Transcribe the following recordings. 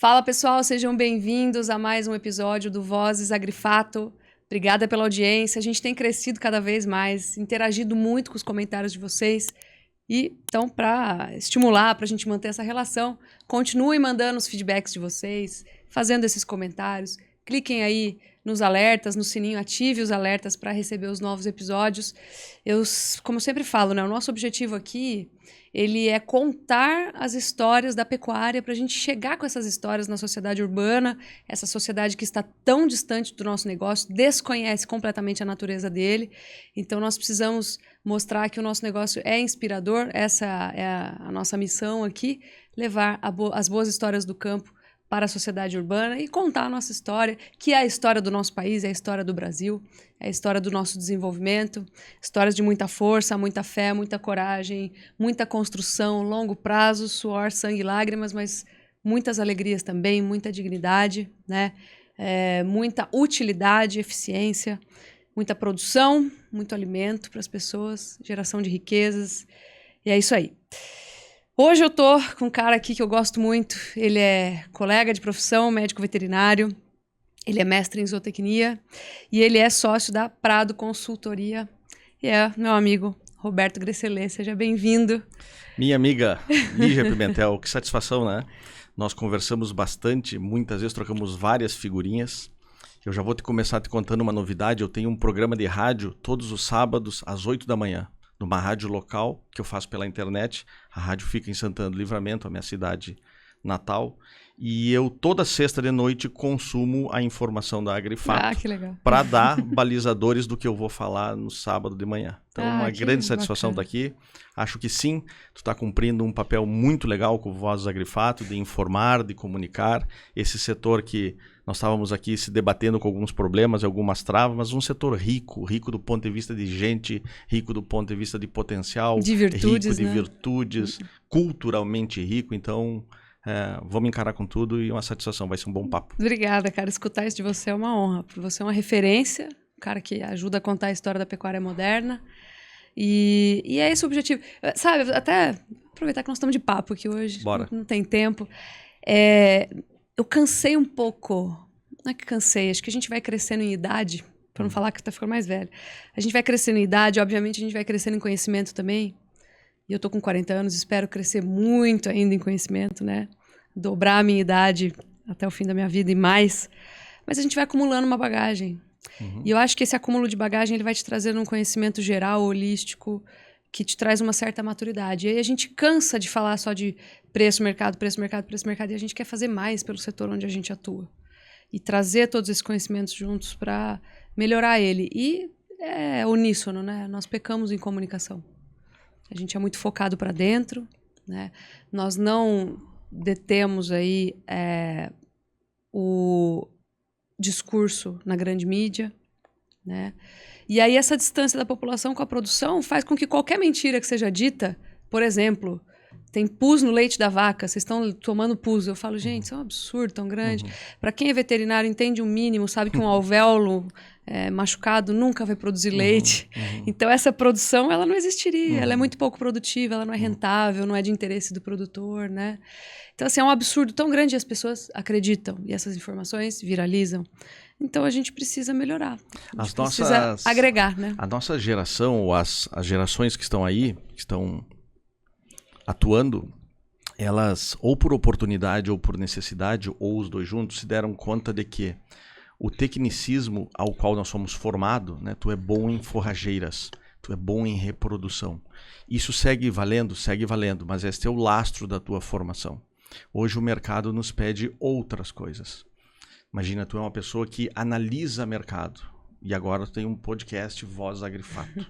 Fala pessoal, sejam bem-vindos a mais um episódio do Vozes Agrifato. Obrigada pela audiência, a gente tem crescido cada vez mais, interagido muito com os comentários de vocês. E então, para estimular, para a gente manter essa relação, continuem mandando os feedbacks de vocês, fazendo esses comentários. Cliquem aí nos alertas, no sininho, ative os alertas para receber os novos episódios. Como sempre falo, né, o nosso objetivo aqui ele é contar as histórias da pecuária para a gente chegar com essas histórias na sociedade urbana, essa sociedade que está tão distante do nosso negócio, desconhece completamente a natureza dele. Então, nós precisamos mostrar que o nosso negócio é inspirador, essa é a nossa missão aqui, levar as boas histórias do campo para a sociedade urbana e contar a nossa história, que é a história do nosso país, é a história do Brasil, é a história do nosso desenvolvimento, histórias de muita força, muita fé, muita coragem, muita construção, longo prazo, suor, sangue e lágrimas, mas muitas alegrias também, muita dignidade, né? Muita utilidade, eficiência, muita produção, muito alimento para as pessoas, geração de riquezas, e é isso aí. Hoje eu tô com um cara aqui que eu gosto muito, ele é colega de profissão, médico veterinário, ele é mestre em zootecnia e ele é sócio da Prado Consultoria e é meu amigo Roberto Gresselê, seja bem-vindo. Minha amiga Lígia Pimentel, que satisfação, né? Nós conversamos bastante, muitas vezes trocamos várias figurinhas. Eu já vou começar te contando uma novidade, eu tenho um programa de rádio todos os sábados às 8 da manhã. Numa rádio local, que eu faço pela internet. A rádio fica em Santana do Livramento, a minha cidade natal. E eu, toda sexta de noite, consumo a informação da Agrifato para dar balizadores do que eu vou falar no sábado de manhã. Então, uma grande satisfação estar aqui. Acho que sim, tu está cumprindo um papel muito legal com o Vozes Agrifato, de informar, de comunicar. Esse setor que nós estávamos aqui se debatendo com alguns problemas, algumas travas, mas um setor rico, rico do ponto de vista de gente, rico do ponto de vista de potencial, de virtudes, rico de virtudes, culturalmente rico. Então, vamos encarar com tudo e uma satisfação, vai ser um bom papo. Obrigada, cara. Escutar isso de você é uma honra. Você é uma referência, um cara que ajuda a contar a história da pecuária moderna. E é esse o objetivo. Sabe, até aproveitar que nós estamos de papo aqui hoje, não tem tempo. Eu cansei um pouco, não é que cansei, acho que a gente vai crescendo em idade, para não falar que tá ficando mais velho. A gente vai crescendo em idade, obviamente a gente vai crescendo em conhecimento também. E eu tô com 40 anos, espero crescer muito ainda em conhecimento, né? Dobrar a minha idade até o fim da minha vida e mais. Mas a gente vai acumulando uma bagagem. E eu acho que esse acúmulo de bagagem ele vai te trazendo um conhecimento geral, holístico, que te traz uma certa maturidade. E aí a gente cansa de falar só de preço, mercado, preço, mercado, preço, mercado, e a gente quer fazer mais pelo setor onde a gente atua. E trazer todos esses conhecimentos juntos para melhorar ele. E é uníssono, né? Nós pecamos em comunicação. A gente é muito focado para dentro, né? Nós não detemos aí o discurso na grande mídia, né? E aí essa distância da população com a produção faz com que qualquer mentira que seja dita, por exemplo, tem pus no leite da vaca, vocês estão tomando pus. Eu falo, gente, isso é um absurdo tão grande. Para quem é veterinário, entende o mínimo, sabe que um alvéolo machucado nunca vai produzir leite. Então essa produção, ela não existiria, ela é muito pouco produtiva, ela não é rentável, não é de interesse do produtor, né? Então assim, é um absurdo tão grande e as pessoas acreditam e essas informações viralizam. Então a gente precisa melhorar, precisa agregar, né? A nossa geração, ou as gerações que estão aí, que estão atuando, elas ou por oportunidade ou por necessidade, ou os dois juntos, se deram conta de que o tecnicismo ao qual nós somos formados, né, tu é bom em forrageiras, tu é bom em reprodução. Isso segue valendo, mas este é o lastro da tua formação. Hoje o mercado nos pede outras coisas. Imagina, tu é uma pessoa que analisa mercado e agora tem um podcast Vozes Agrifato.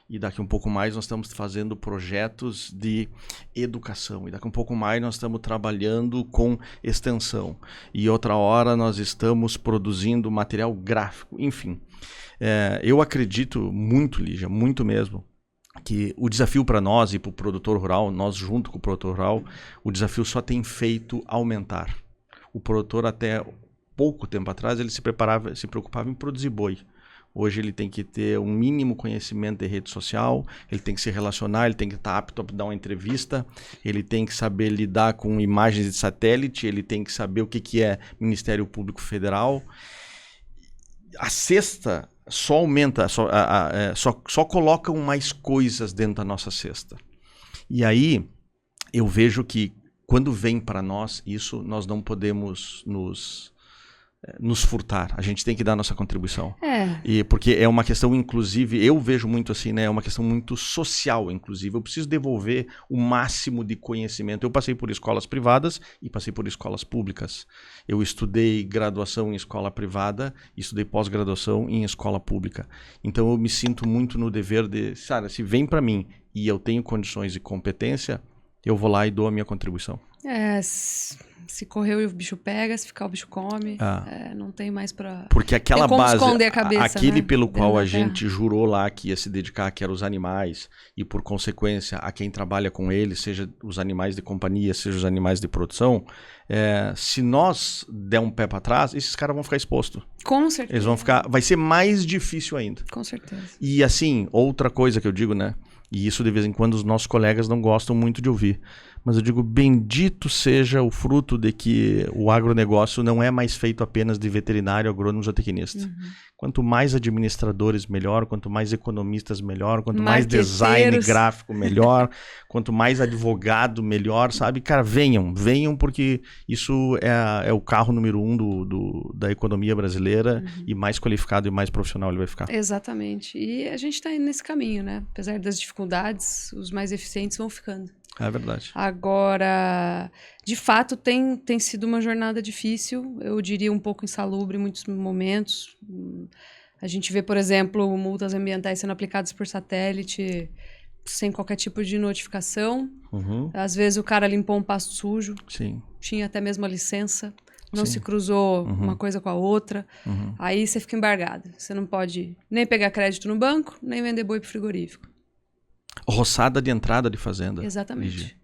E daqui um pouco mais nós estamos fazendo projetos de educação. E daqui um pouco mais nós estamos trabalhando com extensão. E outra hora nós estamos produzindo material gráfico. Enfim, eu acredito muito, Lígia, muito mesmo, que o desafio para nós e para o produtor rural, nós junto com o produtor rural, o desafio só tem feito aumentar. O produtor até pouco tempo atrás ele se preocupava em produzir boi. Hoje ele tem que ter um mínimo conhecimento de rede social, ele tem que se relacionar, ele tem que estar apto a dar uma entrevista, ele tem que saber lidar com imagens de satélite, ele tem que saber o que é Ministério Público Federal. A cesta só aumenta, só colocam mais coisas dentro da nossa cesta. E aí eu vejo que quando vem para nós isso, nós não podemos nos furtar. A gente tem que dar nossa contribuição. E porque é uma questão, inclusive, eu vejo muito assim, né? É uma questão muito social, inclusive. Eu preciso devolver o máximo de conhecimento. Eu passei por escolas privadas e passei por escolas públicas. Eu estudei graduação em escola privada e estudei pós-graduação em escola pública. Então eu me sinto muito no dever de, cara, se vem para mim e eu tenho condições e competência, eu vou lá e dou a minha contribuição. Se correr o bicho pega, se ficar o bicho come. Não tem mais pra... Porque aquela base, esconder a cabeça, aquele, né? Pelo qual a terra. gente jurou lá que ia se dedicar, que eram os animais, e por consequência a quem trabalha com eles, seja os animais de companhia, seja os animais de produção, se nós der um pé para trás, esses caras vão ficar expostos. Com certeza. Eles vão ficar... Vai ser mais difícil ainda. Com certeza. E assim, outra coisa que eu digo, né? E isso de vez em quando os nossos colegas não gostam muito de ouvir. Mas eu digo, bendito seja o fruto de que o agronegócio não é mais feito apenas de veterinário, agrônomo, zootecnista. Quanto mais administradores, melhor. Quanto mais economistas, melhor. Quanto mais design gráfico, melhor. Quanto mais advogado, melhor, sabe? Cara, venham porque isso é o carro número 1 da economia brasileira e mais qualificado e mais profissional ele vai ficar. Exatamente. E a gente está indo nesse caminho, né? Apesar das dificuldades, os mais eficientes vão ficando. É verdade. Agora, de fato, tem sido uma jornada difícil, eu diria um pouco insalubre em muitos momentos. A gente vê, por exemplo, multas ambientais sendo aplicadas por satélite sem qualquer tipo de notificação. Às vezes o cara limpou um pasto sujo, tinha até mesmo a licença, não se cruzou uma coisa com a outra. Aí você fica embargado. Você não pode nem pegar crédito no banco, nem vender boi pro frigorífico. Roçada de entrada de fazenda. Exatamente.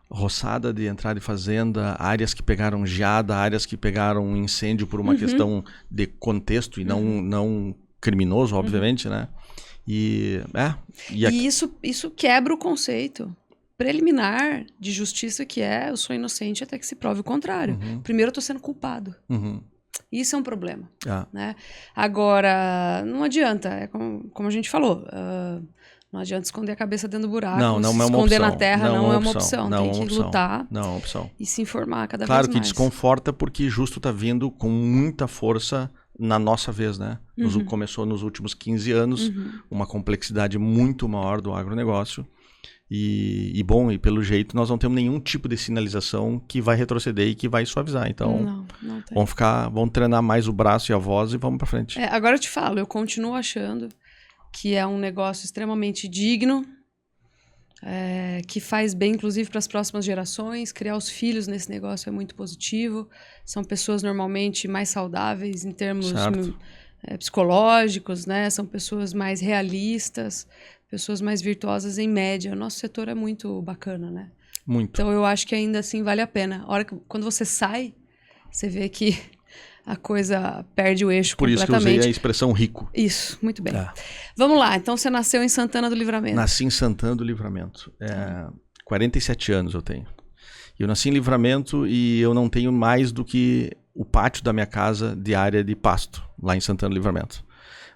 Roçada de entrada de fazenda, áreas que pegaram geada, áreas que pegaram incêndio por uma questão de contexto e não criminoso, obviamente, né? E isso quebra o conceito preliminar de justiça, que é eu sou inocente até que se prove o contrário. Primeiro eu tô sendo culpado. Isso é um problema. Né? Agora, não adianta, como a gente falou... Não adianta esconder a cabeça dentro do buraco. Não é uma esconder opção. Na terra não é uma opção. Tem que lutar e se informar cada vez mais. Claro que desconforta porque justo está vindo com muita força na nossa vez, né? Começou nos últimos 15 anos, uma complexidade muito maior do agronegócio. E pelo jeito nós não temos nenhum tipo de sinalização que vai retroceder e que vai suavizar. Então não tem. Vamos treinar mais o braço e a voz e vamos para frente. Agora eu te falo, eu continuo achando que é um negócio extremamente digno, que faz bem, inclusive, para as próximas gerações. Criar os filhos nesse negócio é muito positivo. São pessoas normalmente mais saudáveis em termos psicológicos, né? São pessoas mais realistas, pessoas mais virtuosas em média. O nosso setor é muito bacana, né? Muito. Então, eu acho que ainda assim vale a pena. Quando você sai, você vê que a coisa perde o eixo completamente. Por isso que eu usei a expressão rico. Isso, muito bem. Vamos lá, então você nasceu em Santana do Livramento. Nasci em Santana do Livramento. 47 anos eu tenho. Eu nasci em Livramento e eu não tenho mais do que o pátio da minha casa de área de pasto, lá em Santana do Livramento.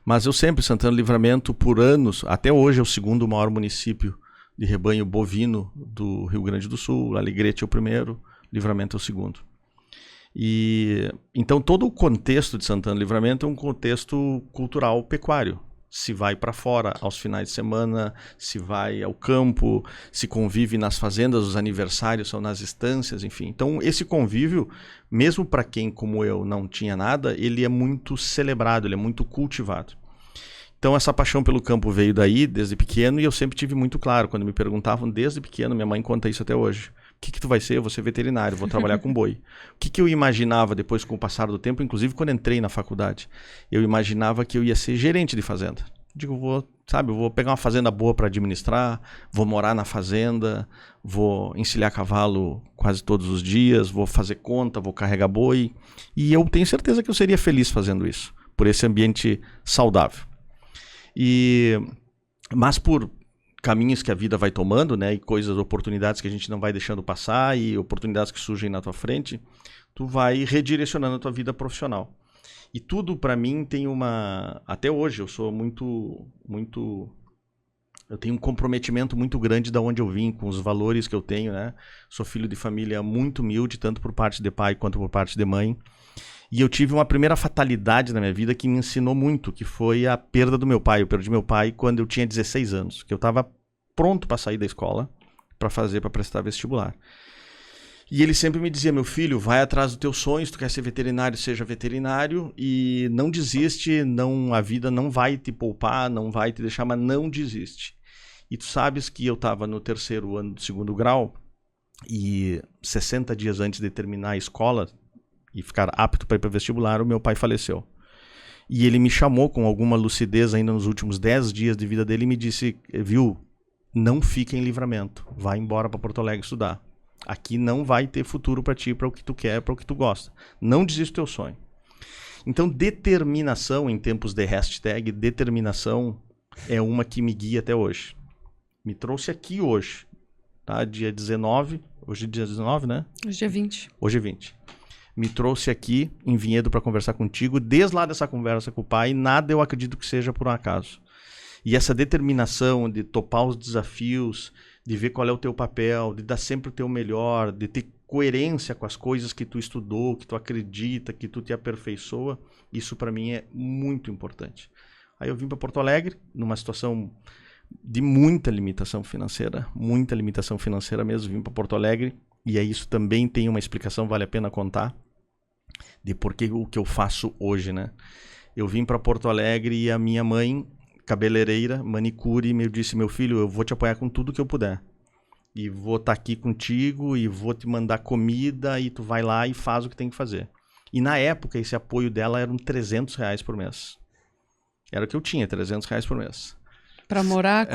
Mas eu sempre, Santana do Livramento, por anos, até hoje é o segundo maior município de rebanho bovino do Rio Grande do Sul. Alegrete é o primeiro, Livramento é o segundo. E então todo o contexto de Santana do Livramento é um contexto cultural pecuário. Se vai para fora aos finais de semana, se vai ao campo, se convive nas fazendas, os aniversários são nas estâncias, enfim. Então esse convívio, mesmo para quem como eu não tinha nada, ele é muito celebrado, ele é muito cultivado. Então essa paixão pelo campo veio daí desde pequeno e eu sempre tive muito claro, quando me perguntavam desde pequeno, minha mãe conta isso até hoje. O que tu vai ser? Eu vou ser veterinário, vou trabalhar com boi. O que eu imaginava depois com o passar do tempo, inclusive quando entrei na faculdade? Eu imaginava que eu ia ser gerente de fazenda. Digo, eu vou pegar uma fazenda boa para administrar, vou morar na fazenda, vou encilhar cavalo quase todos os dias, vou fazer conta, vou carregar boi. E eu tenho certeza que eu seria feliz fazendo isso. por esse ambiente saudável. Mas por caminhos que a vida vai tomando, né, e coisas, oportunidades que a gente não vai deixando passar e oportunidades que surgem na tua frente, tu vai redirecionando a tua vida profissional. E tudo para mim tem até hoje eu sou eu tenho um comprometimento muito grande de onde eu vim, com os valores que eu tenho, né? Sou filho de família muito humilde, tanto por parte de pai quanto por parte de mãe. E eu tive uma primeira fatalidade na minha vida que me ensinou muito, que foi a perda do meu pai. Eu perdi meu pai quando eu tinha 16 anos, que eu estava pronto para sair da escola, para prestar vestibular. E ele sempre me dizia, meu filho, vai atrás do teu sonho, se tu quer ser veterinário, seja veterinário, e não desiste, a vida não vai te poupar, não vai te deixar, mas não desiste. E tu sabes que eu estava no 3º ano do 2º grau, e 60 dias antes de terminar a escola e ficar apto para ir para vestibular, o meu pai faleceu. E ele me chamou com alguma lucidez ainda nos últimos 10 dias de vida dele e me disse, viu, não fica em Livramento, vai embora para Porto Alegre estudar. Aqui não vai ter futuro para ti, para o que tu quer, para o que tu gosta. Não desista do teu sonho. Então, determinação, em tempos de hashtag, determinação é uma que me guia até hoje. Me trouxe aqui hoje, tá? Dia 19, hoje é dia 19, né? Hoje é 20. Hoje é 20. Me trouxe aqui em Vinhedo para conversar contigo. Desde lá dessa conversa com o pai, nada eu acredito que seja por um acaso. E essa determinação de topar os desafios, de ver qual é o teu papel, de dar sempre o teu melhor, de ter coerência com as coisas que tu estudou, que tu acredita, que tu te aperfeiçoa, isso para mim é muito importante. Aí eu vim para Porto Alegre, numa situação de muita limitação financeira mesmo, vim para Porto Alegre, e aí isso também tem uma explicação, vale a pena contar, de por que o que eu faço hoje, né? Eu vim para Porto Alegre e a minha mãe, cabeleireira, manicure, me disse, meu filho, eu vou te apoiar com tudo que eu puder. E vou estar aqui contigo e vou te mandar comida e tu vai lá e faz o que tem que fazer. E na época, esse apoio dela eram R$300 por mês. Era o que eu tinha, R$300 por mês. Para morar,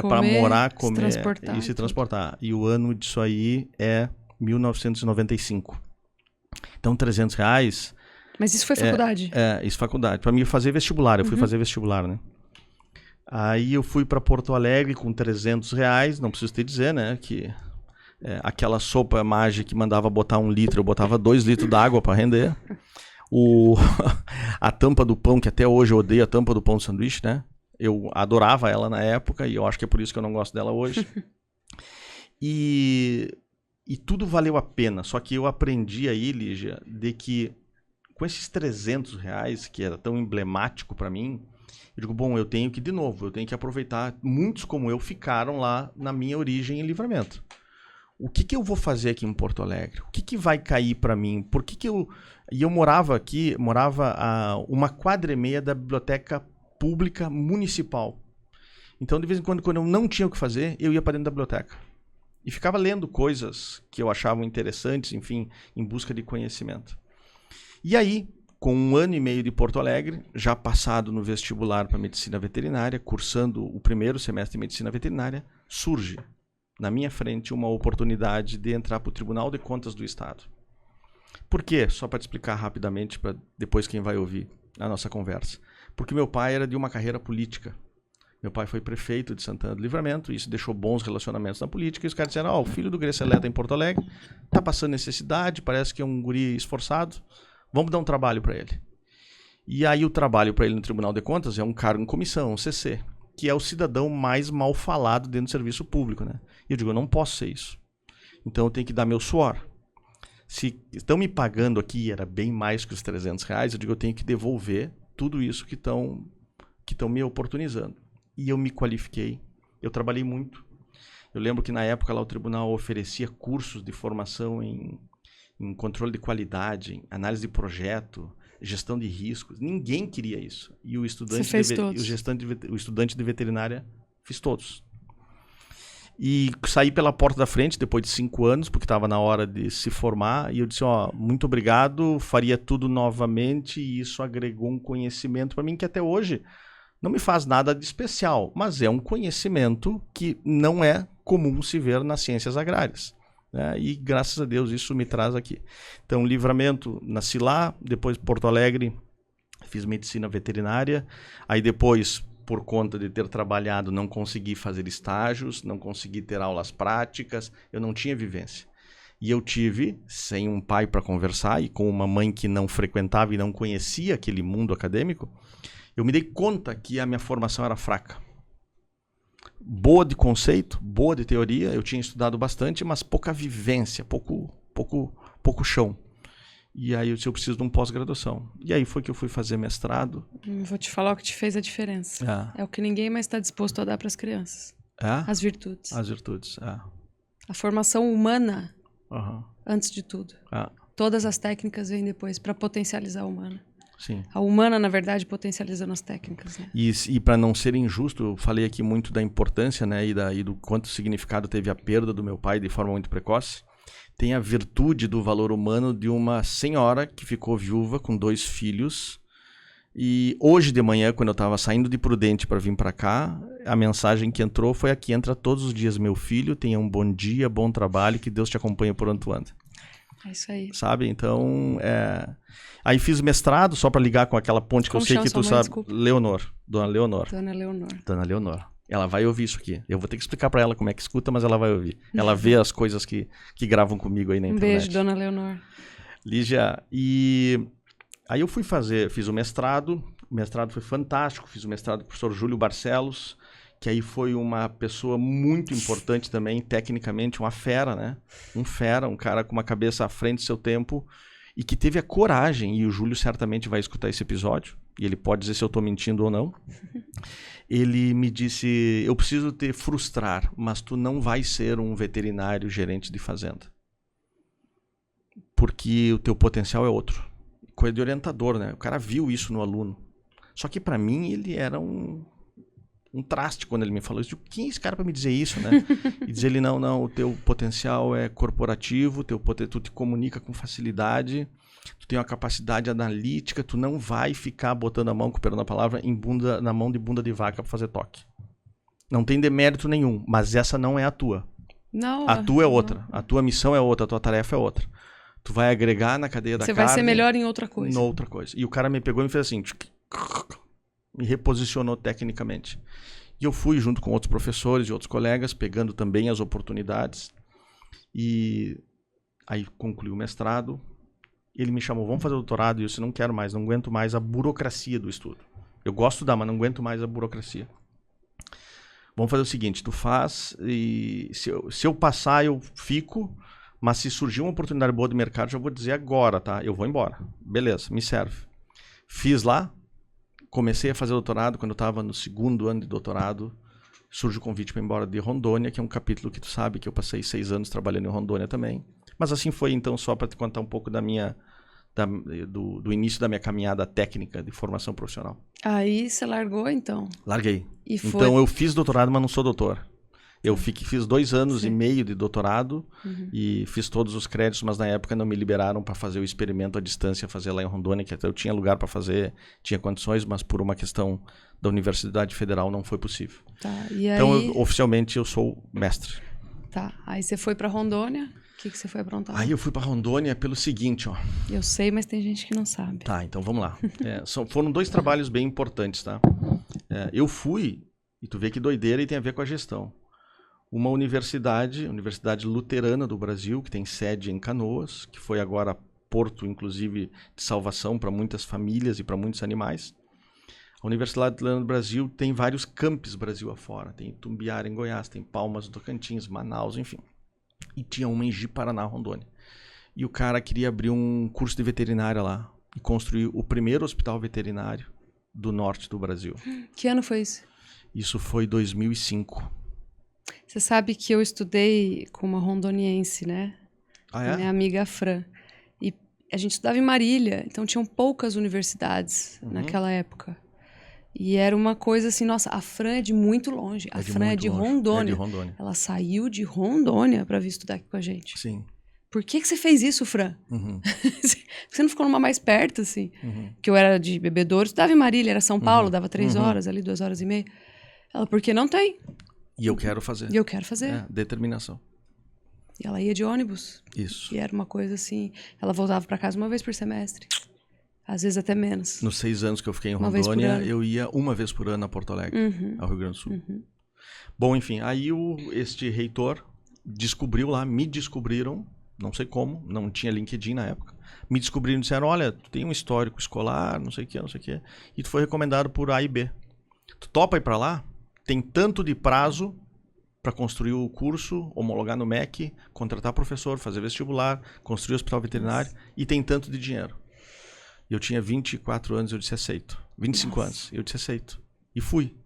comer, se transportar. E o ano disso aí é 1995. Então, R$300... Mas isso foi faculdade? Isso faculdade. Para mim fazer vestibular, eu fui fazer vestibular, né? Aí eu fui para Porto Alegre com R$300, não preciso te dizer, né, que aquela sopa mágica que mandava botar 1 litro, eu botava 2 litros d'água para render. A tampa do pão, que até hoje eu odeio a tampa do pão de sanduíche, né, eu adorava ela na época e eu acho que é por isso que eu não gosto dela hoje. E tudo valeu a pena, só que eu aprendi aí, Lígia, de que com esses R$300, que era tão emblemático para mim, eu digo, bom, eu tenho que aproveitar. Muitos como eu ficaram lá na minha origem em Livramento. O que eu vou fazer aqui em Porto Alegre? O que vai cair para mim? Por que que eu... E eu morava a 1,5 quadra da biblioteca pública municipal. Então, de vez em quando eu não tinha o que fazer, eu ia para dentro da biblioteca. E ficava lendo coisas que eu achava interessantes, enfim, em busca de conhecimento. E aí, com 1 ano e meio de Porto Alegre, já passado no vestibular para medicina veterinária, cursando o 1º semestre de medicina veterinária, surge na minha frente uma oportunidade de entrar para o Tribunal de Contas do Estado. Por quê? Só para te explicar rapidamente, para depois quem vai ouvir a nossa conversa. Porque meu pai era de uma carreira política. Meu pai foi prefeito de Santana do Livramento, isso deixou bons relacionamentos na política, e os caras disseram, o filho do Grecelé está em Porto Alegre, está passando necessidade, parece que é um guri esforçado, vamos dar um trabalho para ele. E aí o trabalho para ele no Tribunal de Contas é um cargo em comissão, um CC, que é o cidadão mais mal falado dentro do serviço público, né? E eu digo, eu não posso ser isso. Então eu tenho que dar meu suor. Se estão me pagando aqui, era bem mais que os R$300, eu digo, eu tenho que devolver tudo isso que estão me oportunizando. E eu me qualifiquei, eu trabalhei muito. Eu lembro que na época lá o tribunal oferecia cursos de formação em controle de qualidade, em análise de projeto, gestão de riscos. Ninguém queria isso. E o estudante de veterinária fez todos. E saí pela porta da frente depois de 5 anos, porque estava na hora de se formar, e eu disse, muito obrigado, faria tudo novamente, e isso agregou um conhecimento para mim que até hoje não me faz nada de especial, mas é um conhecimento que não é comum se ver nas ciências agrárias. E graças a Deus isso me traz aqui. Então, Livramento, nasci lá, depois Porto Alegre, Fiz medicina veterinária. Aí depois, por conta de ter trabalhado, não consegui fazer estágios, não consegui ter aulas práticas, eu não tinha vivência. E eu tive, sem um pai para conversar e com uma mãe que não frequentava e não conhecia aquele mundo acadêmico, eu me dei conta que a minha formação era fraca. Boa de conceito, boa de teoria, eu tinha estudado bastante, mas pouca vivência, pouco chão. E aí eu disse, eu preciso de um pós-graduação. E aí foi que eu fui fazer mestrado. Vou te falar o que te fez a diferença. É o que ninguém mais está disposto a dar para as crianças. As virtudes. As virtudes, A formação humana, antes de tudo. Todas as técnicas vêm depois para potencializar a humana. Sim. A humana, na verdade, potencializando as técnicas. Né? E para não ser injusto, eu falei aqui muito da importância, né, e do quanto significado teve a perda do meu pai de forma muito precoce. Tem a virtude do valor humano de uma senhora que ficou viúva com 2 filhos. E hoje de manhã, quando eu estava saindo de Prudente para vir para cá, a mensagem que entrou foi a que entra todos os dias: meu filho, tenha um bom dia, bom trabalho, que Deus te acompanhe por onde tu anda. É isso aí. Sabe? Então, aí fiz mestrado, só para ligar com aquela ponte que eu sei que tu sabe. Desculpa. Leonor. Dona Leonor. Dona Leonor. Ela vai ouvir isso aqui. Eu vou ter que explicar para ela como é que escuta, mas ela vai ouvir. Ela vê as coisas que gravam comigo aí na internet. Beijo, Dona Leonor. Lígia, e aí eu fiz o mestrado. O mestrado foi fantástico. Fiz o mestrado com o professor Júlio Barcelos, que aí foi uma pessoa muito importante também, tecnicamente, uma fera, né? Um cara com uma cabeça à frente do seu tempo e que teve a coragem, e o Júlio certamente vai escutar esse episódio, e ele pode dizer se eu estou mentindo ou não. Ele me disse, eu preciso te frustrar, mas tu não vai ser um veterinário gerente de fazenda. Porque o teu potencial é outro. Coisa de orientador, né? O cara viu isso no aluno. Só que para mim ele era um traste quando ele me falou isso. Quem é esse cara para me dizer isso, né? E dizer ele, não, o teu potencial é corporativo, tu te comunica com facilidade, tu tem uma capacidade analítica, tu não vai ficar botando a mão, com perdão da palavra, na mão de bunda de vaca para fazer toque. Não tem demérito nenhum, mas essa não é a tua. Não. A tua é outra. A tua missão é outra, a tua tarefa é outra. Tu vai agregar na cadeia da carne. Você vai ser melhor em outra coisa. Outra coisa. E o cara me pegou e me fez assim, me reposicionou tecnicamente. E eu fui junto com outros professores e outros colegas, pegando também as oportunidades. E aí concluí o mestrado. Ele me chamou, vamos fazer o doutorado. E eu disse, não quero mais, não aguento mais a burocracia do estudo. Eu gosto de dar, mas não aguento mais a burocracia. Vamos fazer o seguinte, tu faz e se eu passar, eu fico. Mas se surgir uma oportunidade boa do mercado, já vou dizer agora, tá? Eu vou embora. Beleza, me serve. Fiz lá. Comecei a fazer doutorado, quando eu estava no 2º ano de doutorado, surge o convite para ir embora de Rondônia, que é um capítulo que tu sabe que eu passei 6 anos trabalhando em Rondônia também. Mas assim foi, então, só para te contar um pouco do início da minha caminhada técnica de formação profissional. Aí você largou, então? Larguei. Então eu fiz doutorado, mas não sou doutor. Eu fiz 2 anos e meio de doutorado e fiz todos os créditos, mas na época não me liberaram para fazer o experimento à distância, fazer lá em Rondônia, que até eu tinha lugar para fazer, tinha condições, mas por uma questão da Universidade Federal não foi possível. Tá, e aí... Então, oficialmente, eu sou mestre. Tá, aí você foi para Rondônia, o que você foi aprontar? Aí eu fui para Rondônia pelo seguinte, ó. Eu sei, mas tem gente que não sabe. Tá, então vamos lá. Foram 2 trabalhos bem importantes, tá? Eu fui, e tu vê que doideira e tem a ver com a gestão. Uma universidade luterana do Brasil, que tem sede em Canoas, que foi agora porto, inclusive, de salvação para muitas famílias e para muitos animais. A Universidade Luterana do Brasil tem vários campos Brasil afora. Tem Tumbiara, em Goiás, tem Palmas, no Tocantins, Manaus, enfim. E tinha uma em Ji-Paraná, Rondônia. E o cara queria abrir um curso de veterinária lá e construir o primeiro hospital veterinário do norte do Brasil. Que ano foi isso? Isso foi 2005. Você sabe que eu estudei com uma rondoniense, né? Ah, é? Minha amiga Fran. E a gente estudava em Marília, então tinham poucas universidades naquela época. E era uma coisa assim, nossa, a Fran é de muito longe. A Fran é de Rondônia. É de Rondônia. Ela saiu de Rondônia para vir estudar aqui com a gente. Sim. Por que você fez isso, Fran? Você não ficou numa mais perto, assim? Que eu era de Bebedouro, estudava em Marília, era São Paulo, dava 3 horas ali, 2 horas e meia. Ela, porque não tem? E eu quero fazer. E eu quero fazer. Determinação. E ela ia de ônibus. Isso. E era uma coisa assim, ela voltava para casa uma vez por semestre. Às vezes até menos. Nos 6 anos que eu fiquei em Uma vez por Rondônia, ano. eu ia uma vez por ano a Porto Alegre, ao Rio Grande do Sul. Bom, enfim, aí este reitor me descobriram, não sei como, não tinha LinkedIn na época, me descobriram e disseram, olha, tu tem um histórico escolar, não sei o que, e tu foi recomendado por A e B. Tu topa ir pra lá? Tem tanto de prazo para construir o curso, homologar no MEC, contratar professor, fazer vestibular, construir hospital veterinário, e tem tanto de dinheiro. Eu tinha 24 anos, eu disse aceito. 25 anos, eu disse aceito. E fui.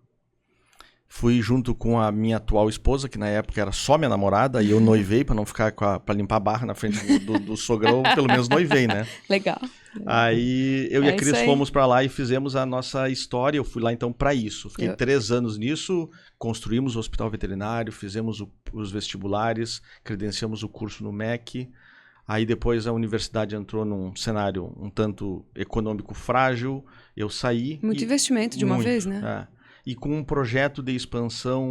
Fui junto com a minha atual esposa, que na época era só minha namorada, e eu noivei para não ficar para limpar a barra na frente do sogrão, pelo menos noivei, né? Legal. Aí eu e a Cris fomos para lá e fizemos a nossa história. Eu fui lá então para isso. Fiquei 3 anos nisso, construímos o hospital veterinário, fizemos os vestibulares, credenciamos o curso no MEC. Aí depois a universidade entrou num cenário um tanto econômico frágil, eu saí. Muito investimento de uma vez, né? E com um projeto de expansão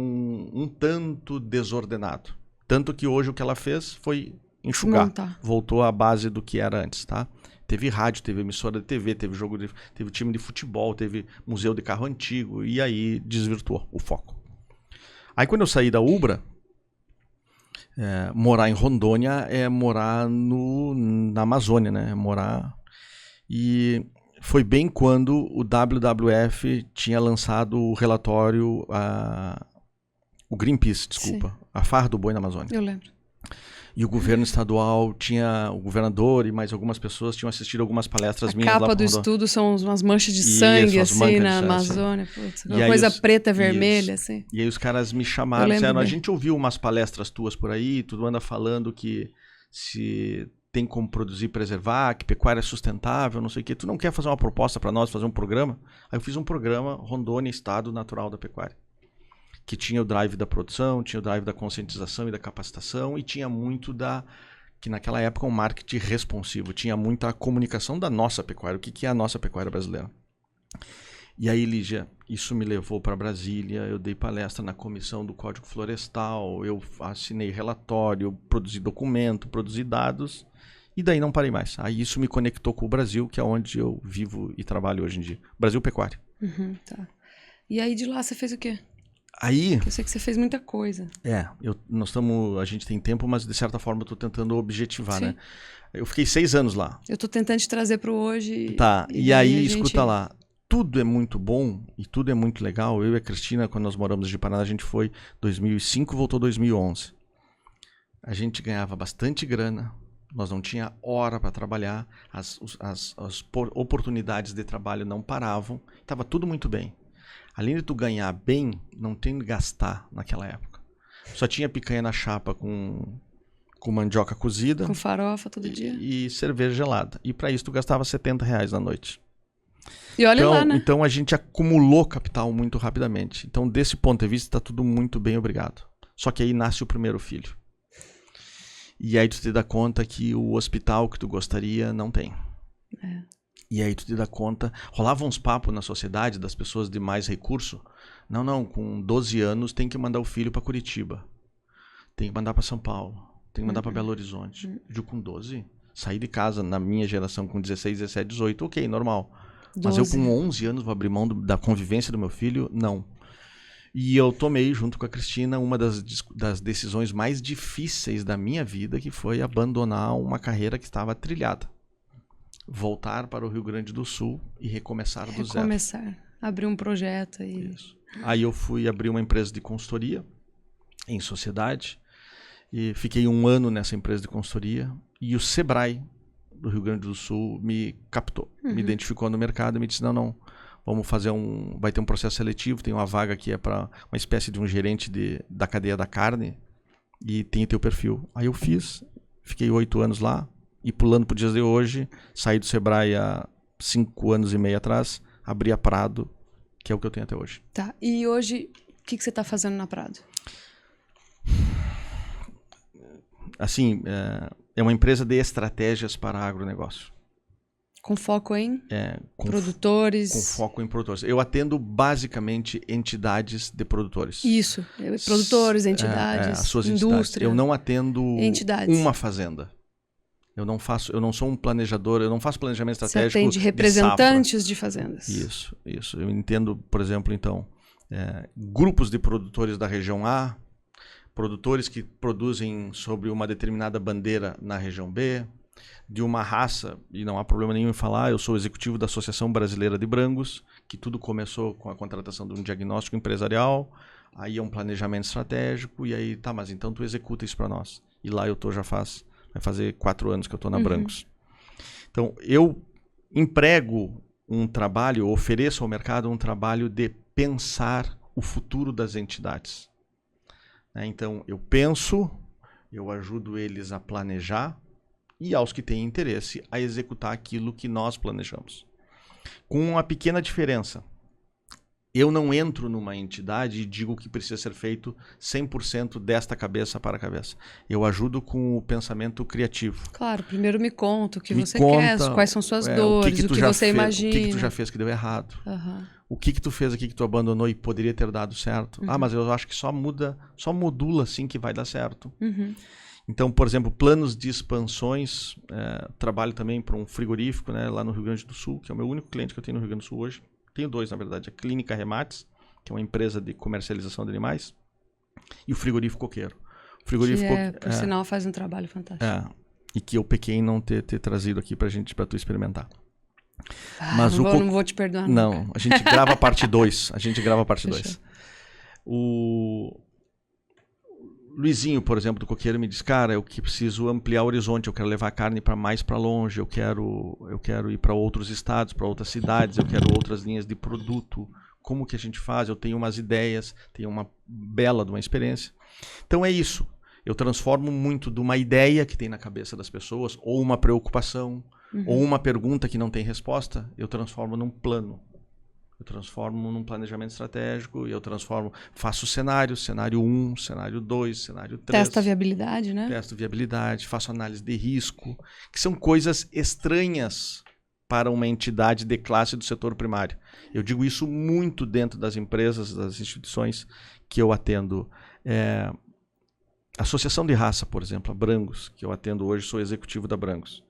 um tanto desordenado. Tanto que hoje o que ela fez foi enxugar. Voltou à base do que era antes, tá? Teve rádio, teve emissora de TV, teve time de futebol, teve museu de carro antigo, e aí desvirtuou o foco. Aí quando eu saí da Ubra, morar em Rondônia é morar na Amazônia, né? E foi bem quando o WWF tinha lançado o relatório, o Greenpeace, desculpa, a farra do boi na Amazônia. Eu lembro. E o governo estadual o governador e mais algumas pessoas tinham assistido algumas palestras minhas lá. A capa do estudo são umas manchas de sangue, assim, na Amazônia. Putz, uma coisa preta, vermelha, assim. E aí os caras me chamaram e disseram, a gente ouviu umas palestras tuas por aí, tu anda falando que se tem como produzir e preservar, que pecuária é sustentável, não sei o quê. Tu não quer fazer uma proposta para nós, fazer um programa? Aí eu fiz um programa, Rondônia, Estado Natural da Pecuária, que tinha o drive da produção, tinha o drive da conscientização e da capacitação, e tinha muito que naquela época um marketing responsivo, tinha muita comunicação da nossa pecuária, o que é a nossa pecuária brasileira. E aí, Lígia, isso me levou para Brasília, eu dei palestra na comissão do Código Florestal, eu assinei relatório, produzi documento, produzi dados, e daí não parei mais. Aí isso me conectou com o Brasil, que é onde eu vivo e trabalho hoje em dia. Brasil Pecuário. Tá. E aí de lá você fez o quê? Aí... Eu sei que você fez muita coisa. A gente tem tempo, mas de certa forma eu tô tentando objetivar, né? Eu fiquei 6 anos lá. Eu tô tentando te trazer pro hoje. Tá, e aí escuta lá. Tudo é muito bom e tudo é muito legal. Eu e a Cristina, quando nós moramos de Paraná, a gente foi 2005, voltou 2011. A gente ganhava bastante grana, nós não tinha hora para trabalhar, as oportunidades de trabalho não paravam, estava tudo muito bem. Além de tu ganhar bem, não tem de gastar naquela época. Só tinha picanha na chapa com mandioca cozida. Com farofa todo dia. E cerveja gelada. E para isso tu gastava R$70 na noite. E olha lá, né? Então a gente acumulou capital muito rapidamente. Então desse ponto de vista está tudo muito bem, obrigado. Só que aí nasce o primeiro filho. E aí tu te dá conta que o hospital que tu gostaria não tem. E aí tu te dá conta, rolavam uns papos na sociedade das pessoas de mais recurso. Não, com 12 anos tem que mandar o filho para Curitiba. Tem que mandar para São Paulo. Tem que mandar para Belo Horizonte. Eu com 12, saí de casa na minha geração com 16, 17, 18, ok, normal. 12. Mas eu com 11 anos vou abrir mão da convivência do meu filho? Não. E eu tomei, junto com a Cristina, uma das decisões mais difíceis da minha vida, que foi abandonar uma carreira que estava trilhada. Voltar para o Rio Grande do Sul e recomeçar do zero. Abrir um projeto aí. Isso. Aí eu fui abrir uma empresa de consultoria em sociedade e fiquei 1 ano nessa empresa de consultoria e o Sebrae do Rio Grande do Sul me captou, me identificou no mercado e me disse, não, vamos fazer vai ter um processo seletivo, tem uma vaga que é para uma espécie de um gerente da cadeia da carne e tem o teu perfil. Aí eu fiquei 8 anos lá e pulando para os dias de hoje, saí do Sebrae há 5 anos e meio atrás, abri a Prado, que é o que eu tenho até hoje. Tá, e hoje o que você está fazendo na Prado? Assim, é uma empresa de estratégias para agronegócio. Com foco em produtores? Com foco em produtores. Eu atendo basicamente entidades de produtores. Isso, produtores, entidades, as suas indústria. Entidades. Eu não atendo uma fazenda. Eu não sou um planejador, eu não faço planejamento estratégico. Você atende representantes de fazendas. Isso. Eu entendo, por exemplo, então, grupos de produtores da região A, produtores que produzem sobre uma determinada bandeira na região B, de uma raça, e não há problema nenhum em falar, eu sou executivo da Associação Brasileira de Brangos, que tudo começou com a contratação de um diagnóstico empresarial, aí é um planejamento estratégico, e aí, tá, mas então tu executa isso para nós. E lá eu tô vai fazer 4 anos que eu tô na Brangos. Então, eu emprego um trabalho, ofereço ao mercado um trabalho de pensar o futuro das entidades. Então, eu penso, eu ajudo eles a planejar e aos que têm interesse a executar aquilo que nós planejamos. Com uma pequena diferença. Eu não entro numa entidade e digo que precisa ser feito 100% desta cabeça para a cabeça. Eu ajudo com o pensamento criativo. Claro, primeiro me conta o que você quer, quais são suas dores, o que você imagina. O que tu já fez que deu errado. O que tu fez aqui que tu abandonou e poderia ter dado certo. Mas eu acho que só modula assim que vai dar certo. Então, por exemplo, planos de expansões. Trabalho também para um frigorífico, né, lá no Rio Grande do Sul, que é o meu único cliente que eu tenho no Rio Grande do Sul hoje. Tenho 2, na verdade. A Clínica Remates, que é uma empresa de comercialização de animais, e o Frigorífico Coqueiro. O frigorífico, por sinal, faz um trabalho fantástico. E que eu pequei em não ter trazido aqui para tu experimentar. Mas não vou te perdoar. Não, a gente grava a parte 2. O Luizinho, por exemplo, do Coqueiro, me diz, cara, eu que preciso ampliar o horizonte, eu quero levar a carne mais para longe, eu quero ir para outros estados, para outras cidades, eu quero outras linhas de produto. Como que a gente faz? Eu tenho umas ideias, tenho uma bela de uma experiência. Então é isso. Eu transformo muito de uma ideia que tem na cabeça das pessoas, ou uma preocupação, ou uma pergunta que não tem resposta, eu transformo num plano. Eu transformo num planejamento estratégico e faço cenários, cenário 1, cenário 2, cenário 3. Testa a viabilidade, né? Testo viabilidade, faço análise de risco, que são coisas estranhas para uma entidade de classe do setor primário. Eu digo isso muito dentro das empresas, das instituições que eu atendo. Associação de raça, por exemplo, a Brangos, que eu atendo hoje, sou executivo da Brangos.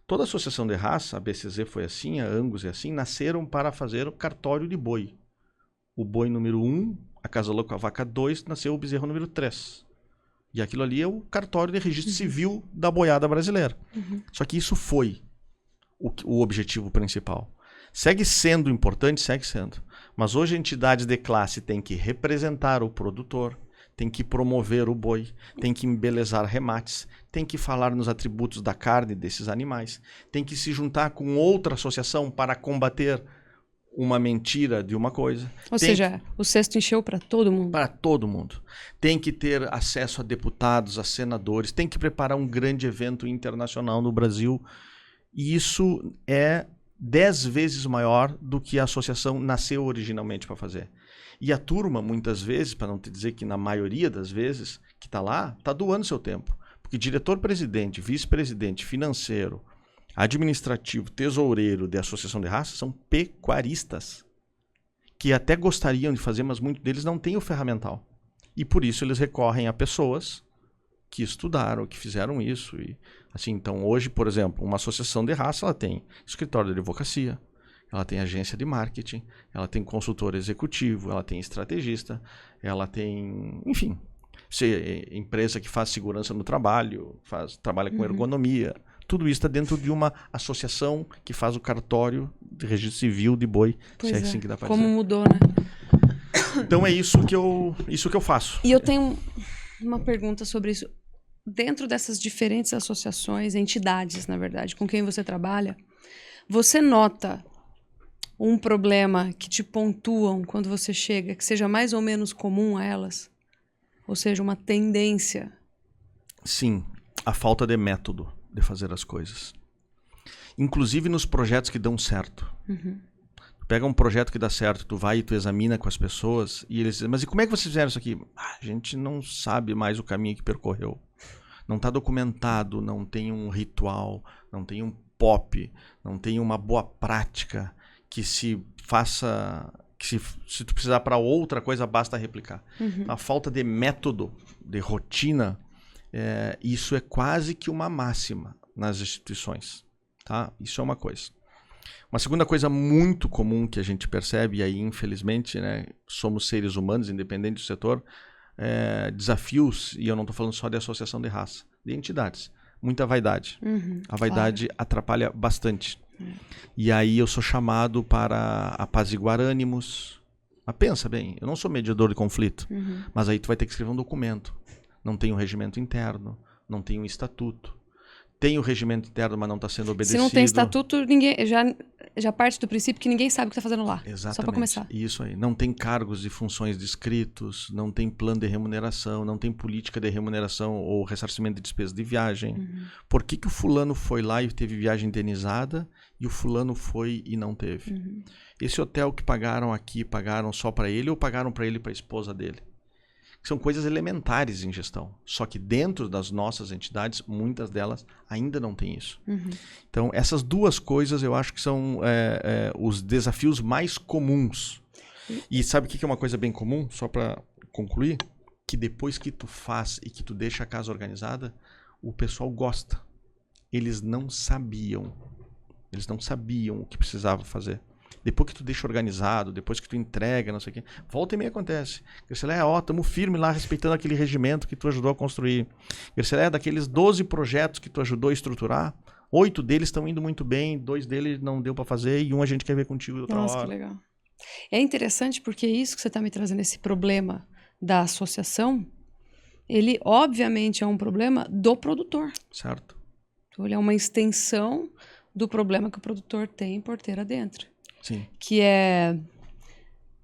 Toda a associação de raça, a BCZ foi assim, a Angus é assim, nasceram para fazer o cartório de boi. O boi número 1, acasalou com a vaca 2, nasceu o bezerro número 3. E aquilo ali é o cartório de registro civil da boiada brasileira. Só que isso foi o objetivo principal. Segue sendo importante, segue sendo. Mas hoje entidades de classe têm que representar o produtor, tem que promover o boi, tem que embelezar remates, tem que falar nos atributos da carne desses animais, tem que se juntar com outra associação para combater uma mentira de uma coisa. Ou seja, o cesto encheu para todo mundo. Para todo mundo. Tem que ter acesso a deputados, a senadores, tem que preparar um grande evento internacional no Brasil. E isso é 10 vezes maior do que a associação nasceu originalmente para fazer. E a turma, muitas vezes, para não te dizer que na maioria das vezes que está lá, está doando seu tempo. Porque diretor-presidente, vice-presidente, financeiro, administrativo, tesoureiro de associação de raça são pecuaristas. Que até gostariam de fazer, mas muitos deles não têm o ferramental. E por isso eles recorrem a pessoas que estudaram, que fizeram isso. E, assim, então hoje, por exemplo, uma associação de raça ela tem escritório de advocacia, ela tem agência de marketing, ela tem consultor executivo, ela tem estrategista, ela tem, enfim, empresa que faz segurança no trabalho, trabalha com ergonomia. Tudo isso está dentro de uma associação que faz o cartório de registro civil de boi. Pois se é assim que dá para como dizer. Mudou, né? Então é isso que eu faço. E eu tenho uma pergunta sobre isso. Dentro dessas diferentes associações, entidades, na verdade, com quem você trabalha, você nota um problema que te pontuam quando você chega, que seja mais ou menos comum a elas? Ou seja, uma tendência? Sim, a falta de método de fazer as coisas. Inclusive nos projetos que dão certo. Pega um projeto que dá certo, tu vai e tu examina com as pessoas e eles dizem, mas e como é que vocês fizeram isso aqui? A gente não sabe mais o caminho que percorreu. Não está documentado, não tem um ritual, não tem um POP, não tem uma boa prática que se faça, que se tu precisar para outra coisa, basta replicar. A falta de método, de rotina, isso é quase que uma máxima nas instituições. Tá? Isso é uma coisa. Uma segunda coisa muito comum que a gente percebe, e aí infelizmente, né, somos seres humanos, independente do setor, desafios, e eu não estou falando só de associação de raça, de entidades. Muita vaidade. A vaidade atrapalha bastante. E aí eu sou chamado para apaziguar ânimos. Mas pensa bem, eu não sou mediador de conflito, mas aí tu vai ter que escrever um documento. Não tem um regimento interno, não tem um estatuto. Tem o regimento interno, mas não está sendo obedecido. Se não tem estatuto, ninguém já parte do princípio que ninguém sabe o que está fazendo lá. Exatamente. Só para começar. Isso aí. Não tem cargos e funções descritos, não tem plano de remuneração, não tem política de remuneração ou ressarcimento de despesas de viagem. Por que o fulano foi lá e teve viagem indenizada e o fulano foi e não teve? Esse hotel que pagaram aqui, pagaram só para ele ou pagaram para ele e para a esposa dele? São coisas elementares em gestão. Só que dentro das nossas entidades, muitas delas ainda não têm isso. Então, essas duas coisas eu acho que são os desafios mais comuns. E sabe o que é uma coisa bem comum? Só para concluir, que depois que tu faz e que tu deixa a casa organizada, o pessoal gosta. Eles não sabiam. Eles não sabiam o que precisava fazer. Depois que tu deixa organizado, depois que tu entrega, não sei o quê, volta e meia acontece. Gercelé, estamos firmes lá, respeitando aquele regimento que tu ajudou a construir. Gercelé, daqueles 12 projetos que tu ajudou a estruturar, 8 deles estão indo muito bem, 2 deles não deu para fazer e um a gente quer ver contigo outra hora. Nossa, que legal. É interessante porque isso que você está me trazendo, esse problema da associação, ele obviamente é um problema do produtor. Certo. Então, ele é uma extensão do problema que o produtor tem porteira dentro. Sim. Que é...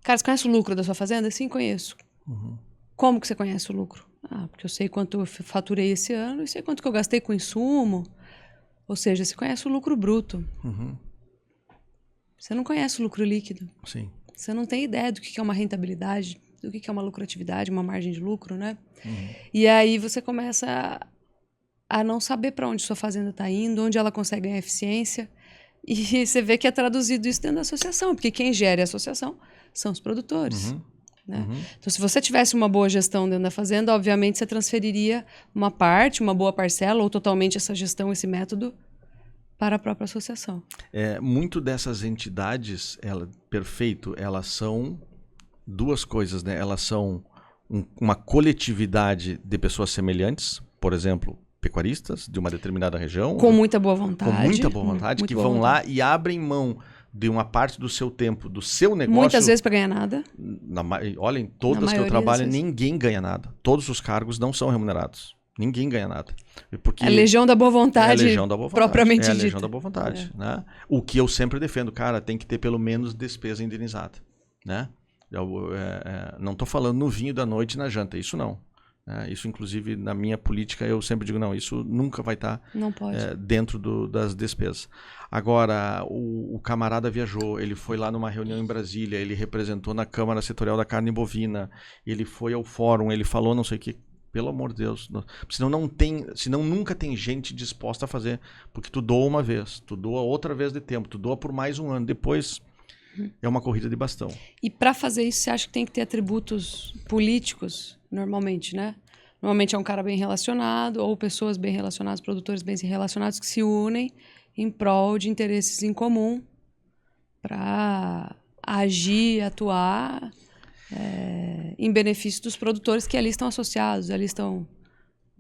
Cara, você conhece o lucro da sua fazenda? Sim, conheço. Como que você conhece o lucro? Porque eu sei quanto eu faturei esse ano e sei quanto que eu gastei com insumo. Ou seja, você conhece o lucro bruto. Você não conhece o lucro líquido. Sim. Você não tem ideia do que é uma rentabilidade, do que é uma lucratividade, uma margem de lucro, né? E aí você começa a não saber para onde sua fazenda está indo, onde ela consegue ganhar eficiência. E você vê que é traduzido isso dentro da associação, porque quem gera a associação são os produtores. Né? Então, se você tivesse uma boa gestão dentro da fazenda, obviamente você transferiria uma parte, uma boa parcela, ou totalmente essa gestão, esse método, para a própria associação. Muito dessas entidades, perfeito, elas são duas coisas, né? Elas são uma coletividade de pessoas semelhantes, por exemplo, pecuaristas de uma determinada região. Com muita boa vontade. Com muita boa vontade, que vão lá e abrem mão de uma parte do seu tempo, do seu negócio. Muitas vezes para ganhar nada. Olha, em todas que eu trabalho, ninguém ganha nada. Todos os cargos não são remunerados. Ninguém ganha nada. Porque a legião da boa vontade, a legião da boa vontade propriamente dita. É a legião da boa vontade. Né? O que eu sempre defendo, cara, tem que ter pelo menos despesa indenizada. Né? Não estou falando no vinho da noite e na janta, isso não. Isso, inclusive, na minha política, eu sempre digo, não, isso nunca vai estar dentro das despesas. Agora, o camarada viajou, ele foi lá numa reunião em Brasília, ele representou na Câmara Setorial da Carne Bovina, ele foi ao fórum, ele falou não sei o que, pelo amor de Deus, senão nunca tem gente disposta a fazer, porque tu doa uma vez, tu doa outra vez de tempo, tu doa por mais um ano, depois é uma corrida de bastão. E para fazer isso, você acha que tem que ter atributos políticos? Normalmente, né? Normalmente é um cara bem relacionado ou pessoas bem relacionadas, produtores bem relacionados que se unem em prol de interesses em comum para agir, atuar em benefício dos produtores que ali estão associados, ali estão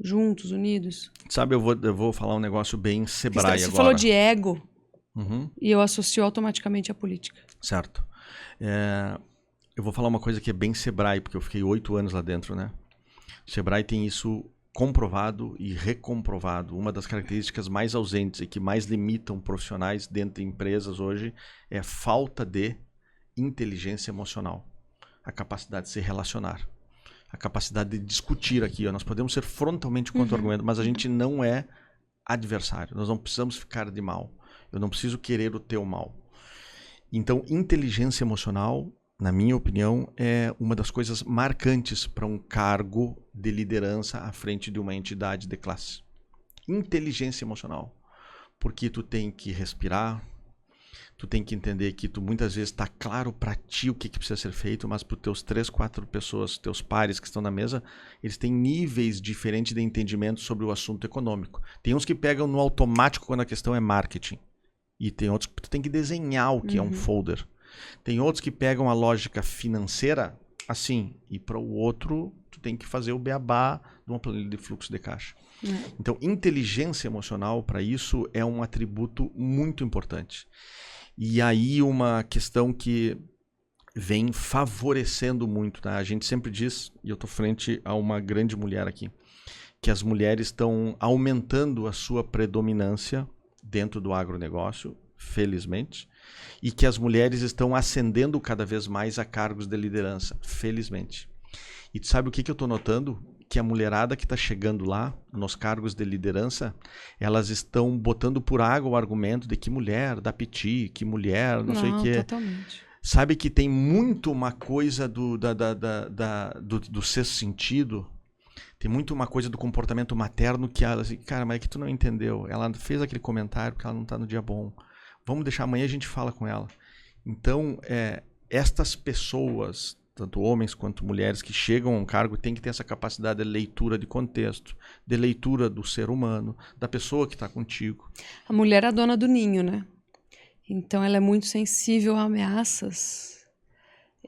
juntos, unidos. Sabe, eu vou falar um negócio bem Sebrae agora. Você falou de ego e eu associo automaticamente à política. Certo. Eu vou falar uma coisa que é bem Sebrae, porque eu fiquei 8 anos lá dentro, né? O Sebrae tem isso comprovado e recomprovado. Uma das características mais ausentes e que mais limitam profissionais dentro de empresas hoje é a falta de inteligência emocional. A capacidade de se relacionar. A capacidade de discutir aqui. Nós podemos ser frontalmente contra o argumento, mas a gente não é adversário. Nós não precisamos ficar de mal. Eu não preciso querer o teu mal. Então, inteligência emocional, na minha opinião, é uma das coisas marcantes para um cargo de liderança à frente de uma entidade de classe. Inteligência emocional. Porque tu tem que respirar, tu tem que entender que tu muitas vezes está claro para ti o que precisa ser feito, mas para os teus 3, 4 pessoas, teus pares que estão na mesa, eles têm níveis diferentes de entendimento sobre o assunto econômico. Tem uns que pegam no automático quando a questão é marketing. E tem outros que tu tem que desenhar o que é um folder. Tem outros que pegam a lógica financeira assim, e para o outro tu tem que fazer o beabá de uma planilha de fluxo de caixa. Então, inteligência emocional para isso é um atributo muito importante. E aí uma questão que vem favorecendo muito, tá? A gente sempre diz, e eu estou frente a uma grande mulher aqui, que as mulheres estão aumentando a sua predominância dentro do agronegócio, felizmente, e que as mulheres estão ascendendo cada vez mais a cargos de liderança, felizmente. E tu sabe o que eu estou notando? Que a mulherada que está chegando lá, nos cargos de liderança, elas estão botando por água o argumento de que mulher dá piti, que mulher não sei o que. Totalmente. Sabe que tem muito uma coisa do sexto sentido, tem muito uma coisa do comportamento materno que ela, assim, cara, mas é que tu não entendeu. Ela fez aquele comentário porque ela não está no dia bom. Vamos deixar, amanhã a gente fala com ela. Então, estas pessoas, tanto homens quanto mulheres que chegam a um cargo, têm que ter essa capacidade de leitura de contexto, de leitura do ser humano, da pessoa que está contigo. A mulher é a dona do ninho, né? Então ela é muito sensível a ameaças.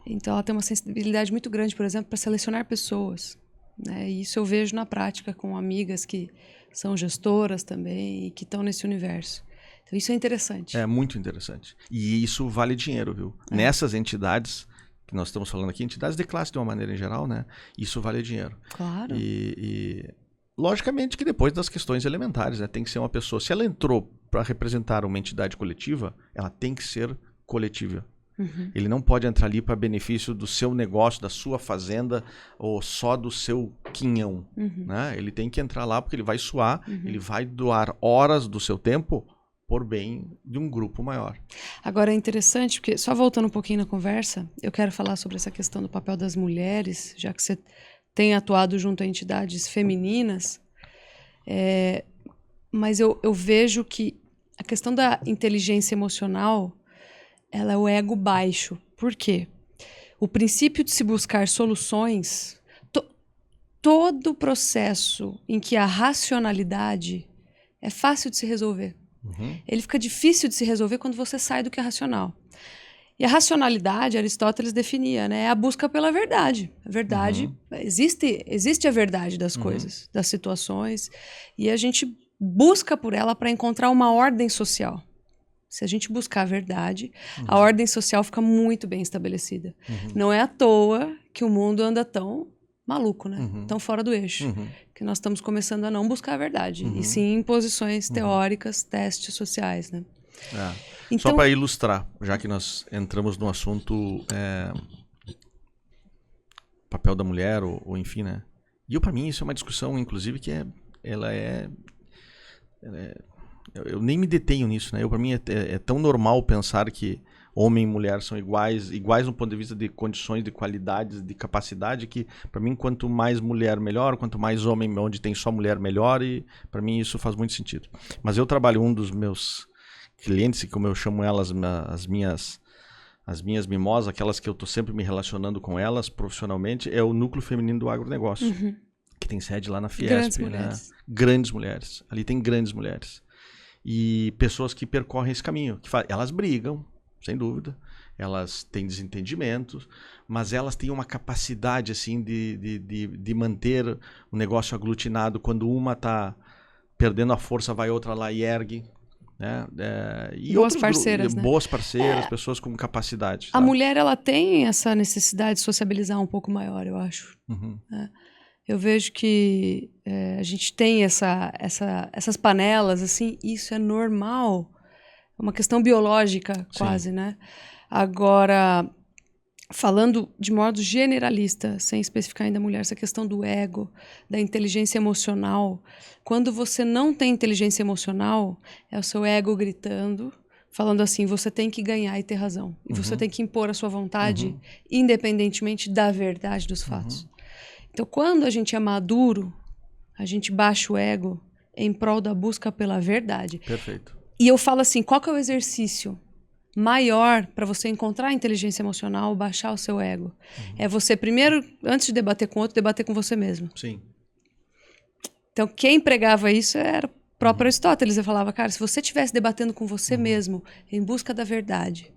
Então ela tem uma sensibilidade muito grande, por exemplo, para selecionar pessoas, né? E isso eu vejo na prática com amigas que são gestoras também e que estão nesse universo. Então isso é interessante. É muito interessante. E isso vale dinheiro, viu? Nessas entidades que nós estamos falando aqui, entidades de classe de uma maneira em geral, né? Isso vale dinheiro. Claro. E logicamente que depois das questões elementares, né? Tem que ser uma pessoa. Se ela entrou para representar uma entidade coletiva, ela tem que ser coletiva. Ele não pode entrar ali para benefício do seu negócio, da sua fazenda ou só do seu quinhão. Né? Ele tem que entrar lá porque ele vai suar, ele vai doar horas do seu tempo por bem de um grupo maior. Agora é interessante, porque só voltando um pouquinho na conversa, eu quero falar sobre essa questão do papel das mulheres, já que você tem atuado junto a entidades femininas, mas eu vejo que a questão da inteligência emocional, ela é o ego baixo. Por quê? O princípio de se buscar soluções, todo o processo em que a racionalidade é fácil de se resolver. Ele fica difícil de se resolver quando você sai do que é racional. E a racionalidade, Aristóteles definia, né? É a busca pela verdade. A verdade, existe a verdade das coisas, das situações, e a gente busca por ela para encontrar uma ordem social. Se a gente buscar a verdade, a ordem social fica muito bem estabelecida. Não é à toa que o mundo anda tão maluco, né? Tão fora do eixo. Que nós estamos começando a não buscar a verdade. E sim em posições teóricas, testes sociais, né? Então, só para ilustrar, já que nós entramos no assunto papel da mulher, ou enfim, né? E para mim isso é uma discussão, inclusive, que eu nem me detenho nisso, né? Para mim é tão normal pensar que homem e mulher são iguais no ponto de vista de condições, de qualidades, de capacidade, que para mim quanto mais mulher melhor, quanto mais homem onde tem só mulher melhor, e para mim isso faz muito sentido. Mas eu trabalho, um dos meus clientes, como eu chamo elas, as minhas mimosas, aquelas que eu estou sempre me relacionando com elas profissionalmente, é o núcleo feminino do agronegócio, que tem sede lá na Fiesp. Grandes mulheres. Grandes mulheres. Ali tem grandes mulheres. E pessoas que percorrem esse caminho. Elas brigam, sem dúvida. Elas têm desentendimentos, mas elas têm uma capacidade assim, de manter o negócio aglutinado. Quando uma está perdendo a força, vai outra lá e ergue. Né? E boas parceiras, né? Boas parceiras, pessoas com capacidade. A mulher, ela tem essa necessidade de sociabilizar um pouco maior, eu acho. Né? Eu vejo que a gente tem essas panelas, assim, isso é normal. É uma questão biológica, quase, né? Agora, falando de modo generalista, sem especificar ainda a mulher, essa questão do ego, da inteligência emocional. Quando você não tem inteligência emocional, é o seu ego gritando, falando assim, você tem que ganhar e ter razão. E você tem que impor a sua vontade, independentemente da verdade dos fatos. Então, quando a gente é maduro, a gente baixa o ego em prol da busca pela verdade. Perfeito. E eu falo assim, qual que é o exercício maior para você encontrar a inteligência emocional, baixar o seu ego. É você primeiro, antes de debater com outro, debater com você mesmo. Sim. Então, quem pregava isso era o próprio Aristóteles. Ele falava, cara, se você estivesse debatendo com você mesmo, em busca da verdade,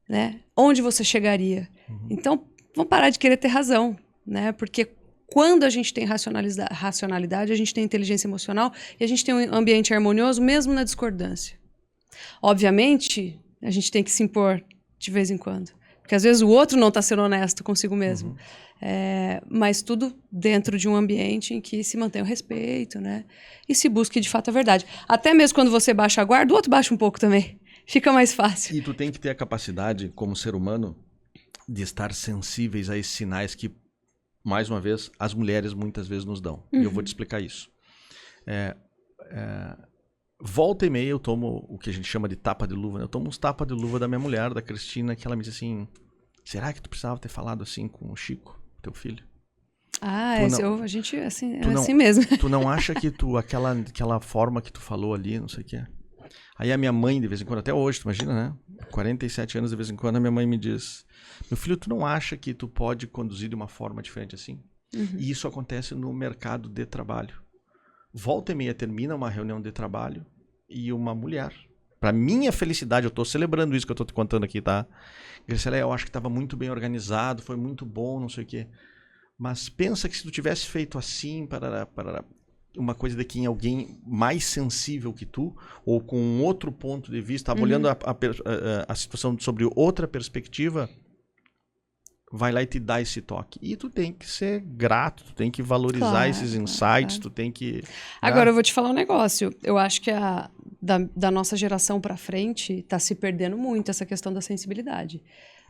né? Onde você chegaria? Então, vamos parar de querer ter razão, né? Porque quando a gente tem racionalidade, a gente tem inteligência emocional e a gente tem um ambiente harmonioso, mesmo na discordância. Obviamente, a gente tem que se impor de vez em quando. Porque às vezes o outro não está sendo honesto consigo mesmo. Mas tudo dentro de um ambiente em que se mantém o respeito, né? E se busque de fato a verdade. Até mesmo quando você baixa a guarda, o outro baixa um pouco também. Fica mais fácil. E tu tem que ter a capacidade, como ser humano, de estar sensíveis a esses sinais que, mais uma vez, as mulheres muitas vezes nos dão. E eu vou te explicar isso. Volta e meia eu tomo o que a gente chama de tapa de luva, né? Eu tomo uns tapas de luva da minha mulher, da Cristina, que ela me diz assim, será que tu precisava ter falado assim com o Chico, teu filho? A gente assim, é assim mesmo. Tu não acha que aquela forma que tu falou ali, não sei o que é? Aí a minha mãe, de vez em quando, até hoje, tu imagina, né? 47 anos, de vez em quando, a minha mãe me diz, meu filho, tu não acha que tu pode conduzir de uma forma diferente assim? E isso acontece no mercado de trabalho. Volta e meia termina uma reunião de trabalho e uma mulher, para minha felicidade, eu tô celebrando isso que eu tô te contando aqui, tá? Graciela, eu acho que estava muito bem organizado, foi muito bom, não sei o quê. Mas pensa que se tu tivesse feito assim, para uma coisa daqui em alguém mais sensível que tu, ou com um outro ponto de vista, olhando a situação sobre outra perspectiva, vai lá e te dá esse toque. E tu tem que ser grato, tu tem que valorizar esses insights, tu tem que... Agora, eu vou te falar um negócio. Eu acho que da nossa geração para frente está se perdendo muito essa questão da sensibilidade.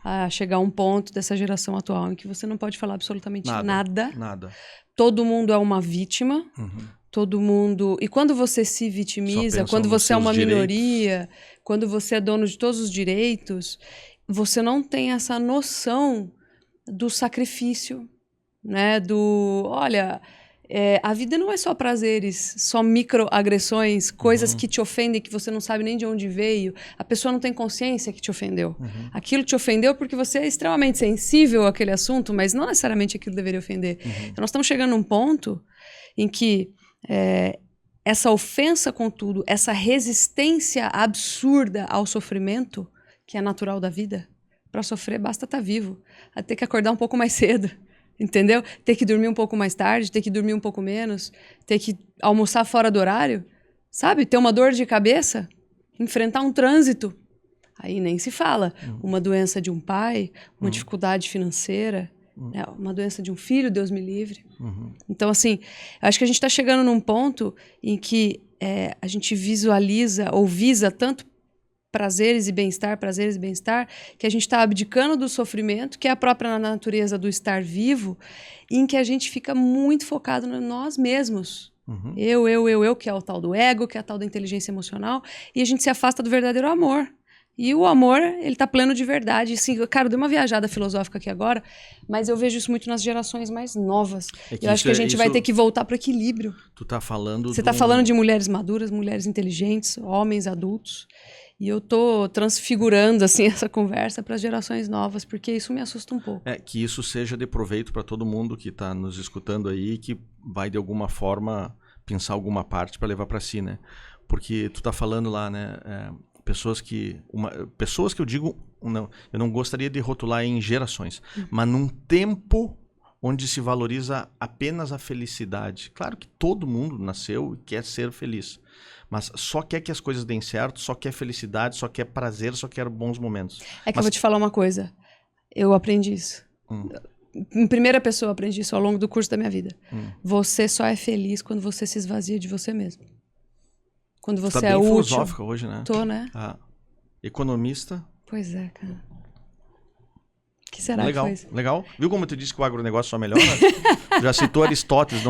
A chegar a um ponto dessa geração atual em que você não pode falar absolutamente nada. Todo mundo é uma vítima. Todo mundo... E quando você se vitimiza, quando você é uma minoria, quando você é dono de todos os direitos, você não tem essa noção do sacrifício, né? Olha, a vida não é só prazeres, só microagressões, coisas que te ofendem, que você não sabe nem de onde veio. A pessoa não tem consciência que te ofendeu. Aquilo te ofendeu porque você é extremamente sensível àquele assunto, mas não necessariamente aquilo deveria ofender. Então, nós estamos chegando num ponto em que essa ofensa com tudo, essa resistência absurda ao sofrimento, que é natural da vida, para sofrer basta estar vivo. Ter que acordar um pouco mais cedo, entendeu? Ter que dormir um pouco mais tarde, ter que dormir um pouco menos, ter que almoçar fora do horário, sabe? Ter uma dor de cabeça, enfrentar um trânsito. Aí nem se fala. Uma doença de um pai, uma dificuldade financeira, né? Uma doença de um filho, Deus me livre. Então, assim, acho que a gente está chegando num ponto em que a gente visualiza ou visa tanto prazeres e bem-estar, que a gente está abdicando do sofrimento, que é a própria natureza do estar vivo, em que a gente fica muito focado em nós mesmos. Eu, que é o tal do ego, que é a tal da inteligência emocional, e a gente se afasta do verdadeiro amor. E o amor, ele tá pleno de verdade. Assim, cara, eu dei uma viajada filosófica aqui agora, mas eu vejo isso muito nas gerações mais novas. Eu acho que a gente vai ter que voltar para o equilíbrio. Tu tá falando... Você tá falando de mulheres maduras, mulheres inteligentes, homens adultos. E eu tô transfigurando assim essa conversa para as gerações novas, porque isso me assusta um pouco. Que isso seja de proveito para todo mundo que está nos escutando aí, que vai de alguma forma pensar alguma parte para levar para si, né? Porque tu tá falando lá, né? Pessoas que eu digo, eu não gostaria de rotular em gerações, mas num tempo onde se valoriza apenas a felicidade. Claro que todo mundo nasceu e quer ser feliz, mas só quer que as coisas deem certo, só quer felicidade, só quer prazer, só quer bons momentos. Eu vou te falar uma coisa, eu aprendi isso. Em primeira pessoa eu aprendi isso ao longo do curso da minha vida. Você só é feliz quando você se esvazia de você mesmo. Quando você é útil. Tá bem filosófica hoje, né? Tô, né? Economista. Pois é, cara. O que será legal, que foi isso? Legal. Viu como tu disse que o agronegócio só melhora? Já citou Aristóteles.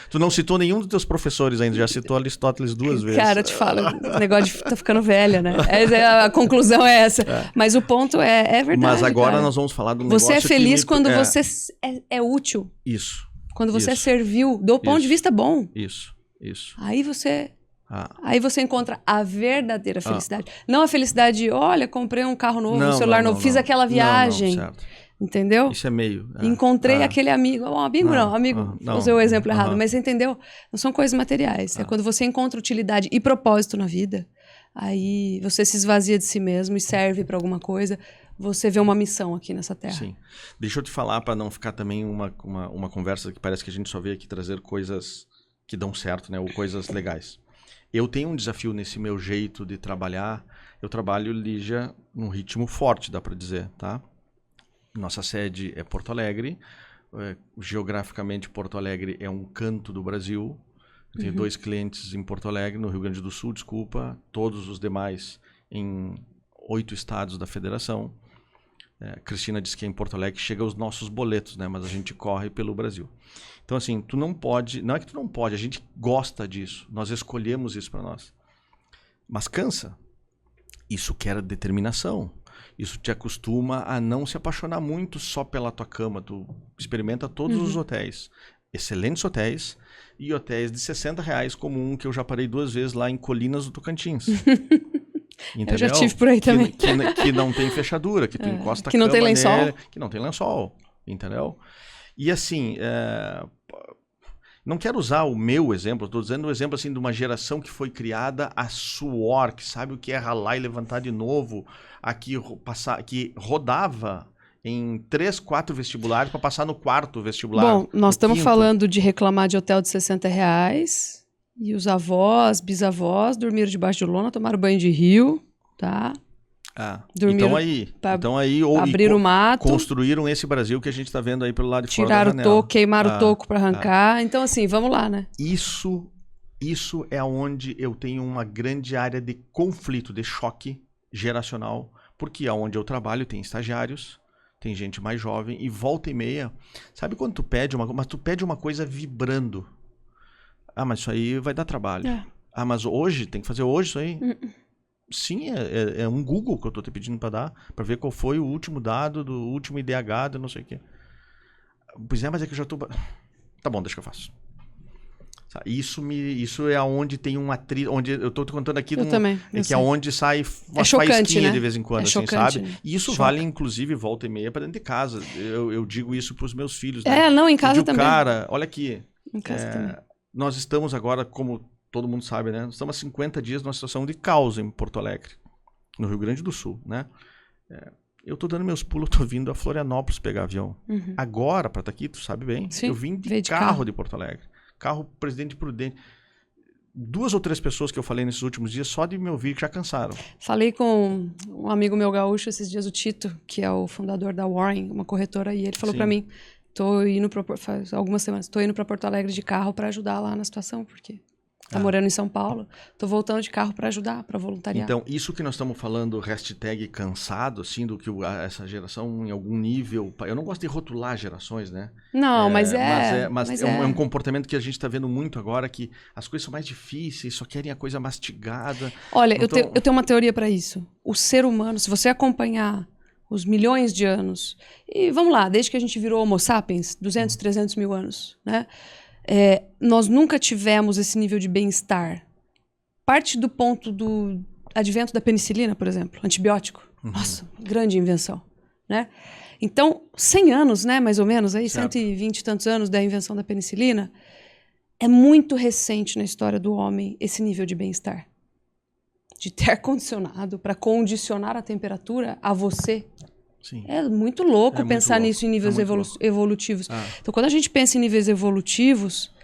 Tu não citou nenhum dos teus professores ainda. Já citou Aristóteles 2 vezes. Cara, eu te falo, o negócio de tá ficando velha, né? A conclusão é essa. Mas o ponto é verdade. Mas agora cara. Nós vamos falar do negócio. Você é feliz quando você é útil. Isso. Quando você serviu, do ponto de vista bom. Isso. Aí você Aí você encontra a verdadeira felicidade. Não a felicidade de, olha, comprei um carro novo, um celular novo, fiz aquela viagem. Certo. Entendeu? Isso é meio. Encontrei aquele amigo. Amigo, usei o exemplo errado, mas você entendeu? Não são coisas materiais. É quando você encontra utilidade e propósito na vida, aí você se esvazia de si mesmo e serve para alguma coisa. Você vê uma missão aqui nessa terra. Sim. Deixa eu te falar, para não ficar também uma conversa que parece que a gente só veio aqui trazer coisas que dão certo, né? Ou coisas legais. Eu tenho um desafio nesse meu jeito de trabalhar. Eu trabalho, Lígia, num ritmo forte, dá para dizer, tá? Nossa sede é Porto Alegre. Geograficamente, Porto Alegre é um canto do Brasil. Eu tenho 2 clientes em Porto Alegre, no Rio Grande do Sul, desculpa. Todos os demais em 8 estados da federação. Cristina disse que em Porto Alegre chega os nossos boletos, né? Mas a gente corre pelo Brasil. Então, assim, tu não pode... Não é que tu não pode, a gente gosta disso. Nós escolhemos isso para nós. Mas cansa. Isso quer determinação. Isso te acostuma a não se apaixonar muito só pela tua cama. Tu experimenta todos os hotéis. Excelentes hotéis. E hotéis de R$60, como um que eu já parei 2 vezes lá em Colinas do Tocantins. Entendeu? Eu já tive por aí também. Que não tem fechadura, que tu encosta a que não cama tem lençol. nele, que não tem lençol, entendeu? E assim, não quero usar o meu exemplo, estou dizendo um exemplo assim de uma geração que foi criada a suor, que sabe o que é ralar e levantar de novo, que rodava em 3, 4 vestibulares para passar no 4º vestibular. Bom, nós estamos falando de reclamar de hotel de R$60 e os avós, bisavós dormiram debaixo de lona, tomaram banho de rio, tá? Então aí abriram o mato, construíram esse Brasil que a gente está vendo aí pelo lado de fora da janela. Tiraram o toco, queimaram o toco para arrancar. Então assim, vamos lá, né? Isso é onde eu tenho uma grande área de conflito, de choque geracional, porque aonde eu trabalho tem estagiários, tem gente mais jovem e volta e meia, sabe quando tu pede uma coisa vibrando? Mas isso aí vai dar trabalho. Mas hoje, tem que fazer hoje isso aí? Sim, é um Google que eu tô te pedindo para dar, para ver qual foi o último dado do último IDH, do não sei o quê. Pois mas é que eu já tô... Tá bom, deixa que eu faço. Isso é onde tem um atrito, onde eu tô te contando aqui, que é onde sai uma faísquinha, né? De vez em quando, assim, chocante, sabe? E isso vale, inclusive, volta e meia para dentro de casa. Eu digo isso pros meus filhos. Né? Não, em casa também. Cara, olha aqui. Em casa também. Nós estamos agora, como todo mundo sabe, né? Estamos há 50 dias numa situação de caos em Porto Alegre, no Rio Grande do Sul, né? Eu tô dando meus pulos, tô vindo a Florianópolis pegar avião. Agora, para estar aqui, tu sabe bem, eu vim de carro de Porto Alegre. Carro Presidente Prudente. 2 ou 3 pessoas que eu falei nesses últimos dias, só de me ouvir, que já cansaram. Falei com um amigo meu gaúcho esses dias, o Tito, que é o fundador da Warren, uma corretora, e ele falou para mim, faz algumas semanas, tô indo para Porto Alegre de carro para ajudar lá na situação, porque tá morando em São Paulo, tô voltando de carro para ajudar, para voluntariar. Então, isso que nós estamos falando, #cansado, assim, do que essa geração em algum nível... Eu não gosto de rotular gerações, né? Não, mas é um comportamento que a gente está vendo muito agora, que as coisas são mais difíceis, só querem a coisa mastigada. Olha, eu tenho uma teoria para isso. O ser humano, se você acompanhar os milhões de anos, e vamos lá, desde que a gente virou Homo sapiens, 200, 300 mil anos, né? Nós nunca tivemos esse nível de bem-estar. Parte do ponto do advento da penicilina, por exemplo, antibiótico. Nossa, grande invenção, né? Então, 100 anos, né, mais ou menos, aí, 120 e tantos anos da invenção da penicilina, é muito recente na história do homem esse nível de bem-estar. De ter ar-condicionado para condicionar a temperatura a você. Sim. É muito louco pensar nisso em níveis evolutivos. Então, quando a gente pensa em níveis evolutivos,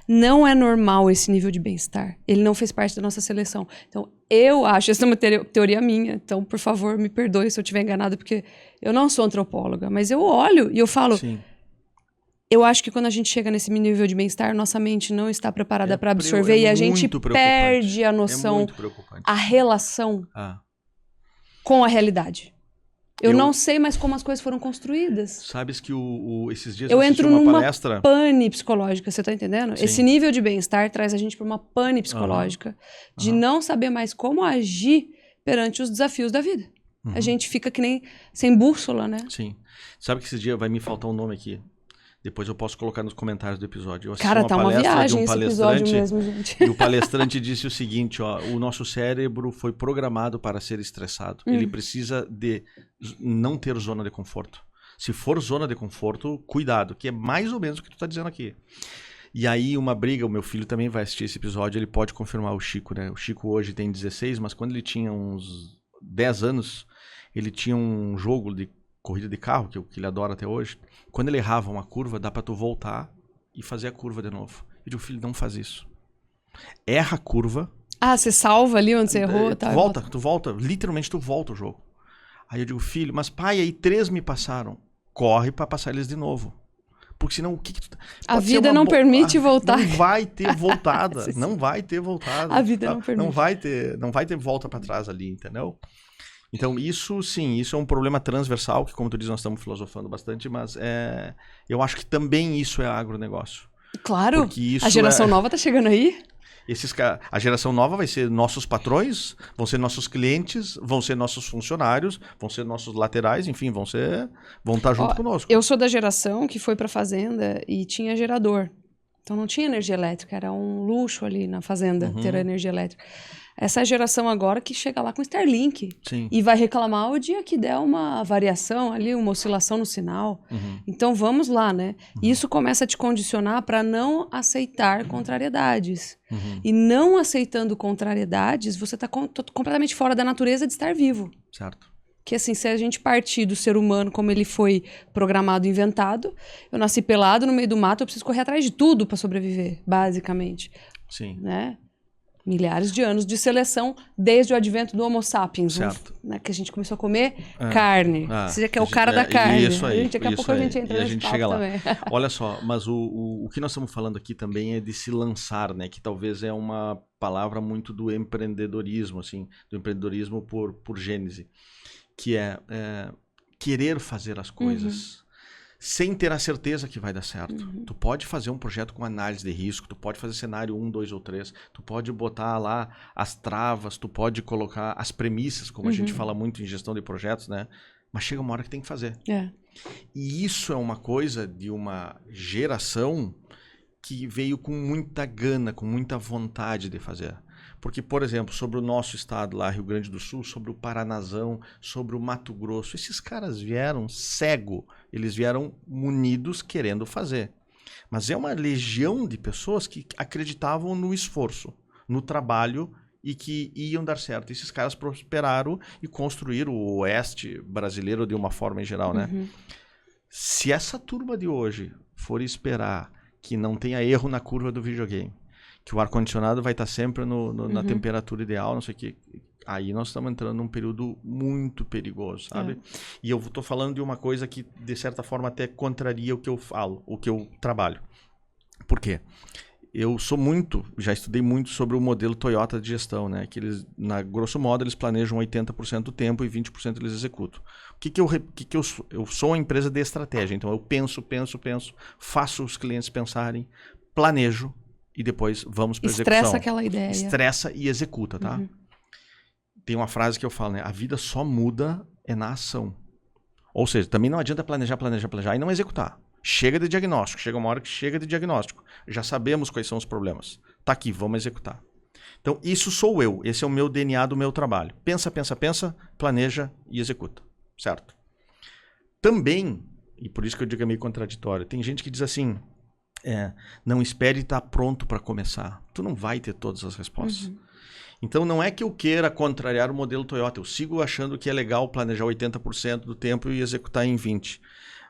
não é normal esse nível de bem-estar. Ele não fez parte da nossa seleção. Então, eu acho, essa é uma teoria minha, então, por favor, me perdoe se eu estiver enganada, porque eu não sou antropóloga, mas eu olho e eu falo... Sim. Eu acho que quando a gente chega nesse nível de bem-estar, nossa mente não está preparada para absorver e a gente perde a noção, a relação com a realidade. Eu não sei mais como as coisas foram construídas. Sabes que esses dias eu entro numa palestra... pane psicológica, você tá entendendo? Sim. Esse nível de bem-estar traz a gente para uma pane psicológica de não saber mais como agir perante os desafios da vida. A gente fica que nem sem bússola, né? Sim. Sabe que esses dias vai me faltar um nome aqui. Depois eu posso colocar nos comentários do episódio. Eu assisti Cara, tá uma viagem esse episódio mesmo, gente. E o palestrante disse o seguinte, ó, o nosso cérebro foi programado para ser estressado. Ele precisa de não ter zona de conforto. Se for zona de conforto, cuidado, que é mais ou menos o que tu tá dizendo aqui. E aí uma briga, o meu filho também vai assistir esse episódio, ele pode confirmar o Chico, né? O Chico hoje tem 16, mas quando ele tinha uns 10 anos, ele tinha um jogo de corrida de carro, que ele adora até hoje. Quando ele errava uma curva, dá pra tu voltar e fazer a curva de novo. Eu digo, filho, não faz isso. Erra a curva. Ah, você salva ali onde você errou? Tá, tu volta, literalmente tu volta o jogo. Aí eu digo, filho, mas pai, aí 3 me passaram. Corre pra passar eles de novo. Porque senão o que tu... A vida não permite voltar. Não vai ter voltada. Não vai ter voltada. A vida não permite. Não vai ter volta pra trás ali, entendeu? Então, isso sim, isso é um problema transversal, que como tu diz, nós estamos filosofando bastante, mas eu acho que também isso é agronegócio. Claro, a geração nova tá chegando aí. A geração nova vai ser nossos patrões, vão ser nossos clientes, vão ser nossos funcionários, vão ser nossos laterais, enfim, vão estar junto conosco. Eu sou da geração que foi pra fazenda e tinha gerador. Então não tinha energia elétrica, era um luxo ali na fazenda ter energia elétrica. Essa geração agora que chega lá com Starlink. Sim. E vai reclamar o dia que der uma variação ali, uma oscilação no sinal. Então vamos lá, né? Isso começa a te condicionar para não aceitar contrariedades. E não aceitando contrariedades, você está completamente fora da natureza de estar vivo. Certo. Que assim, se a gente partir do ser humano como ele foi programado, inventado, eu nasci pelado no meio do mato, eu preciso correr atrás de tudo para sobreviver, basicamente. Sim. Né? Milhares de anos de seleção desde o advento do Homo sapiens, né? Que a gente começou a comer carne. Você já que é o cara da carne. Isso aí. Daqui a pouco a gente entra nesse papo também. Olha só, mas o que nós estamos falando aqui também é de se lançar, né? Que talvez é uma palavra muito do empreendedorismo, assim, do empreendedorismo por gênese, que é querer fazer as coisas sem ter a certeza que vai dar certo. Tu pode fazer um projeto com análise de risco, tu pode fazer cenário 1, 2 ou 3, tu pode botar lá as travas, tu pode colocar as premissas, como a gente fala muito em gestão de projetos, né? Mas chega uma hora que tem que fazer. E isso é uma coisa de uma geração que veio com muita gana, com muita vontade de fazer. Porque, por exemplo, sobre o nosso estado lá, Rio Grande do Sul, sobre o Paranazão, sobre o Mato Grosso, esses caras vieram cego, eles vieram munidos querendo fazer. Mas é uma legião de pessoas que acreditavam no esforço, no trabalho e que iam dar certo. Esses caras prosperaram e construíram o oeste brasileiro de uma forma em geral, né? Se essa turma de hoje for esperar que não tenha erro na curva do videogame, que o ar-condicionado vai estar sempre na temperatura ideal, não sei o que. Aí nós estamos entrando num período muito perigoso, sabe? E eu estou falando de uma coisa que, de certa forma, até contraria o que eu falo, o que eu trabalho. Por quê? Eu já estudei muito sobre o modelo Toyota de gestão, né? Que eles, grosso modo, eles planejam 80% do tempo e 20% eles executam. Eu sou uma empresa de estratégia, então eu penso, faço os clientes pensarem, planejo, e depois vamos para execução. Estressa aquela ideia. Estressa e executa, tá? Tem uma frase que eu falo, né? A vida só muda na ação. Ou seja, também não adianta planejar e não executar. Chega de diagnóstico. Chega uma hora que chega de diagnóstico. Já sabemos quais são os problemas. Tá aqui, vamos executar. Então, isso sou eu. Esse é o meu DNA do meu trabalho. Pensa, planeja e executa. Certo? Também, e por isso que eu digo é meio contraditório, tem gente que diz assim... não espere estar pronto para começar. Tu não vai ter todas as respostas. Então não é que eu queira contrariar o modelo Toyota. Eu sigo achando que é legal planejar 80% do tempo e executar em 20%.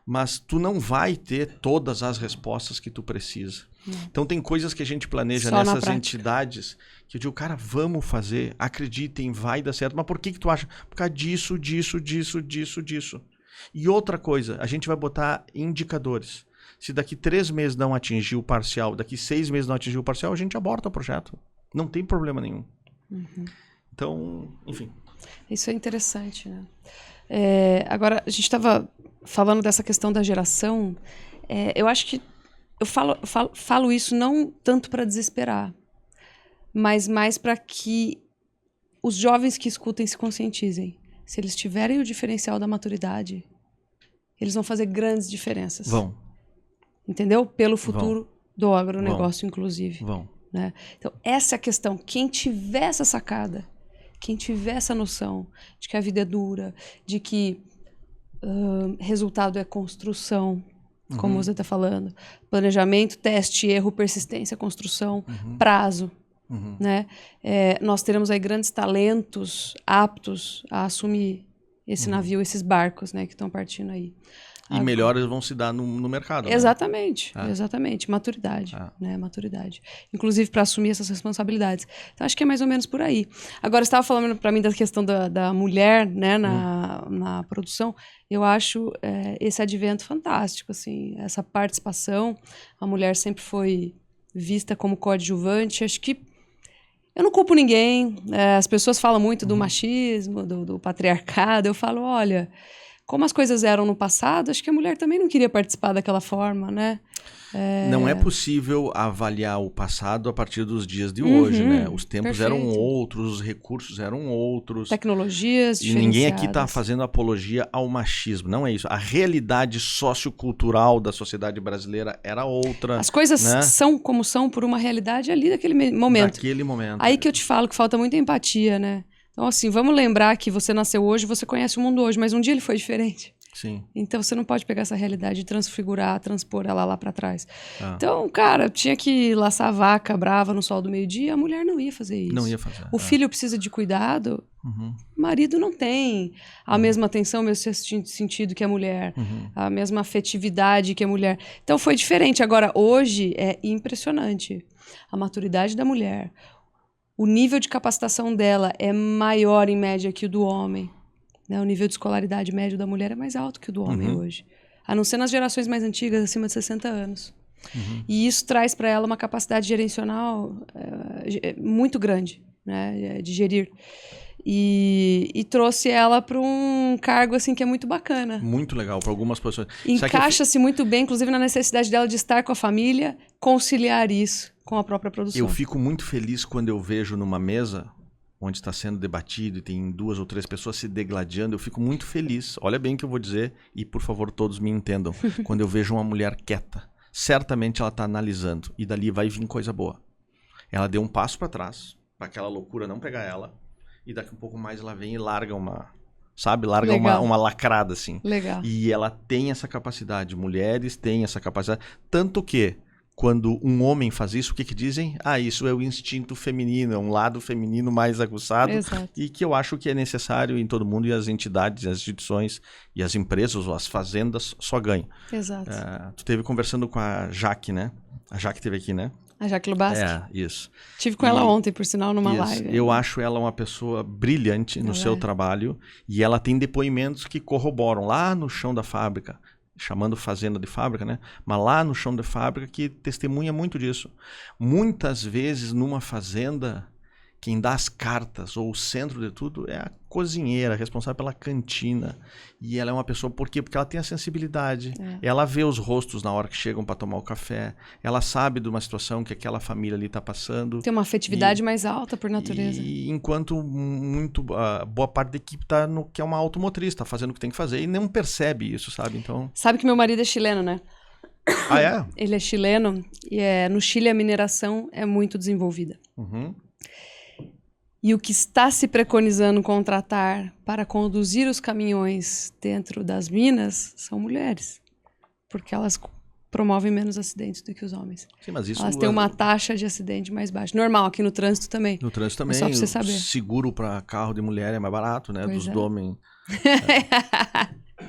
Mas tu não vai ter todas as respostas que tu precisa. Então tem coisas que a gente planeja só nessas entidades que eu digo, cara, vamos fazer, acreditem, vai dar certo. Mas por que tu acha? Por causa disso. E outra coisa, a gente vai botar indicadores. Se daqui 3 meses não atingir o parcial, daqui 6 meses não atingir o parcial, a gente aborta o projeto. Não tem problema nenhum. Então, enfim. Isso é interessante, né? Agora, a gente estava falando dessa questão da geração. Eu acho que eu falo isso não tanto para desesperar, mas mais para que os jovens que escutem se conscientizem. Se eles tiverem o diferencial da maturidade, eles vão fazer grandes diferenças. Vão. entendeu? Pelo futuro do agronegócio, inclusive. Vão. Né? Então, essa é a questão. Quem tiver essa sacada, quem tiver essa noção de que a vida é dura, de que resultado é construção, como você está falando, planejamento, teste, erro, persistência, construção, prazo, né? Nós teremos aí grandes talentos aptos a assumir esse navio, esses barcos, né, que estão partindo aí. E melhores vão se dar no mercado. Exatamente, né? Exatamente. Maturidade, né? Maturidade. Inclusive para assumir essas responsabilidades. Então, acho que é mais ou menos por aí. Agora, você estava falando para mim da questão da mulher, né, na produção. Eu acho esse advento fantástico, assim, essa participação. A mulher sempre foi vista como coadjuvante. Acho que eu não culpo ninguém. As pessoas falam muito do machismo, do patriarcado. Eu falo, olha, como as coisas eram no passado, acho que a mulher também não queria participar daquela forma, né? Não é possível avaliar o passado a partir dos dias de hoje, né? Os tempos eram outros, os recursos eram outros. Tecnologias diferenciadas. E ninguém aqui está fazendo apologia ao machismo, não é isso. A realidade sociocultural da sociedade brasileira era outra. As coisas, né, são como são por uma realidade ali daquele momento. Daquele momento. Aí que eu te falo que falta muita empatia, né? Então, assim, vamos lembrar que você nasceu hoje, você conhece o mundo hoje, mas um dia ele foi diferente. Sim. Então, você não pode pegar essa realidade e transfigurar, transpor ela lá pra trás. Então, cara, tinha que laçar a vaca brava no sol do meio-dia, a mulher não ia fazer isso. Não ia fazer. O filho precisa de cuidado, o marido não tem a mesma atenção, o mesmo sentido que a mulher, a mesma afetividade que a mulher. Então, foi diferente. Agora, hoje, é impressionante a maturidade da mulher. O nível de capacitação dela é maior, em média, que o do homem. Né? O nível de escolaridade médio da mulher é mais alto que o do homem hoje. A não ser nas gerações mais antigas, acima de 60 anos. E isso traz para ela uma capacidade gerencial muito grande, né? De gerir. E trouxe ela para um cargo assim, que é muito bacana. Muito legal, para algumas pessoas. Encaixa-se muito bem, inclusive, na necessidade dela de estar com a família, conciliar isso com a própria produção. Eu fico muito feliz quando eu vejo numa mesa onde está sendo debatido e tem 2 ou 3 pessoas se degladiando, eu fico muito feliz. Olha bem o que eu vou dizer e, por favor, todos me entendam. Quando eu vejo uma mulher quieta, certamente ela está analisando e dali vai vir coisa boa. Ela deu um passo para trás, para aquela loucura não pegar ela, e daqui um pouco mais ela vem e larga uma lacrada, assim. Legal. E ela tem essa capacidade, mulheres têm essa capacidade, tanto que quando um homem faz isso, o que dizem? Isso é o instinto feminino, é um lado feminino mais aguçado. Exato. E que eu acho que é necessário em todo mundo, e as entidades, as instituições e as empresas ou as fazendas só ganham. Exato. Tu esteve conversando com a Jaque, né? A Jaque esteve aqui, né? A Jaque Lubaschi? Isso. Tive com ela ontem, por sinal, numa live. Eu acho ela uma pessoa brilhante no seu trabalho, e ela tem depoimentos que corroboram lá no chão da fábrica, chamando fazenda de fábrica, né? Mas lá no chão da fábrica que testemunha muito disso. Muitas vezes numa fazenda, quem dá as cartas ou o centro de tudo é a cozinheira, responsável pela cantina. E ela é uma pessoa, por quê? Porque ela tem a sensibilidade. Ela vê os rostos na hora que chegam para tomar o café. Ela sabe de uma situação que aquela família ali está passando. Tem uma afetividade mais alta por natureza. E enquanto boa parte da equipe está no que é uma automotriz, está fazendo o que tem que fazer e não percebe isso, sabe? Então... Sabe que meu marido é chileno, né? Ah, é? Ele é chileno e no Chile a mineração é muito desenvolvida. E o que está se preconizando contratar para conduzir os caminhões dentro das minas são mulheres. Porque elas promovem menos acidentes do que os homens. Sim, mas isso elas têm uma taxa de acidente mais baixa. Normal, aqui no trânsito também. No trânsito também. Só para você saber. Seguro para carro de mulher é mais barato, né? Pois dos homens.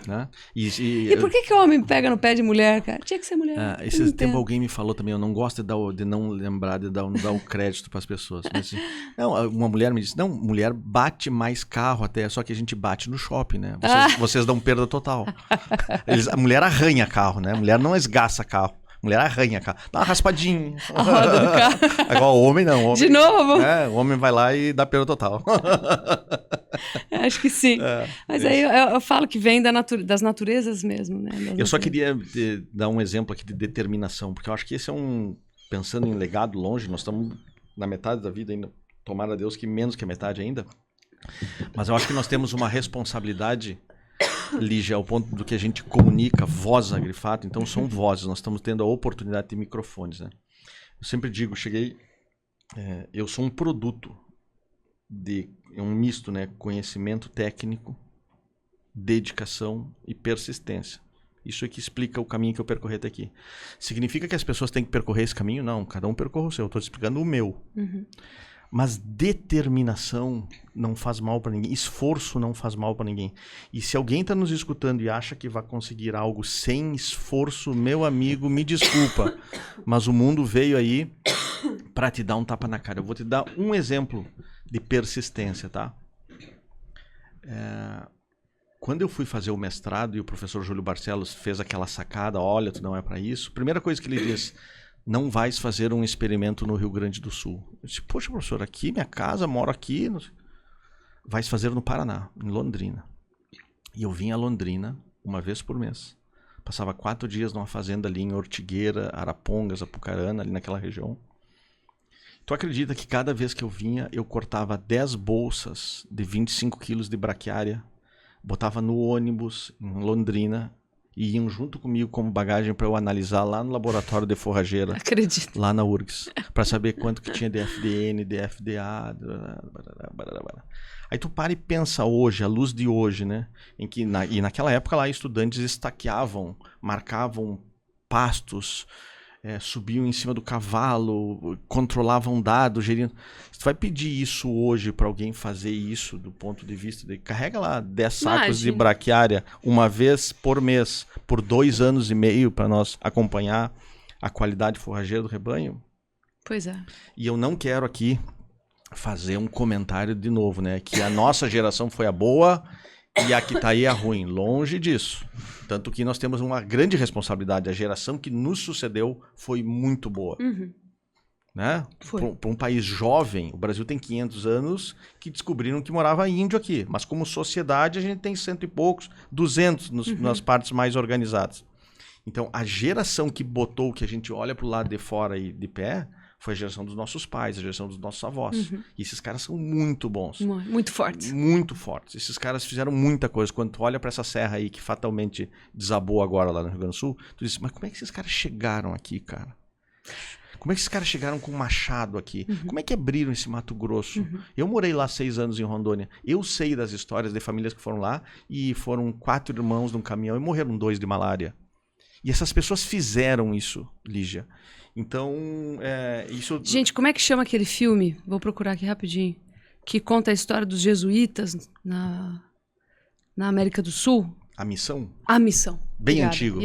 Né? E por que o homem pega no pé de mulher, cara? Tinha que ser mulher. Esse tempo alguém me falou também, eu não gosto de não lembrar, de dar o crédito para as pessoas. Mas, uma mulher me disse, não, mulher bate mais carro até, só que a gente bate no shopping, né? Vocês dão perda total. A mulher arranha carro, né? A mulher não esgaça carro. Mulher arranha, cara. Dá uma raspadinha. A roda do carro. Agora o homem não. O homem, de novo? O homem vai lá e dá perda total. Acho que sim. Mas aí eu falo que vem das naturezas mesmo, né? Eu só queria dar um exemplo aqui de determinação, porque eu acho que esse é pensando em legado longe, nós estamos na metade da vida ainda, tomara a Deus que menos que a metade ainda, mas eu acho que nós temos uma responsabilidade Lígia, ao ponto do que a gente comunica, voz agrifato, então são vozes, nós estamos tendo a oportunidade de microfones, né? Eu sempre digo, eu sou um produto um misto, né? Conhecimento técnico, dedicação e persistência. Isso é que explica o caminho que eu percorri até aqui. Significa que as pessoas têm que percorrer esse caminho? Não, cada um percorre o seu. Eu estou explicando o meu. Mas determinação não faz mal para ninguém. Esforço não faz mal para ninguém. E se alguém está nos escutando e acha que vai conseguir algo sem esforço, meu amigo, me desculpa. Mas o mundo veio aí para te dar um tapa na cara. Eu vou te dar um exemplo de persistência, tá? Quando eu fui fazer o mestrado e o professor Júlio Barcelos fez aquela sacada, olha, tu não é para isso. A primeira coisa que ele disse, não vais fazer um experimento no Rio Grande do Sul. Eu disse, poxa, professor, aqui minha casa, moro aqui. Vais fazer no Paraná, em Londrina. E eu vinha a Londrina uma vez por mês. Passava 4 dias numa fazenda ali em Ortigueira, Arapongas, Apucarana, ali naquela região. Tu acredita que cada vez que eu vinha, eu cortava 10 bolsas de 25 quilos de braquiária, botava no ônibus em Londrina e iam junto comigo como bagagem para eu analisar lá no laboratório de forrageira. Acredito. Lá na URGS, para saber quanto que tinha de FDN, de FDA. Aí tu para e pensa hoje, à luz de hoje, né? Em que e naquela época lá estudantes estaqueavam, marcavam pastos, subiam em cima do cavalo, controlavam dados, geriam. Se tu vai pedir isso hoje para alguém fazer isso do ponto de vista de carrega lá 10 sacos de braquiária uma vez por mês, por 2 anos e meio para nós acompanhar a qualidade forrageira do rebanho. Pois é. E eu não quero aqui fazer um comentário de novo, né? Que a nossa geração foi a boa e a que tá aí é a ruim. Longe disso. Tanto que nós temos uma grande responsabilidade. A geração que nos sucedeu foi muito boa. Né? Para um país jovem, o Brasil tem 500 anos que descobriram que morava índio aqui. Mas como sociedade a gente tem 100 e poucos, 200 nas partes mais organizadas. Então a geração que botou o que a gente olha para o lado de fora e de pé foi a geração dos nossos pais, a geração dos nossos avós. E esses caras são muito bons. Muito fortes. Muito fortes. Esses caras fizeram muita coisa. Quando tu olha para essa serra aí que fatalmente desabou agora lá no Rio Grande do Sul, tu diz, mas como é que esses caras chegaram aqui, cara? Como é que esses caras chegaram com um machado aqui? Como é que abriram esse Mato Grosso? Eu morei lá 6 anos em Rondônia. Eu sei das histórias de famílias que foram lá e foram 4 irmãos num caminhão e morreram 2 de malária. E essas pessoas fizeram isso, Lígia. Então, isso... Gente, como é que chama aquele filme? Vou procurar aqui rapidinho. Que conta a história dos jesuítas na América do Sul. A Missão? A Missão. Bem Obrigada. antigo.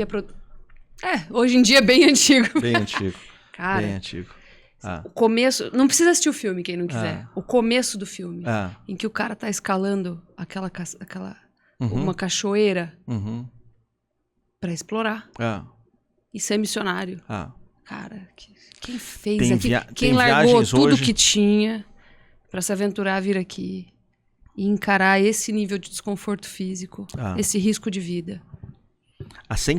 Hoje em dia é bem antigo. Bem antigo. Cara, bem antigo. O começo... Não precisa assistir o filme, quem não quiser. O começo do filme. Em que o cara tá escalando uma cachoeira pra explorar. E ser missionário. Cara, quem fez aqui? Quem largou tudo hoje que tinha pra se aventurar a vir aqui e encarar esse nível de desconforto físico, esse risco de vida. A 100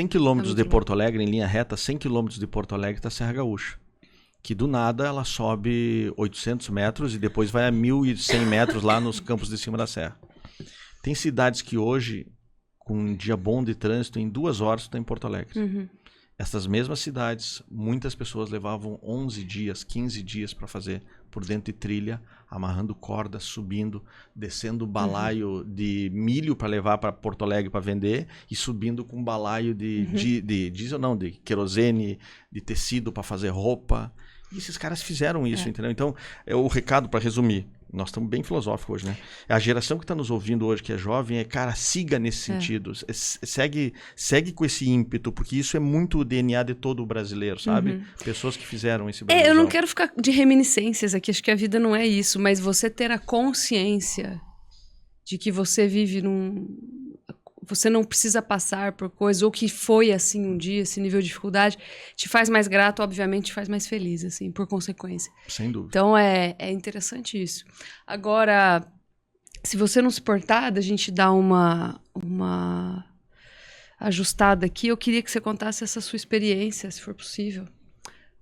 quilômetros de Porto Alegre, em linha reta, 100 quilômetros de Porto Alegre está a Serra Gaúcha. Que do nada ela sobe 800 metros e depois vai a 1.100 metros lá nos campos de cima da serra. Tem cidades que hoje, com um dia bom de trânsito, em 2 horas tu está em Porto Alegre. Essas mesmas cidades, muitas pessoas levavam 11 dias, 15 dias para fazer por dentro de trilha, amarrando corda, subindo, descendo balaio de milho para levar para Porto Alegre para vender e subindo com balaio de diesel, não, de querosene, de tecido para fazer roupa. E esses caras fizeram isso, entendeu? Então, o recado, para resumir, nós estamos bem filosóficos hoje, né? A geração que está nos ouvindo hoje, que é jovem, cara, siga nesse sentido. Segue com esse ímpeto, porque isso é muito o DNA de todo o brasileiro, sabe? Pessoas que fizeram esse Brasil. Eu não quero ficar de reminiscências aqui, acho que a vida não é isso, mas você ter a consciência de que você vive você não precisa passar por coisas, ou que foi assim um dia, esse nível de dificuldade, te faz mais grato, obviamente, te faz mais feliz, assim, por consequência. Sem dúvida. Então, é interessante isso. Agora, se você não se portar, a gente dá uma ajustada aqui, eu queria que você contasse essa sua experiência, se for possível.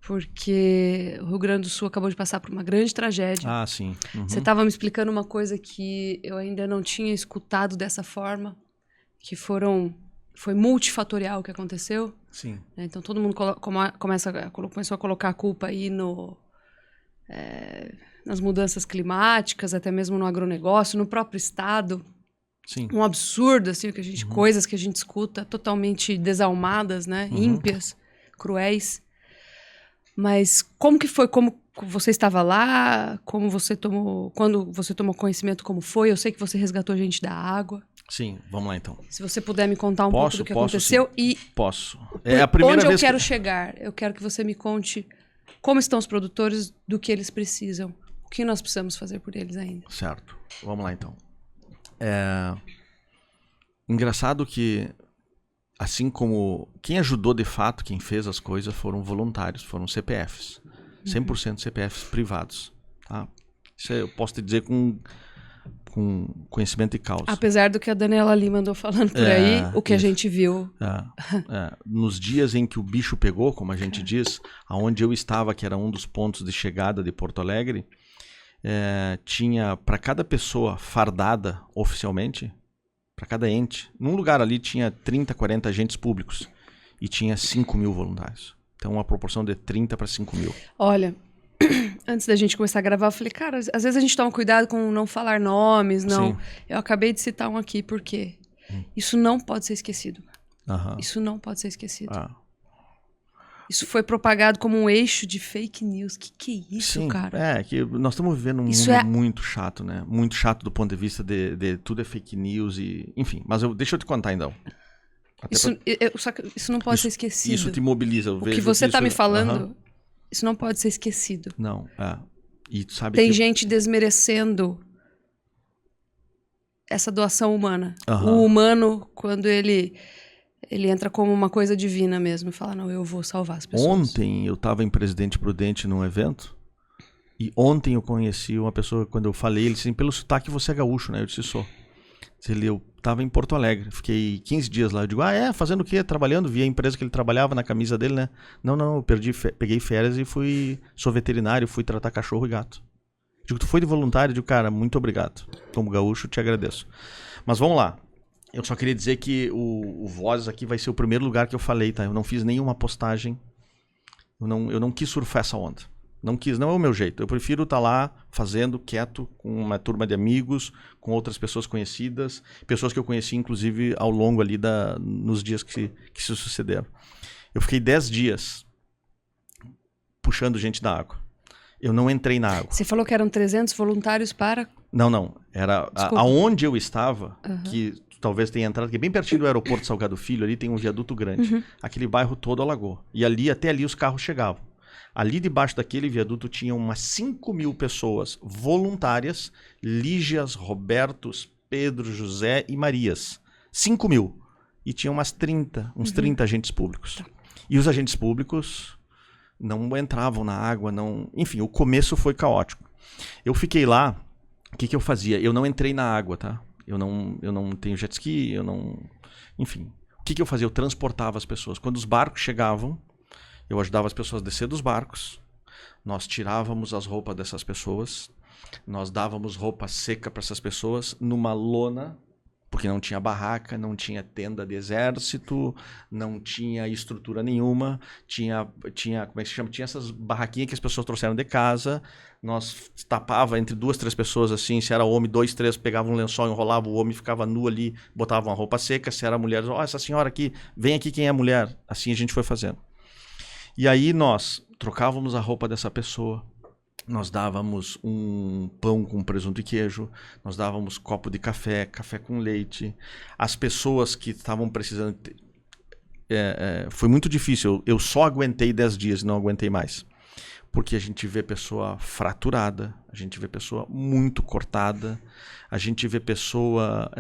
Porque o Rio Grande do Sul acabou de passar por uma grande tragédia. Ah, sim. Você estava me explicando uma coisa que eu ainda não tinha escutado dessa forma. que foi multifatorial o que aconteceu. Sim. Então todo mundo começou a colocar a culpa aí nas mudanças climáticas, até mesmo no agronegócio, no próprio Estado. Sim. Um absurdo, assim, coisas que a gente escuta totalmente desalmadas, né? Ímpias, cruéis. Mas como que foi? Como você estava lá? Quando você tomou conhecimento, como foi? Eu sei que você resgatou gente da água. Sim, vamos lá então. Se você puder me contar um pouco do que aconteceu. Sim. E posso. É a primeira onde vez eu quero chegar? Eu quero que você me conte como estão os produtores, do que eles precisam. O que nós precisamos fazer por eles ainda. Certo. Vamos lá então. Engraçado que, assim como quem ajudou de fato, quem fez as coisas, foram voluntários, foram CPFs. 100% CPFs privados. Tá? Isso eu posso te dizer com conhecimento de causa. Apesar do que a Daniela Lima andou falando por aí, o que a gente viu. Nos dias em que o bicho pegou, como a gente diz, aonde eu estava, que era um dos pontos de chegada de Porto Alegre, tinha para cada pessoa fardada oficialmente, para cada ente, num lugar ali tinha 30, 40 agentes públicos e tinha 5 mil voluntários. Então uma proporção de 30 para 5 mil. Olha, antes da gente começar a gravar, eu falei, cara, às vezes a gente toma cuidado com não falar nomes, não. Sim. Eu acabei de citar um aqui, por quê? Isso não pode ser esquecido. Isso não pode ser esquecido. Isso foi propagado como um eixo de fake news. Que é isso, sim, cara? Que nós estamos vivendo um mundo muito chato, né? Muito chato do ponto de vista de tudo é fake news e... Enfim, mas deixa eu te contar, então. Isso não pode ser esquecido. Isso te mobiliza. O que você está me falando, isso não pode ser esquecido. Não, E tu sabe Tem gente desmerecendo essa doação humana. O humano, quando ele entra como uma coisa divina mesmo e fala, não, eu vou salvar as pessoas. Ontem eu estava em Presidente Prudente num evento e ontem eu conheci uma pessoa, quando eu falei, ele disse assim, pelo sotaque você é gaúcho, né? Eu disse, sou. Eu estava em Porto Alegre, fiquei 15 dias lá. Eu digo, fazendo o quê? Trabalhando? Vi a empresa que ele trabalhava na camisa dele, né? Não, eu peguei férias e sou veterinário, fui tratar cachorro e gato. Digo, tu foi de voluntário? Eu digo, cara, muito obrigado. Como gaúcho, te agradeço. Mas vamos lá. Eu só queria dizer que o Vozes aqui vai ser o primeiro lugar que eu falei, tá? Eu não fiz nenhuma postagem. Eu não quis surfar essa onda. Não é o meu jeito. Eu prefiro estar lá fazendo, quieto, com uma turma de amigos, com outras pessoas conhecidas, pessoas que eu conheci, inclusive, ao longo ali nos dias que se sucederam. Eu fiquei 10 dias puxando gente da água. Eu não entrei na água. Você falou que eram 300 voluntários para... Não. Era aonde eu estava, que talvez tenha entrado, que é bem pertinho do aeroporto Salgado Filho, ali tem um viaduto grande. Aquele bairro todo alagou. E até ali os carros chegavam. Ali debaixo daquele viaduto tinham umas 5 mil pessoas voluntárias, Lígias, Robertos, Pedro, José e Marias. 5 mil. E tinha uns 30 agentes públicos. E os agentes públicos não entravam na água, não... Enfim, o começo foi caótico. Eu fiquei lá, o que eu fazia? Eu não entrei na água, tá? Eu não tenho jet ski, Enfim, o que eu fazia? Eu transportava as pessoas. Quando os barcos chegavam, eu ajudava as pessoas a descer dos barcos, nós tirávamos as roupas dessas pessoas, nós dávamos roupa seca para essas pessoas numa lona, porque não tinha barraca, não tinha tenda de exército, não tinha estrutura nenhuma, tinha como é que se chama? Tinha essas barraquinhas que as pessoas trouxeram de casa, nós tapava entre 2, 3 pessoas assim, se era homem, 2, 3, pegava um lençol, enrolava o homem, ficava nu ali, botava uma roupa seca, se era mulher, essa senhora aqui, vem aqui quem é mulher, assim a gente foi fazendo. E aí nós trocávamos a roupa dessa pessoa, nós dávamos um pão com presunto e queijo, nós dávamos copo de café, café com leite. As pessoas que estavam precisando... foi muito difícil, eu só aguentei 10 dias e não aguentei mais. Porque a gente vê pessoa fraturada, a gente vê pessoa muito cortada, a gente vê pessoa...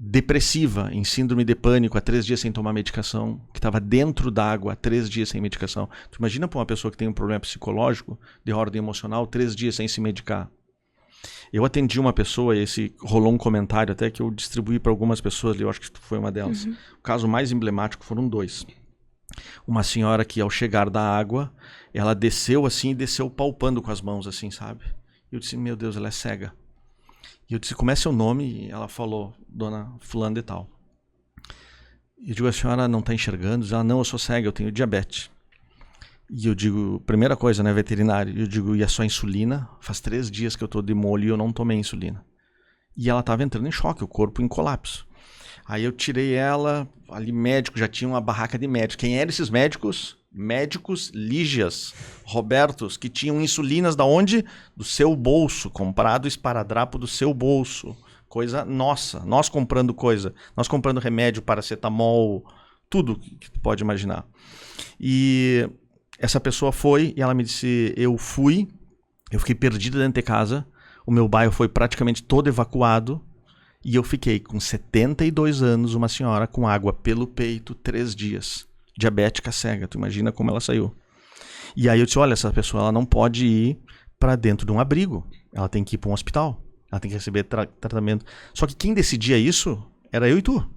depressiva, em síndrome de pânico, há 3 dias sem tomar medicação, que estava dentro d'água há 3 dias sem medicação. Tu imagina para uma pessoa que tem um problema psicológico, de ordem emocional, 3 dias sem se medicar. Eu atendi uma pessoa, rolou um comentário até que eu distribuí para algumas pessoas ali, eu acho que tu foi uma delas. O caso mais emblemático foram 2. Uma senhora que ao chegar da água, ela desceu assim, desceu palpando com as mãos assim, sabe? E eu disse, meu Deus, ela é cega. E eu disse, como é seu nome? E ela falou, dona fulano de tal. E eu digo, a senhora não está enxergando? Ela, não, eu sou cega, eu tenho diabetes. E eu digo, primeira coisa, né, veterinário, eu digo, e é só insulina? Faz 3 dias que eu tô de molho e eu não tomei insulina. E ela tava entrando em choque, o corpo em colapso. Aí eu tirei ela, ali médico, já tinha uma barraca de médicos. Quem eram esses médicos? Médicos Lígias, Robertos, que tinham insulinas da onde? Do seu bolso, comprado esparadrapo do seu bolso. Coisa nossa, nós comprando coisa, nós comprando remédio, paracetamol, tudo que tu pode imaginar. E essa pessoa foi e ela me disse, eu fiquei perdido dentro de casa, o meu bairro foi praticamente todo evacuado e eu fiquei com 72 anos, uma senhora com água pelo peito, 3 dias, diabética cega, tu imagina como ela saiu. E aí eu disse, olha, essa pessoa ela não pode ir para dentro de um abrigo, ela tem que ir para um hospital. Ela tem que receber tratamento. Só que quem decidia isso era eu e tu. Não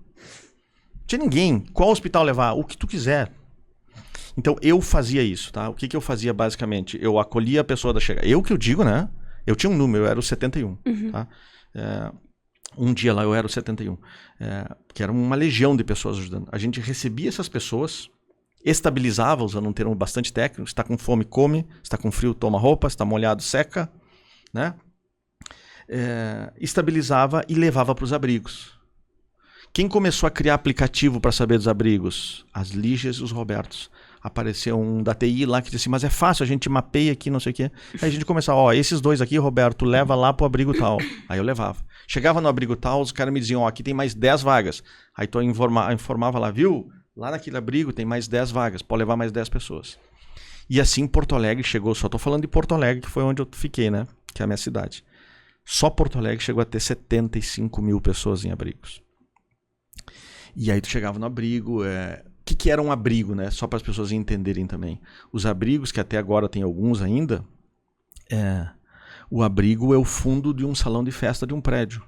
tinha ninguém. Qual hospital levar? O que tu quiser. Então eu fazia isso, tá? O que eu fazia basicamente? Eu acolhia a pessoa da chegada. Eu que eu digo, né? Eu tinha um número, eu era o 71. Tá? Um dia lá eu era o 71. Que era uma legião de pessoas ajudando. A gente recebia essas pessoas, estabilizava, usando um termo bastante técnico. Se está com fome, come. Se está com frio, toma roupa. Se está molhado, seca. Né? Estabilizava e levava para os abrigos. Quem começou a criar aplicativo para saber dos abrigos? As Lígias e os Robertos. Apareceu um da TI lá que disse assim, mas é fácil, a gente mapeia aqui, não sei o quê. Aí a gente começava, esses 2 aqui, Roberto, leva lá pro abrigo tal. Aí eu levava. Chegava no abrigo tal, os caras me diziam, aqui tem mais 10 vagas. Aí tu informava lá, viu? Lá naquele abrigo tem mais 10 vagas, pode levar mais 10 pessoas. E assim Porto Alegre chegou, só tô falando de Porto Alegre, que foi onde eu fiquei, né? Que é a minha cidade. Só Porto Alegre chegou a ter 75 mil pessoas em abrigos. E aí tu chegava no abrigo. O que era um abrigo, né? Só para as pessoas entenderem também. Os abrigos, que até agora tem alguns ainda, o abrigo é o fundo de um salão de festa de um prédio,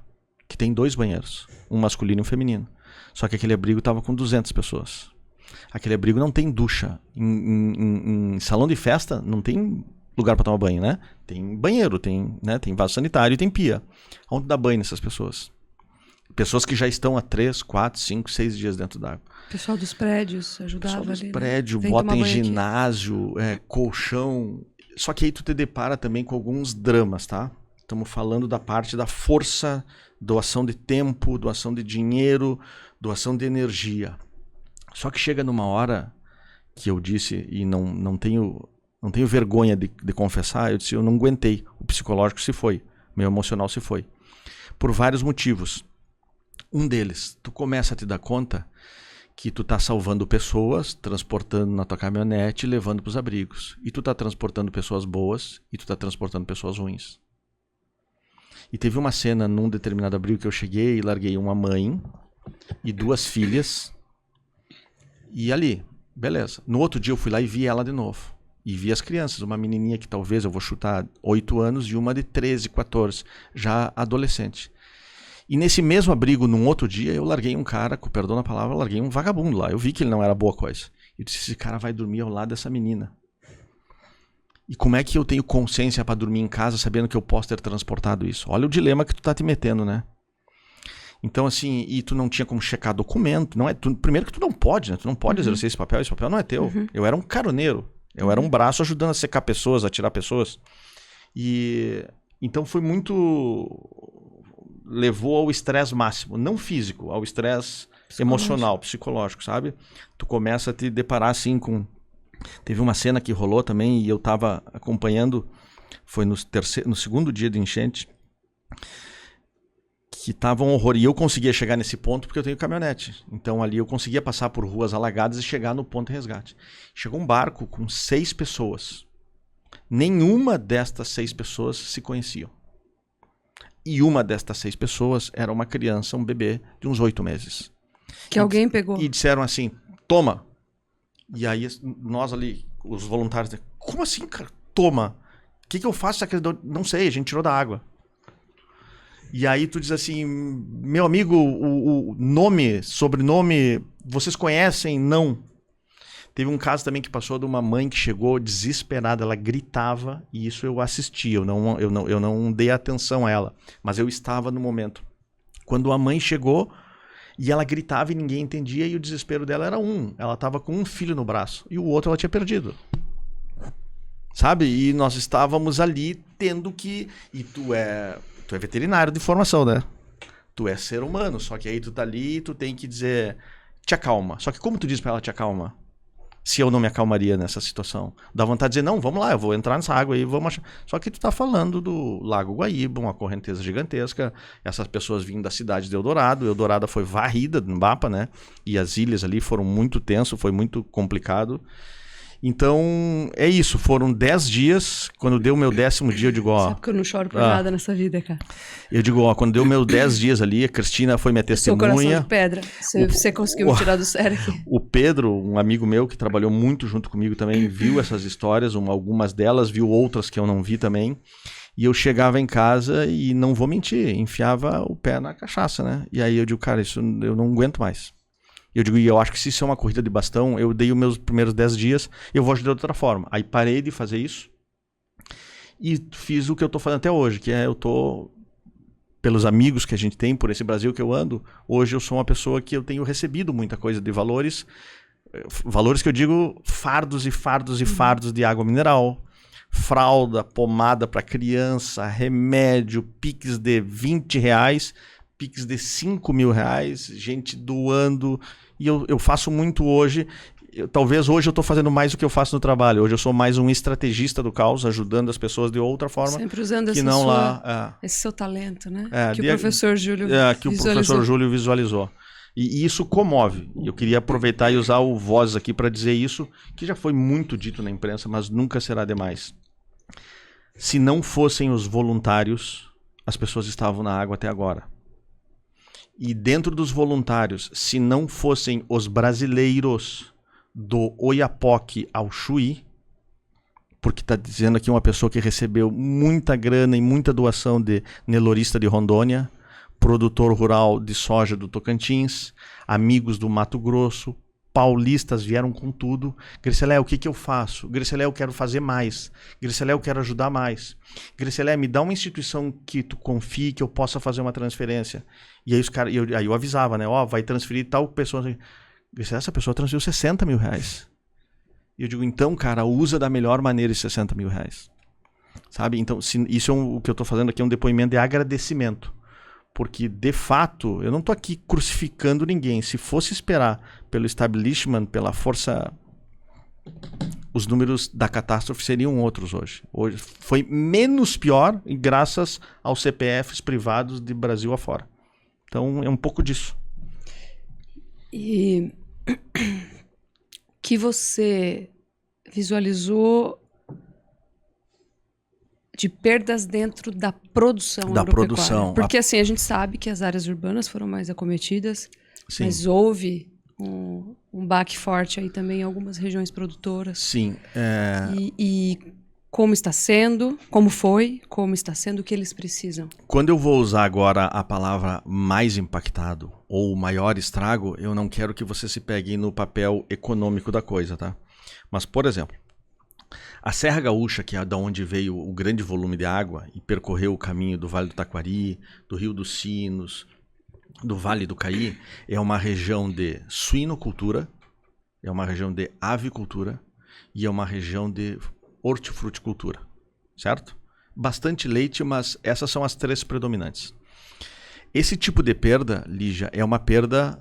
que tem 2 banheiros, um masculino e um feminino. Só que aquele abrigo estava com 200 pessoas. Aquele abrigo não tem ducha. Em salão de festa não tem lugar para tomar banho, né? Tem banheiro, tem vaso sanitário e tem pia. Onde dá banho nessas pessoas? Pessoas que já estão há 3, 4, 5, 6 dias dentro d'água. Pessoal dos prédios ajudava ali. Pessoal dos prédios, bota em ginásio, colchão. Só que aí tu te depara também com alguns dramas, tá? Estamos falando da parte da força, doação de tempo, doação de dinheiro, doação de energia. Só que chega numa hora que eu disse, e não tenho vergonha de confessar, eu disse, eu não aguentei. O psicológico se foi, meu emocional se foi. Por vários motivos. Um deles, tu começa a te dar conta que tu tá salvando pessoas, transportando na tua caminhonete e levando para os abrigos. E tu tá transportando pessoas boas e tu tá transportando pessoas ruins. E teve uma cena num determinado abrigo que eu cheguei e larguei uma mãe e 2 filhas. E ali, beleza. No outro dia eu fui lá e vi ela de novo. E vi as crianças, uma menininha que talvez eu vou chutar 8 anos e uma de 13, 14, já adolescente. E nesse mesmo abrigo, num outro dia, eu larguei um cara, com perdão na palavra, eu larguei um vagabundo lá. Eu vi que ele não era boa coisa. Eu disse, esse cara vai dormir ao lado dessa menina. E como é que eu tenho consciência para dormir em casa sabendo que eu posso ter transportado isso? Olha o dilema que tu tá te metendo, né? Então, assim, e tu não tinha como checar documento. Primeiro que tu não pode, né? Tu não pode exercer esse papel não é teu. Eu era um caroneiro. Eu era um braço ajudando a secar pessoas, a tirar pessoas. E então foi muito... Levou ao estresse máximo. Não físico, ao estresse emocional, psicológico, sabe? Tu começa a te deparar assim com... Teve uma cena que rolou também e eu tava acompanhando. Foi no 2º dia de enchente. Que tava um horror. E eu conseguia chegar nesse ponto porque eu tenho caminhonete. Então ali eu conseguia passar por ruas alagadas e chegar no ponto de resgate. Chegou um barco com 6 pessoas. Nenhuma destas 6 pessoas se conheciam. E uma destas 6 pessoas era uma criança, um bebê de uns 8 meses. Que alguém pegou. E disseram assim, toma. E aí nós ali, os voluntários, como assim, cara? Toma. O que eu faço? Não sei, a gente tirou da água. E aí tu diz assim, meu amigo, o nome, sobrenome, vocês conhecem? Não. Teve um caso também que passou de uma mãe que chegou desesperada, ela gritava, e isso eu assisti, eu não dei atenção a ela, mas eu estava no momento. Quando a mãe chegou e ela gritava e ninguém entendia, e o desespero dela era ela estava com um filho no braço e o outro ela tinha perdido. Sabe? E nós estávamos ali tendo que... E tu é veterinário de formação, né? Tu é ser humano, só que aí tu tá ali e tu tem que dizer, te acalma. Só que como tu diz pra ela te acalma? Se eu não me acalmaria nessa situação. Dá vontade de dizer, não, vamos lá, eu vou entrar nessa água aí, vamos achar. Só que tu tá falando do Lago Guaíba, uma correnteza gigantesca, essas pessoas vinham da cidade de Eldorado, Eldorado foi varrida no mapa, né? E as ilhas ali foram muito tenso, foi muito complicado. Então, é isso, foram 10 dias, quando deu o meu 10º dia, eu digo, ó... Sabe que eu não choro por nada nessa vida, cara. Eu digo, ó, quando deu meus 10 dias ali, a Cristina foi minha testemunha. Seu coração de pedra, você conseguiu me tirar do sério aqui. O Pedro, um amigo meu que trabalhou muito junto comigo também, viu essas histórias, algumas delas, viu outras que eu não vi também. E eu chegava em casa e, não vou mentir, enfiava o pé na cachaça, né? E aí eu digo, cara, isso eu não aguento mais. Eu digo, e eu acho que se isso é uma corrida de bastão, eu dei os meus primeiros 10 dias, eu vou ajudar de outra forma. Aí parei de fazer isso e fiz o que eu tô fazendo até hoje, que é eu tô, pelos amigos que a gente tem, por esse Brasil que eu ando, hoje eu sou uma pessoa que eu tenho recebido muita coisa de valores que eu digo fardos e fardos e fardos de água mineral, fralda, pomada para criança, remédio, Pix de R$20, Pix de R$5.000, gente doando, e eu faço muito hoje, talvez hoje eu estou fazendo mais do que eu faço no trabalho, hoje eu sou mais um estrategista do caos, ajudando as pessoas de outra forma. Sempre usando esse seu talento, né? Que o professor Júlio visualizou. E isso comove. Eu queria aproveitar e usar o Vozes aqui para dizer isso, que já foi muito dito na imprensa, mas nunca será demais. Se não fossem os voluntários, as pessoas estavam na água até agora. E dentro dos voluntários, se não fossem os brasileiros do Oiapoque ao Chuí, porque está dizendo aqui uma pessoa que recebeu muita grana e muita doação de Nelorista de Rondônia, produtor rural de soja do Tocantins, amigos do Mato Grosso, paulistas vieram com tudo. Gricelé, o que eu faço? Gricelé, eu quero fazer mais. Gricelé, eu quero ajudar mais. Gricelé, me dá uma instituição que tu confie, que eu possa fazer uma transferência. E aí os caras, aí eu avisava, né? Ó, vai transferir tal pessoa. Gricelé, essa pessoa transferiu R$60.000. E eu digo, então, cara, usa da melhor maneira esses R$60.000. Sabe? Então, isso é o que eu tô fazendo aqui, é um depoimento de agradecimento. Porque, de fato, eu não estou aqui crucificando ninguém. Se fosse esperar pelo establishment, pela força, os números da catástrofe seriam outros hoje. Hoje foi menos pior graças aos CPFs privados de Brasil afora. Então, é um pouco disso. E que você visualizou de perdas dentro da produção agropecuária. Porque assim, a gente sabe que as áreas urbanas foram mais acometidas, sim, mas houve um baque forte aí também em algumas regiões produtoras. Sim. E como está sendo, como está sendo, o que eles precisam? Quando eu vou usar agora a palavra mais impactado ou maior estrago, eu não quero que você se pegue no papel econômico da coisa, tá? Mas, por exemplo, a Serra Gaúcha, que é da onde veio o grande volume de água e percorreu o caminho do Vale do Taquari, do Rio dos Sinos, do Vale do Caí, é uma região de suinocultura, é uma região de avicultura e é uma região de hortifruticultura, certo? Bastante leite, mas essas são as 3 predominantes. Esse tipo de perda, Lígia, é uma perda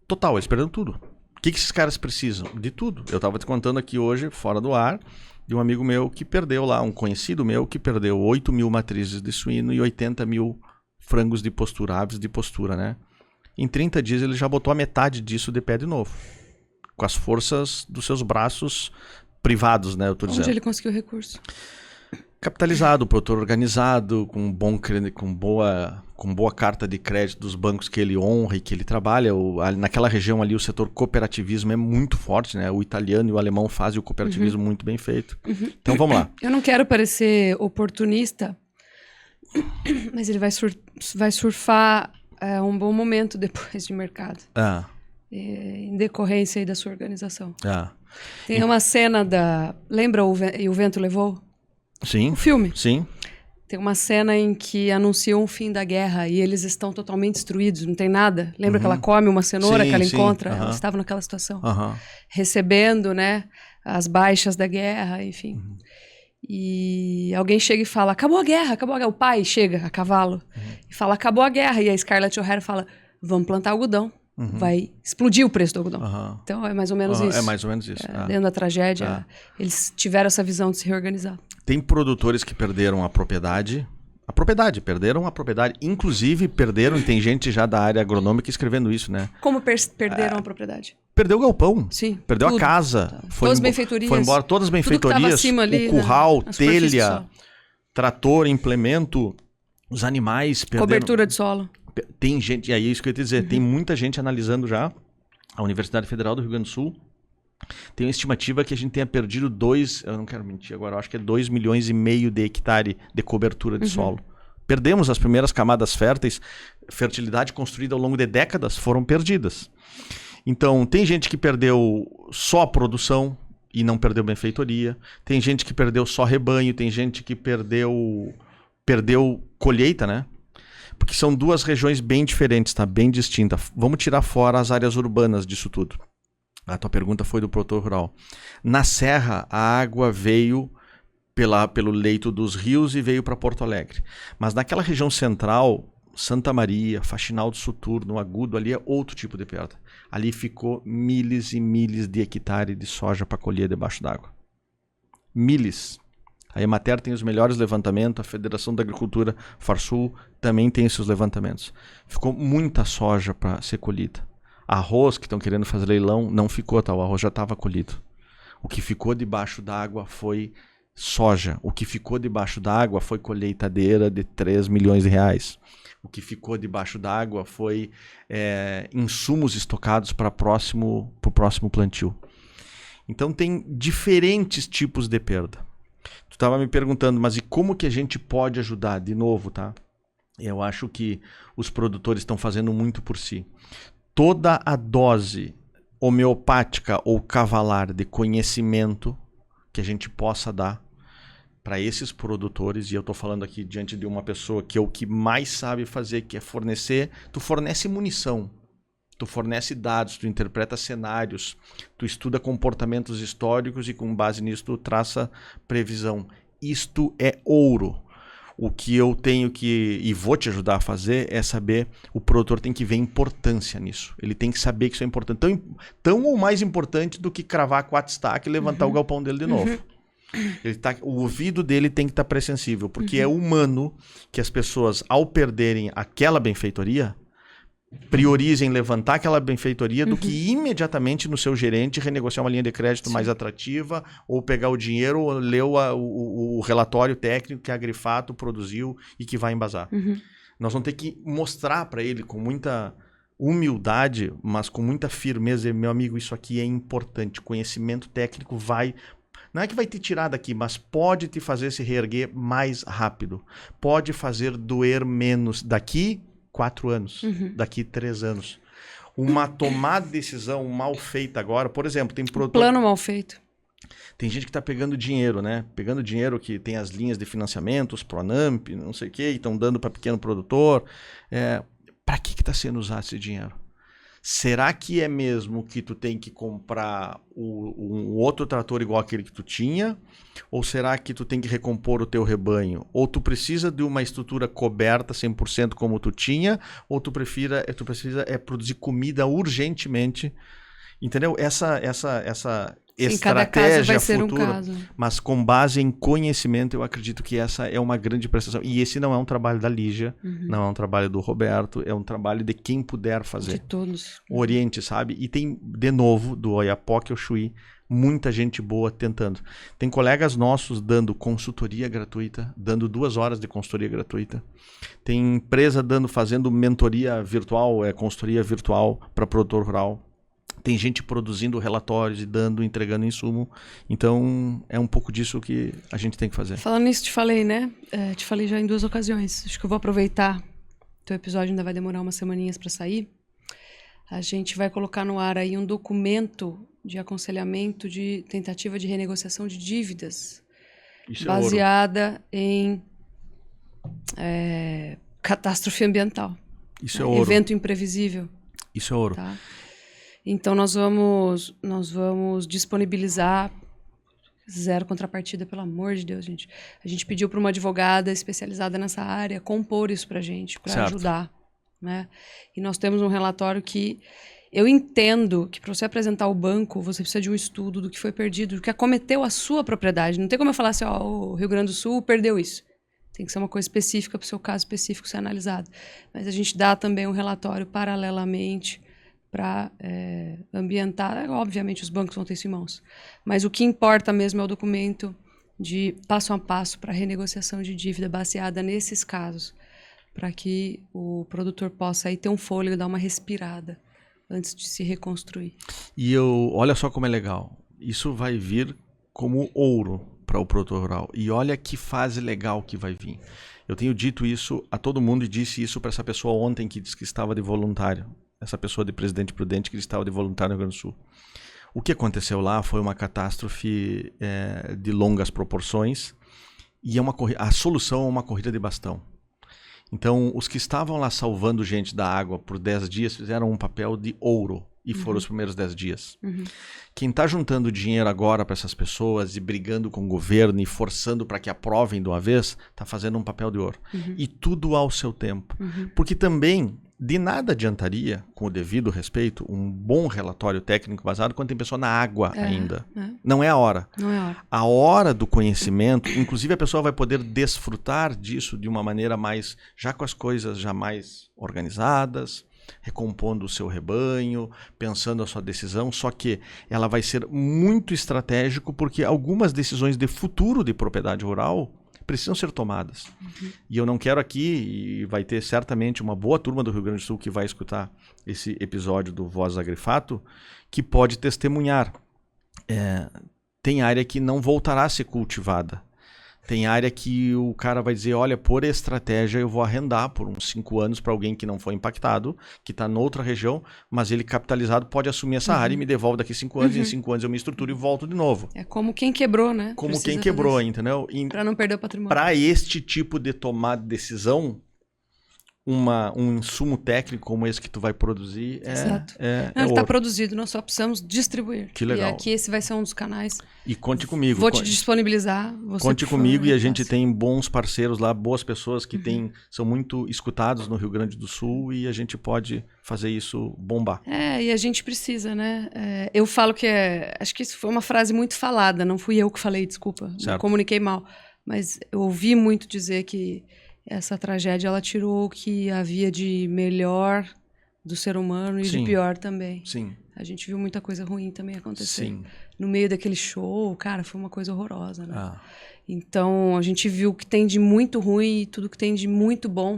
total, eles perderam tudo. O que esses caras precisam? De tudo. Eu estava te contando aqui hoje, fora do ar, de um amigo meu que perdeu lá, um conhecido meu que perdeu 8.000 matrizes de suíno e 80.000 frangos de postura, aves de postura, né? Em 30 dias ele já botou a metade disso de pé de novo. Com as forças dos seus braços privados, né? Eu tô dizendo. Onde ele conseguiu recurso? Capitalizado, produtor organizado, com boa carta de crédito dos bancos que ele honra e que ele trabalha. Naquela região ali o setor cooperativismo é muito forte, né? O italiano e o alemão fazem o cooperativismo muito bem feito. Então vamos lá. Eu não quero parecer oportunista, mas ele vai surfar um bom momento depois de mercado. em decorrência aí da sua organização. É. Tem uma cena lembra E o Vento Levou? Sim. O filme. Sim. Tem uma cena em que anunciam o fim da guerra e eles estão totalmente destruídos, não tem nada. Lembra que ela come uma cenoura que ela encontra? Ela estava naquela situação. Recebendo, né, as baixas da guerra, enfim. E alguém chega e fala, acabou a guerra. O pai chega a cavalo e fala, acabou a guerra. E a Scarlett O'Hara fala, vamos plantar algodão. Vai explodir o preço do algodão. Então é mais ou menos isso. É mais ou menos isso. Dentro da tragédia, eles tiveram essa visão de se reorganizar. Tem produtores que perderam a propriedade. Perderam a propriedade. Inclusive, perderam, e tem gente já da área agronômica escrevendo isso, né? Como perderam a propriedade? Perdeu o galpão. Sim. Perdeu tudo. a casa. Todas as benfeitorias. Foi embora todas as benfeitorias. Ali, o curral, telha, trator, implemento, os animais perderam. Cobertura de solo. Tem gente, e aí é isso que eu ia te dizer, tem muita gente analisando já. A Universidade Federal do Rio Grande do Sul tem uma estimativa que a gente tenha perdido eu não quero mentir agora, eu acho que é 2,5 milhões de hectare de cobertura de solo. Perdemos as primeiras camadas férteis, fertilidade construída ao longo de décadas foram perdidas. Então, tem gente que perdeu só a produção e não perdeu benfeitoria, tem gente que perdeu só rebanho, tem gente que perdeu colheita, né? Porque são duas regiões bem diferentes, tá? Bem distintas. Vamos tirar fora as áreas urbanas disso tudo. A tua pergunta foi do produtor rural. Na Serra, a água veio pelo leito dos rios e veio para Porto Alegre. Mas naquela região central, Santa Maria, Faxinal do Soturno, Agudo, ali é outro tipo de perda. Ali ficou milhas e milhas de hectares de soja para colher debaixo d'água. Milhas. A Emater tem os melhores levantamentos, a Federação da Agricultura Farsul também tem seus levantamentos. Ficou muita soja para ser colhida. Arroz, que estão querendo fazer leilão, não ficou, tá? O arroz já estava colhido. O que ficou debaixo d'água foi soja. O que ficou debaixo d'água foi colheitadeira de 3 milhões de reais. O que ficou debaixo d'água foi insumos estocados para o próximo plantio. Então tem diferentes tipos de perda. Tu estava me perguntando, mas e como que a gente pode ajudar? De novo, tá? Eu acho que os produtores estão fazendo muito por si. Toda a dose homeopática ou cavalar de conhecimento que a gente possa dar para esses produtores, e eu estou falando aqui diante de uma pessoa que é o que mais sabe fazer, que é fornecer, tu fornece munição, tu fornece dados, tu interpreta cenários, tu estuda comportamentos históricos e com base nisso tu traça previsão. Isto é ouro. O que eu tenho que, e vou te ajudar a fazer, é saber, o produtor tem que ver importância nisso. Ele tem que saber que isso é importante. Tão ou mais importante do que cravar 4 estacas e levantar o galpão dele de novo. O ouvido dele tem que estar pré-sensível, porque é humano que as pessoas, ao perderem aquela benfeitoria, priorizem levantar aquela benfeitoria do que imediatamente no seu gerente renegociar uma linha de crédito mais atrativa, ou pegar o dinheiro ou ler o relatório técnico que a Agrifato produziu e que vai embasar. Nós vamos ter que mostrar para ele com muita humildade, mas com muita firmeza, meu amigo, isso aqui é importante, conhecimento técnico não é que vai te tirar daqui, mas pode te fazer se reerguer mais rápido, pode fazer doer menos daqui 4 anos, daqui 3 anos. Uma tomada de decisão mal feita agora, por exemplo, tem produtor... Plano mal feito. Tem gente que está pegando dinheiro, né? Pegando dinheiro que tem as linhas de financiamento, os Pronamp, não sei o quê, e estão dando para pequeno produtor. Para que está sendo usado esse dinheiro? Será que é mesmo que tu tem que comprar um outro trator igual aquele que tu tinha? Ou será que tu tem que recompor o teu rebanho? Ou tu precisa de uma estrutura coberta 100% como tu tinha? Ou tu precisa produzir comida urgentemente? Entendeu? Essa estratégia cada caso vai ser futura, um caso. Mas com base em conhecimento, eu acredito que essa é uma grande prestação. E esse não é um trabalho da Lígia, não é um trabalho do Roberto, é um trabalho de quem puder fazer. De todos. Oriente, sabe? E tem, de novo, do Oiapoque ao Chuí, muita gente boa tentando. Tem colegas nossos dando consultoria gratuita, dando 2 horas de consultoria gratuita. Tem empresa fazendo mentoria virtual, consultoria virtual para produtor rural. Tem gente produzindo relatórios e entregando insumo. Então, é um pouco disso que a gente tem que fazer. Falando nisso, te falei, né? Te falei já em 2 ocasiões. Acho que eu vou aproveitar. Teu episódio ainda vai demorar umas semaninhas para sair. A gente vai colocar no ar aí um documento de aconselhamento de tentativa de renegociação de dívidas. Isso baseada em catástrofe ambiental. Isso é ouro. Evento imprevisível. Isso é ouro. Tá? Então nós vamos disponibilizar zero contrapartida, pelo amor de Deus, gente. A gente pediu para uma advogada especializada nessa área compor isso para a gente, para ajudar. Né? E nós temos um relatório que eu entendo que para você apresentar ao banco, você precisa de um estudo do que foi perdido, do que acometeu a sua propriedade. Não tem como eu falar assim, o Rio Grande do Sul perdeu isso. Tem que ser uma coisa específica para o seu caso específico ser analisado. Mas a gente dá também um relatório paralelamente para ambientar. Obviamente os bancos vão ter isso em mãos. Mas o que importa mesmo é o documento de passo a passo para renegociação de dívida baseada nesses casos, para que o produtor possa aí ter um fôlego, dar uma respirada antes de se reconstruir. E olha só como é legal. Isso vai vir como ouro para o produtor rural. E olha que fase legal que vai vir. Eu tenho dito isso a todo mundo e disse isso para essa pessoa ontem que disse que estava de voluntário. Essa pessoa de Presidente Prudente que estava de voluntário no Rio Grande do Sul. O que aconteceu lá foi uma catástrofe de longas proporções e a solução é uma corrida de bastão. Então, os que estavam lá salvando gente da água por 10 dias fizeram um papel de ouro e foram os primeiros 10 dias. Quem está juntando dinheiro agora para essas pessoas e brigando com o governo e forçando para que aprovem de uma vez, está fazendo um papel de ouro. E tudo ao seu tempo. Porque também, de nada adiantaria, com o devido respeito, um bom relatório técnico basado quando tem pessoa na água ainda. Não é a hora. Não é a hora. A hora do conhecimento, inclusive a pessoa vai poder desfrutar disso de uma maneira mais, já com as coisas já mais organizadas, recompondo o seu rebanho, pensando a sua decisão, só que ela vai ser muito estratégico porque algumas decisões de futuro de propriedade rural precisam ser tomadas. E eu não quero aqui, e vai ter certamente uma boa turma do Rio Grande do Sul que vai escutar esse episódio do Vozes Agrifato, que pode testemunhar. Tem área que não voltará a ser cultivada. Tem área que o cara vai dizer, olha, por estratégia eu vou arrendar por uns 5 anos para alguém que não foi impactado, que está noutra região, mas ele capitalizado pode assumir essa área e me devolve daqui 5 anos, e em 5 anos eu me estruturo e volto de novo. É como quem quebrou, né? Como quem quebrou, entendeu? Para não perder o patrimônio. Para este tipo de tomada de decisão, um insumo técnico como esse que tu vai produzir ele está produzido, nós só precisamos distribuir. Que legal. E aqui esse vai ser um dos canais. E conte comigo. Vou te disponibilizar. Conte comigo e a gente tem bons parceiros lá, boas pessoas que são muito escutados no Rio Grande do Sul e a gente pode fazer isso bombar. E a gente precisa, né? Eu falo que acho que isso foi uma frase muito falada, não fui eu que falei, desculpa, não comuniquei mal. Mas eu ouvi muito dizer que essa tragédia, ela tirou o que havia de melhor do ser humano e de pior também. Sim. A gente viu muita coisa ruim também acontecer. Sim. No meio daquele show, cara, foi uma coisa horrorosa, né? Então, a gente viu o que tem de muito ruim e tudo que tem de muito bom.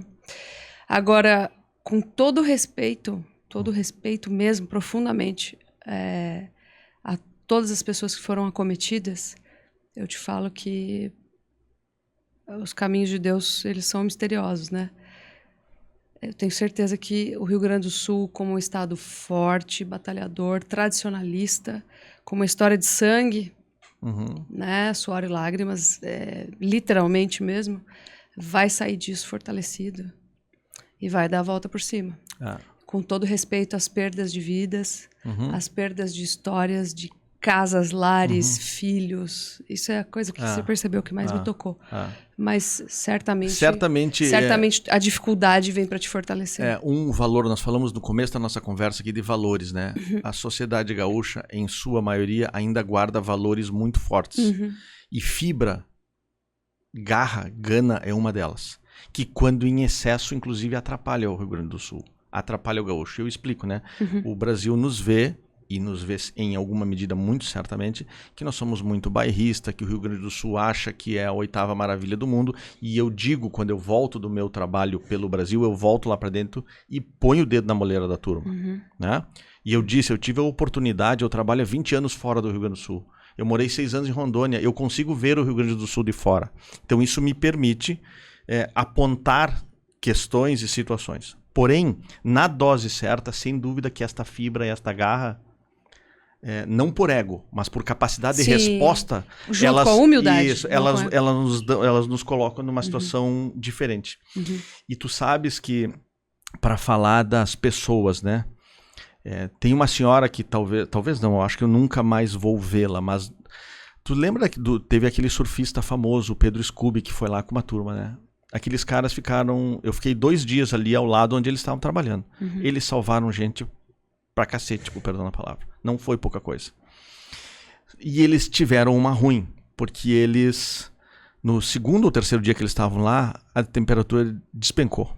Agora, com todo respeito mesmo, profundamente, a todas as pessoas que foram acometidas, eu te falo que os caminhos de Deus, eles são misteriosos, né? Eu tenho certeza que o Rio Grande do Sul, como um estado forte, batalhador, tradicionalista, com uma história de sangue, né? Suor e lágrimas, literalmente mesmo, vai sair disso fortalecido e vai dar a volta por cima. Com todo respeito às perdas de vidas, às perdas de histórias, de casas, lares, filhos. Isso é a coisa que você percebeu que mais me tocou. Mas certamente a dificuldade vem para te fortalecer. Um valor, nós falamos no começo da nossa conversa aqui de valores, né? A sociedade gaúcha, em sua maioria, ainda guarda valores muito fortes. E fibra, garra, gana é uma delas. Que quando em excesso, inclusive, atrapalha o Rio Grande do Sul. Atrapalha o gaúcho. Eu explico, né? O Brasil nos vê, e nos vê em alguma medida muito certamente, que nós somos muito bairrista, que o Rio Grande do Sul acha que é a 8ª maravilha do mundo, e eu digo, quando eu volto do meu trabalho pelo Brasil, eu volto lá para dentro e ponho o dedo na moleira da turma. Né? E eu disse, eu tive a oportunidade, eu trabalho há 20 anos fora do Rio Grande do Sul, eu morei 6 anos em Rondônia, eu consigo ver o Rio Grande do Sul de fora. Então isso me permite apontar questões e situações. Porém, na dose certa, sem dúvida que esta fibra e esta garra, não por ego, mas por capacidade de resposta, junto com a humildade. Isso, elas nos colocam numa situação diferente. E tu sabes que, para falar das pessoas, né? Tem uma senhora que talvez não, eu acho que eu nunca mais vou vê-la, mas tu lembra que teve aquele surfista famoso, o Pedro Scooby, que foi lá com uma turma, né? Aqueles caras eu fiquei 2 dias ali ao lado onde eles estavam trabalhando. Eles salvaram gente pra cacete, tipo, perdão a palavra. Não foi pouca coisa. E eles tiveram uma ruim, porque eles, no 2º ou 3º dia que eles estavam lá, a temperatura despencou.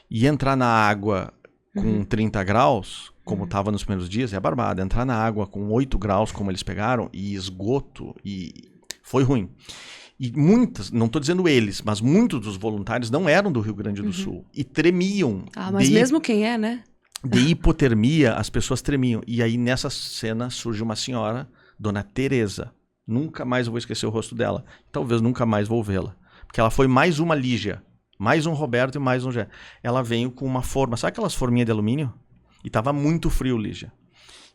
E entrar na água com 30 graus, como estava nos primeiros dias, é barbada. Entrar na água com 8 graus, como eles pegaram, e esgoto, e foi ruim. E muitas, não estou dizendo eles, mas muitos dos voluntários não eram do Rio Grande do Sul. E tremiam. Mas mesmo quem é, né? De hipotermia, as pessoas tremiam. E aí, nessa cena, surge uma senhora, Dona Teresa. Nunca mais eu vou esquecer o rosto dela. Talvez nunca mais vou vê-la. Porque ela foi mais uma Lígia. Mais um Roberto e mais um Gé. Ela veio com uma forma, sabe aquelas forminhas de alumínio? E tava muito frio, Lígia.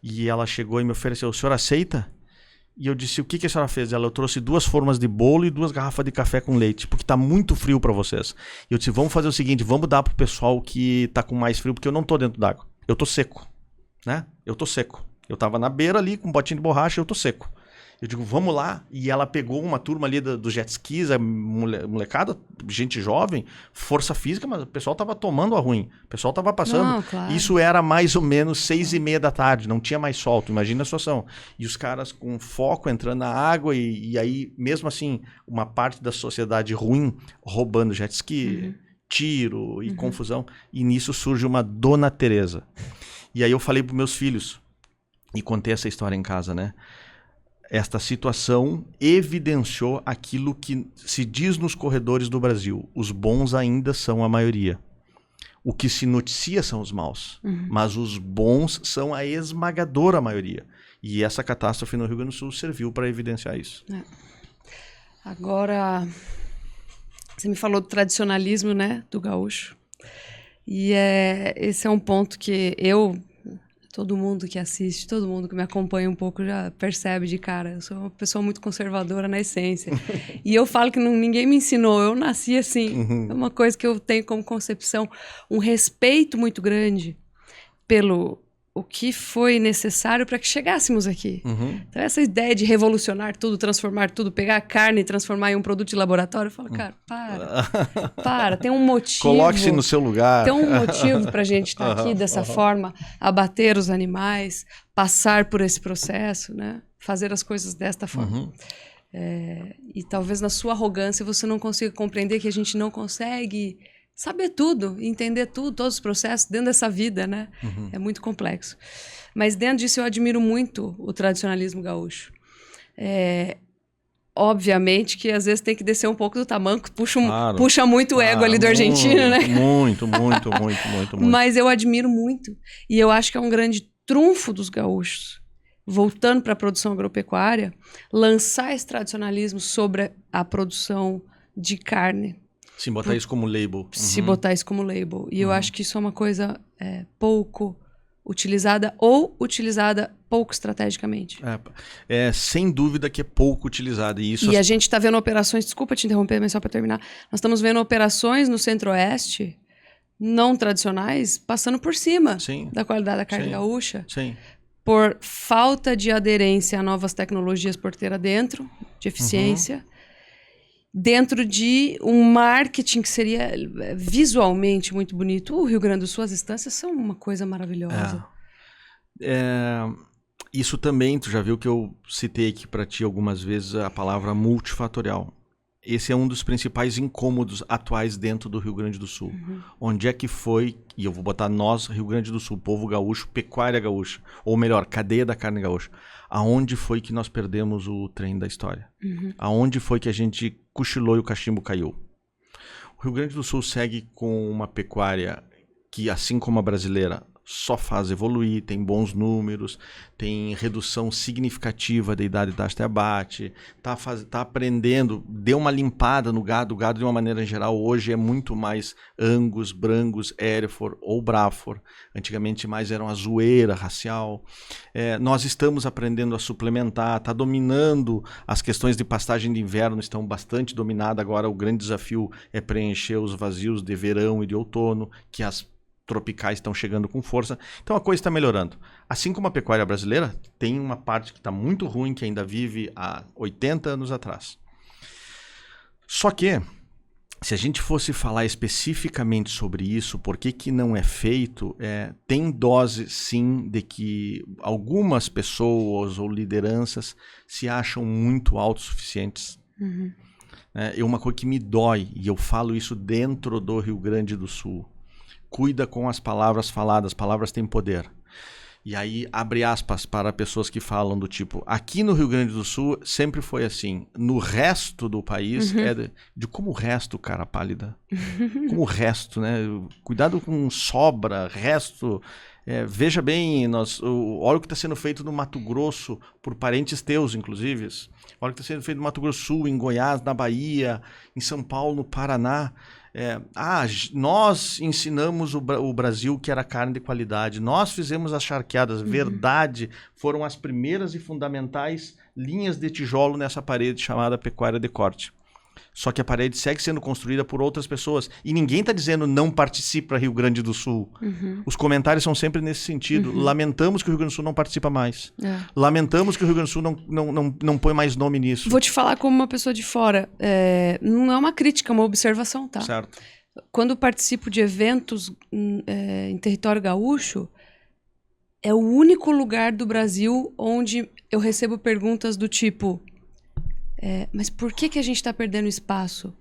E ela chegou e me ofereceu, o senhor aceita? E eu disse, o que a senhora fez? Eu trouxe 2 formas de bolo e 2 garrafas de café com leite, porque tá muito frio para vocês. E eu disse, vamos fazer o seguinte, vamos dar pro pessoal que tá com mais frio, porque eu não tô dentro d'água. Eu tô seco, né? Eu tô seco. Eu tava na beira ali com um botinho de borracha, eu tô seco. Eu digo, vamos lá. E ela pegou uma turma ali do jet skis, a molecada, gente jovem, força física, mas o pessoal tava tomando a ruim. O pessoal tava passando. Não, claro. Isso era mais ou menos 6:30 da tarde, não tinha mais sol, tu imagina a situação. E os caras com foco entrando na água e aí, mesmo assim, uma parte da sociedade ruim roubando jet ski, tiro e confusão. E nisso surge uma Dona Teresa. E aí eu falei pros meus filhos, e contei essa história em casa, né? Esta situação evidenciou aquilo que se diz nos corredores do Brasil. Os bons ainda são a maioria. O que se noticia são os maus. Mas os bons são a esmagadora maioria. E essa catástrofe no Rio Grande do Sul serviu para evidenciar isso. Agora, você me falou do tradicionalismo, né, do gaúcho. E esse é um ponto que todo mundo que assiste, todo mundo que me acompanha um pouco já percebe de cara. Eu sou uma pessoa muito conservadora na essência. E eu falo que ninguém me ensinou, eu nasci assim. É uma coisa que eu tenho como concepção, um respeito muito grande pelo o que foi necessário para que chegássemos aqui. Então essa ideia de revolucionar tudo, transformar tudo, pegar a carne e transformar em um produto de laboratório, eu falo, cara, para, tem um motivo. Coloque-se no seu lugar. Tem um motivo pra gente estar aqui dessa forma, abater os animais, passar por esse processo, né? Fazer as coisas desta forma. E talvez na sua arrogância você não consiga compreender que a gente não consegue saber tudo, entender tudo, todos os processos dentro dessa vida, né? É muito complexo. Mas dentro disso eu admiro muito o tradicionalismo gaúcho. Obviamente que às vezes tem que descer um pouco do tamanco, puxa muito o ego ali do argentino, né? Muito. Mas eu admiro muito. E eu acho que é um grande trunfo dos gaúchos, voltando para a produção agropecuária, lançar esse tradicionalismo sobre a produção de carne. Se botar isso como label. Se botar isso como label. E eu acho que isso é uma coisa pouco utilizada ou utilizada pouco estrategicamente. Sem dúvida que é pouco utilizada. E a gente está vendo operações, desculpa te interromper, mas só para terminar, nós estamos vendo operações no Centro-Oeste não tradicionais passando por cima da qualidade da carne gaúcha. Por falta de aderência a novas tecnologias porteira dentro, de eficiência, dentro de um marketing que seria visualmente muito bonito. O Rio Grande do Sul, as estâncias são uma coisa maravilhosa. Isso também, tu já viu que eu citei aqui para ti algumas vezes a palavra multifatorial. Esse é um dos principais incômodos atuais dentro do Rio Grande do Sul. Onde é que foi, e eu vou botar nós, Rio Grande do Sul, povo gaúcho, pecuária gaúcha, ou melhor, cadeia da carne gaúcha. Aonde foi que nós perdemos o trem da história? Aonde foi que a gente cochilou e o cachimbo caiu? O Rio Grande do Sul segue com uma pecuária que, assim como a brasileira, só faz evoluir, tem bons números, tem redução significativa da idade da abate, tá aprendendo, deu uma limpada no gado. O gado, de uma maneira geral, hoje é muito mais Angus, Brangus, Hereford ou Braford. Antigamente mais eram a zoeira racial. Nós estamos aprendendo a suplementar, está dominando as questões de pastagem de inverno, estão bastante dominadas. Agora o grande desafio é preencher os vazios de verão e de outono, que as tropicais estão chegando com força. Então a coisa está melhorando. Assim como a pecuária brasileira, tem uma parte que está muito ruim, que ainda vive há 80 anos atrás. Só que, se a gente fosse falar especificamente sobre isso, por que não é feito, tem dose sim de que algumas pessoas ou lideranças se acham muito autossuficientes. Uhum. Uma coisa que me dói, e eu falo isso dentro do Rio Grande do Sul: cuida com as palavras faladas, palavras têm poder. E aí, abre aspas para pessoas que falam do tipo, aqui no Rio Grande do Sul sempre foi assim, no resto do país, de como o resto, cara pálida, como o resto, né? Cuidado com sobra, resto. Veja bem, olha o que está sendo feito no Mato Grosso, por parentes teus, inclusive. Olha o que está sendo feito no Mato Grosso Sul, em Goiás, na Bahia, em São Paulo, no Paraná. Nós ensinamos o Brasil que era carne de qualidade. Nós fizemos as charqueadas. Verdade, foram as primeiras e fundamentais linhas de tijolo nessa parede chamada pecuária de corte. Só que a parede segue sendo construída por outras pessoas. E ninguém está dizendo não participa Rio Grande do Sul. Os comentários são sempre nesse sentido. Lamentamos que o Rio Grande do Sul não participa mais. Lamentamos que o Rio Grande do Sul não põe mais nome nisso. Vou te falar como uma pessoa de fora. Não é uma crítica, é uma observação, tá? Certo. Quando eu participo de eventos em território gaúcho, é o único lugar do Brasil onde eu recebo perguntas do tipo... mas por que a gente está perdendo espaço?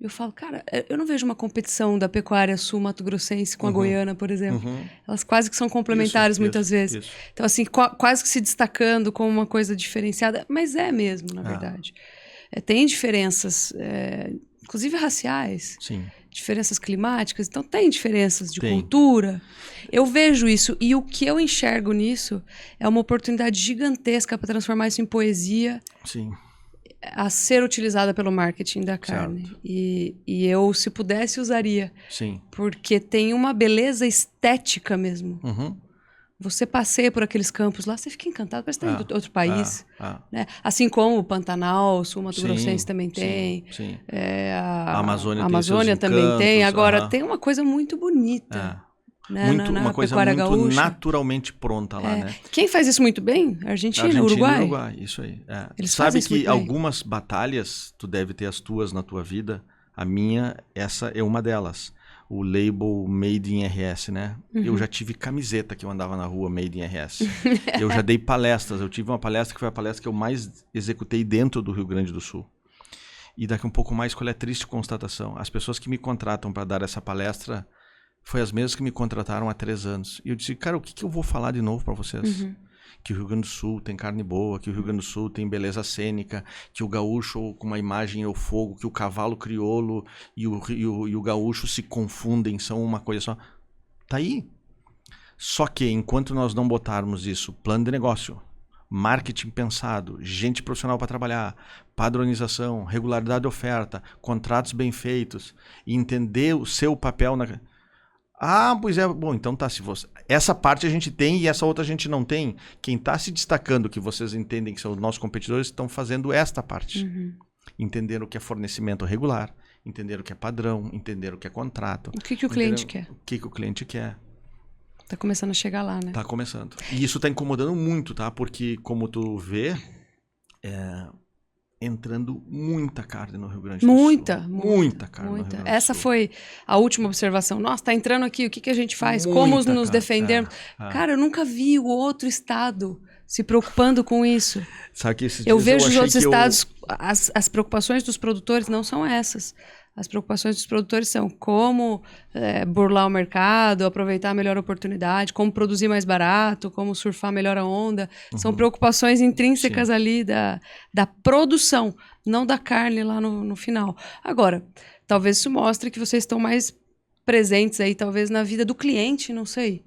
Eu falo, cara, eu não vejo uma competição da pecuária sul-mato-grossense com a goiana, por exemplo. Elas quase que são complementares muitas vezes. Isso. Então, assim, quase que se destacando como uma coisa diferenciada. Mas é mesmo, na verdade. Tem diferenças, inclusive raciais. Sim. Diferenças climáticas. Então, tem diferenças de cultura. Eu vejo isso. E o que eu enxergo nisso é uma oportunidade gigantesca para transformar isso em poesia. Sim. A ser utilizada pelo marketing da carne. E eu, se pudesse, usaria. Sim. Porque tem uma beleza estética mesmo. Você passeia por aqueles campos lá, você fica encantado, parece que está em outro país. Né? Assim como o Pantanal, o Sul-Mato-Grossense também tem. Sim. A Amazônia também encantos, tem. Agora, tem uma coisa muito bonita. Né? Uma coisa muito gaúcha, naturalmente pronta lá, né? Quem faz isso muito bem? Argentina, Uruguai. Isso aí. Eles sabe que algumas batalhas, tu deve ter as tuas na tua vida. A minha, essa é uma delas. O label Made in RS, né? Eu já tive camiseta que eu andava na rua Made in RS. Eu já dei palestras. Eu tive uma palestra que foi a palestra que eu mais executei dentro do Rio Grande do Sul. E daqui um pouco mais, qual é a triste constatação? As pessoas que me contratam para dar essa palestra foi as mesmas que me contrataram há 3 anos. E eu disse, cara, o que eu vou falar de novo para vocês? Que o Rio Grande do Sul tem carne boa, que o Rio Grande do Sul tem beleza cênica, que o gaúcho com uma imagem é o fogo, que o cavalo crioulo e o gaúcho se confundem, são uma coisa só. Tá aí. Só que enquanto nós não botarmos isso, plano de negócio, marketing pensado, gente profissional para trabalhar, padronização, regularidade de oferta, contratos bem feitos, e entender o seu papel na... pois é, bom, então tá, se você... Essa parte a gente tem e essa outra a gente não tem. Quem está se destacando, que vocês entendem que são os nossos competidores, estão fazendo esta parte. Entenderam o que é fornecimento regular, entenderam o que é padrão, entenderam o que é contrato. O que o cliente quer. O que o cliente quer. Tá começando a chegar lá, né? Tá começando. E isso tá incomodando muito, tá? Porque, como tu vê, entrando muita carne no Rio Grande do Sul. Muita carne no Rio Grande do Sul. Essa foi a última observação. Nossa, tá entrando aqui, o que a gente faz? Como nos defendermos? Cara, eu nunca vi o outro estado se preocupando com isso. Sabe que esses eu vejo os outros estados, as preocupações dos produtores não são essas. As preocupações dos produtores são como burlar o mercado, aproveitar a melhor oportunidade, como produzir mais barato, como surfar melhor a onda. São preocupações intrínsecas ali da produção, não da carne lá no final. Agora, talvez isso mostre que vocês estão mais presentes aí, talvez na vida do cliente, não sei.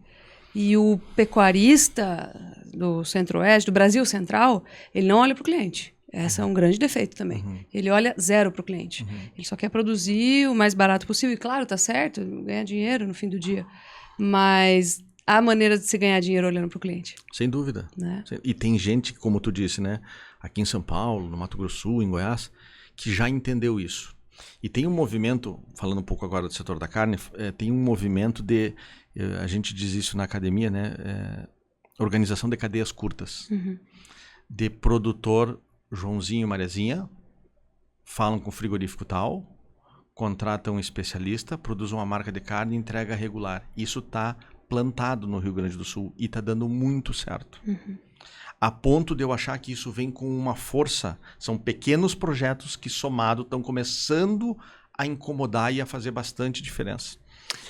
E o pecuarista do Centro-Oeste, do Brasil Central, ele não olha para o cliente. Esse é um grande defeito também. Ele olha zero para o cliente. Ele só quer produzir o mais barato possível. E claro, tá certo, ganha dinheiro no fim do dia. Mas há maneira de se ganhar dinheiro olhando para o cliente. Sem dúvida. Né? E tem gente, como tu disse, né? Aqui em São Paulo, no Mato Grosso do Sul, em Goiás, que já entendeu isso. E tem um movimento, falando um pouco agora do setor da carne, tem um movimento de, a gente diz isso na academia, né? Organização de cadeias curtas. De produtor Joãozinho e Mariazinha, falam com o frigorífico tal, contratam um especialista, produzem uma marca de carne e entrega regular. Isso está plantado no Rio Grande do Sul e está dando muito certo. A ponto de eu achar que isso vem com uma força. São pequenos projetos que, somado, estão começando a incomodar e a fazer bastante diferença.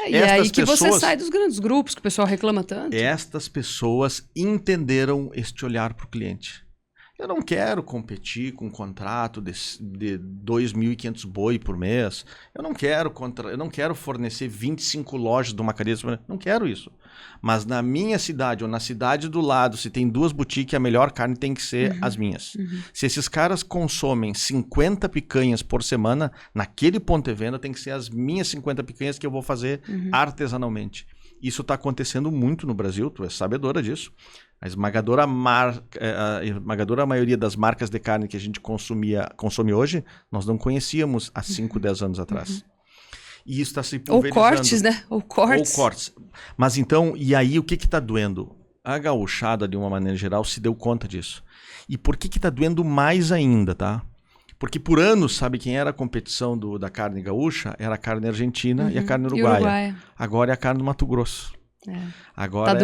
E é aí que você sai dos grandes grupos que o pessoal reclama tanto. Estas pessoas entenderam este olhar para o cliente. Eu não quero competir com um contrato de 2.500 boi por mês. Eu não quero fornecer 25 lojas de uma cadeia. Não quero isso. Mas na minha cidade ou na cidade do lado, se tem 2 boutiques, a melhor carne tem que ser as minhas. Se esses caras consomem 50 picanhas por semana, naquele ponto de venda tem que ser as minhas 50 picanhas que eu vou fazer artesanalmente. Isso está acontecendo muito no Brasil, tu é sabedora disso. A esmagadora maioria das marcas de carne que a gente consome hoje, nós não conhecíamos há 5, 10 anos atrás. E isso está se pulverizando. Ou cortes, né? Ou cortes. Mas então, e aí o que está doendo? A gauchada, de uma maneira geral, se deu conta disso. E por que está doendo mais ainda, tá? Porque por anos, sabe quem era a competição da carne gaúcha? Era a carne argentina e a carne uruguaia. Agora é a carne do Mato Grosso. Agora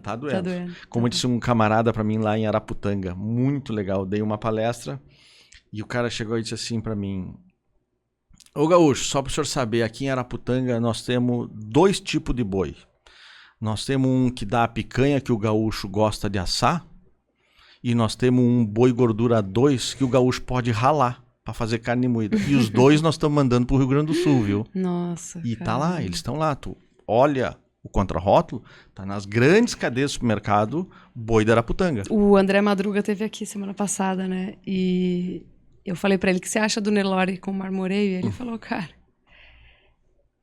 tá doendo. Como disse um camarada para mim lá em Araputanga, muito legal, dei uma palestra e o cara chegou e disse assim para mim: ô gaúcho, só para o senhor saber, aqui em Araputanga nós temos 2 tipos de boi. Nós temos um que dá a picanha que o gaúcho gosta de assar e nós temos um boi gordura 2 que o gaúcho pode ralar para fazer carne moída. E os 2 nós estamos mandando pro Rio Grande do Sul, viu? Nossa. E tá lá, eles estão lá, tu olha o contrarótulo, tá nas grandes cadeias de supermercado, boi da Araputanga. O André Madruga teve aqui semana passada, né? E eu falei pra ele, que você acha do Nelore com marmoreio? E ele falou, cara...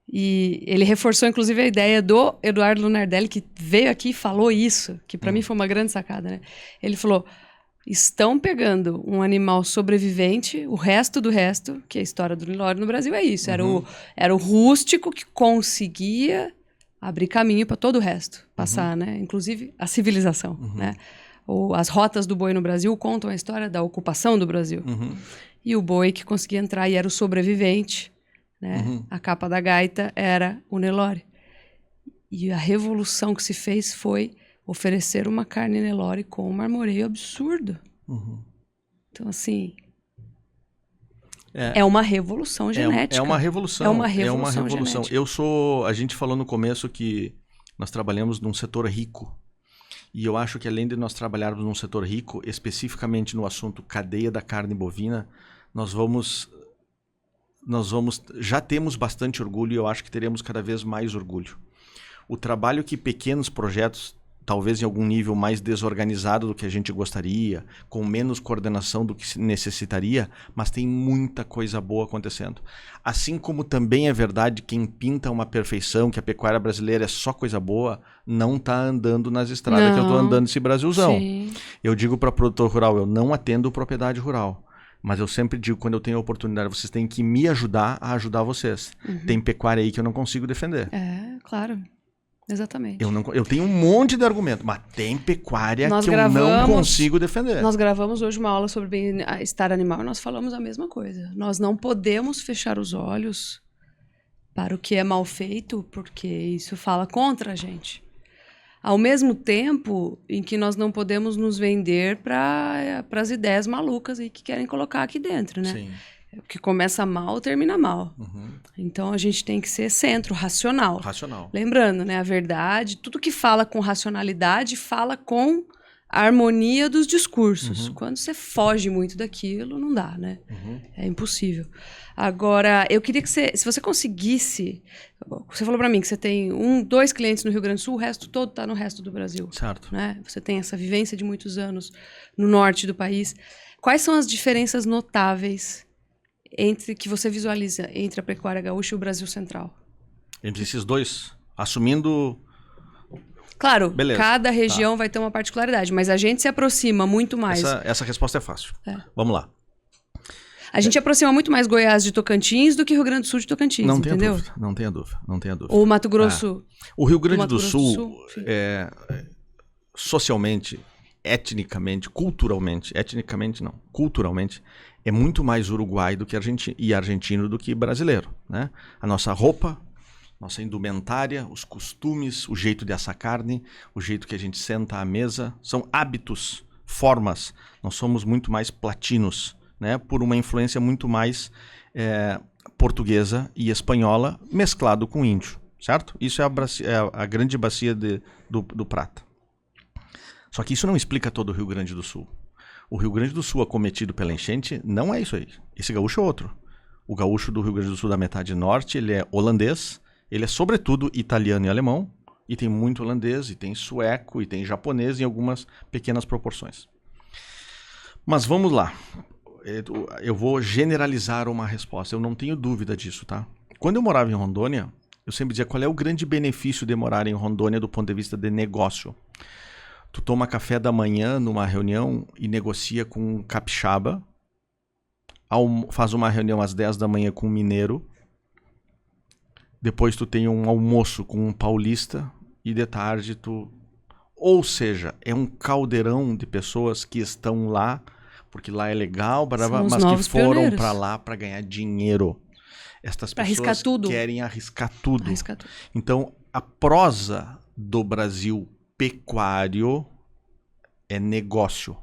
E ele reforçou, inclusive, a ideia do Eduardo Lunardelli, que veio aqui e falou isso, que pra mim foi uma grande sacada, né? Ele falou, estão pegando um animal sobrevivente, o resto do resto, que é a história do Nelore no Brasil é isso, era o rústico que conseguia... abrir caminho para todo o resto, passar, né? Inclusive a civilização, né? As rotas do boi no Brasil contam a história da ocupação do Brasil. E o boi que conseguia entrar e era o sobrevivente, né? A capa da gaita era o Nelore. E a revolução que se fez foi oferecer uma carne Nelore com um marmoreio absurdo. Então, assim... É uma revolução genética. É uma revolução. É uma revolução. A gente falou no começo que nós trabalhamos num setor rico. E eu acho que além de nós trabalharmos num setor rico, especificamente no assunto cadeia da carne bovina, já temos bastante orgulho e eu acho que teremos cada vez mais orgulho. O trabalho que pequenos projetos, talvez em algum nível mais desorganizado do que a gente gostaria, com menos coordenação do que se necessitaria, mas tem muita coisa boa acontecendo. Assim como também é verdade, quem pinta uma perfeição, que a pecuária brasileira é só coisa boa, não está andando nas estradas que eu estou andando nesse Brasilzão. Sim. Eu digo para produtor rural, eu não atendo propriedade rural. Mas eu sempre digo, quando eu tenho a oportunidade, vocês têm que me ajudar a ajudar vocês. Tem pecuária aí que eu não consigo defender. Claro. Exatamente. Eu tenho um monte de argumento, mas tem pecuária que eu não consigo defender. Nós gravamos hoje uma aula sobre bem-estar animal e nós falamos a mesma coisa. Nós não podemos fechar os olhos para o que é mal feito, porque isso fala contra a gente. Ao mesmo tempo em que nós não podemos nos vender para as ideias malucas aí que querem colocar aqui dentro, né? Sim. O que começa mal, termina mal. Então, a gente tem que ser centro, racional. Lembrando, né? A verdade, tudo que fala com racionalidade, fala com a harmonia dos discursos. Quando você foge muito daquilo, não dá, né? É impossível. Agora, eu queria que se você conseguisse... Você falou para mim que você tem 2 clientes no Rio Grande do Sul, o resto todo está no resto do Brasil. Certo. Né? Você tem essa vivência de muitos anos no norte do país. Quais são as diferenças notáveis que você visualiza entre a pecuária gaúcha e o Brasil Central? Entre esses dois, assumindo... Claro, beleza, cada região vai ter uma particularidade, mas a gente se aproxima muito mais. Essa resposta é fácil. Vamos lá. A gente aproxima muito mais Goiás de Tocantins do que Rio Grande do Sul de Tocantins, entendeu? Não tenha dúvida. Ou Mato Grosso. O Rio Grande do Sul, socialmente, etnicamente, culturalmente, culturalmente, é muito mais uruguai do que argentino do que brasileiro, né? A nossa roupa, nossa indumentária, os costumes, o jeito de assar carne, o jeito que a gente senta à mesa, são hábitos, formas. Nós somos muito mais platinos, né? Por uma influência muito mais portuguesa e espanhola, mesclado com índio, certo? Isso é a grande bacia do Prata. Só que isso não explica todo o Rio Grande do Sul. O Rio Grande do Sul acometido pela enchente não é isso aí. Esse gaúcho é outro. O gaúcho do Rio Grande do Sul da metade norte, ele é holandês, ele é sobretudo italiano e alemão, e tem muito holandês, e tem sueco, e tem japonês em algumas pequenas proporções. Mas vamos lá. Eu vou generalizar uma resposta, eu não tenho dúvida disso, tá? Quando eu morava em Rondônia, eu sempre dizia qual é o grande benefício de morar em Rondônia do ponto de vista de negócio. Tu toma café da manhã numa reunião e negocia com um capixaba, faz uma reunião às 10 da manhã com um mineiro, depois tu tem um almoço com um paulista e de tarde tu... Ou seja, é um caldeirão de pessoas que estão lá, porque lá é legal, mas que foram para lá para ganhar dinheiro. Estas pessoas querem arriscar tudo. Então, a prosa do Brasil pecuário é negócio.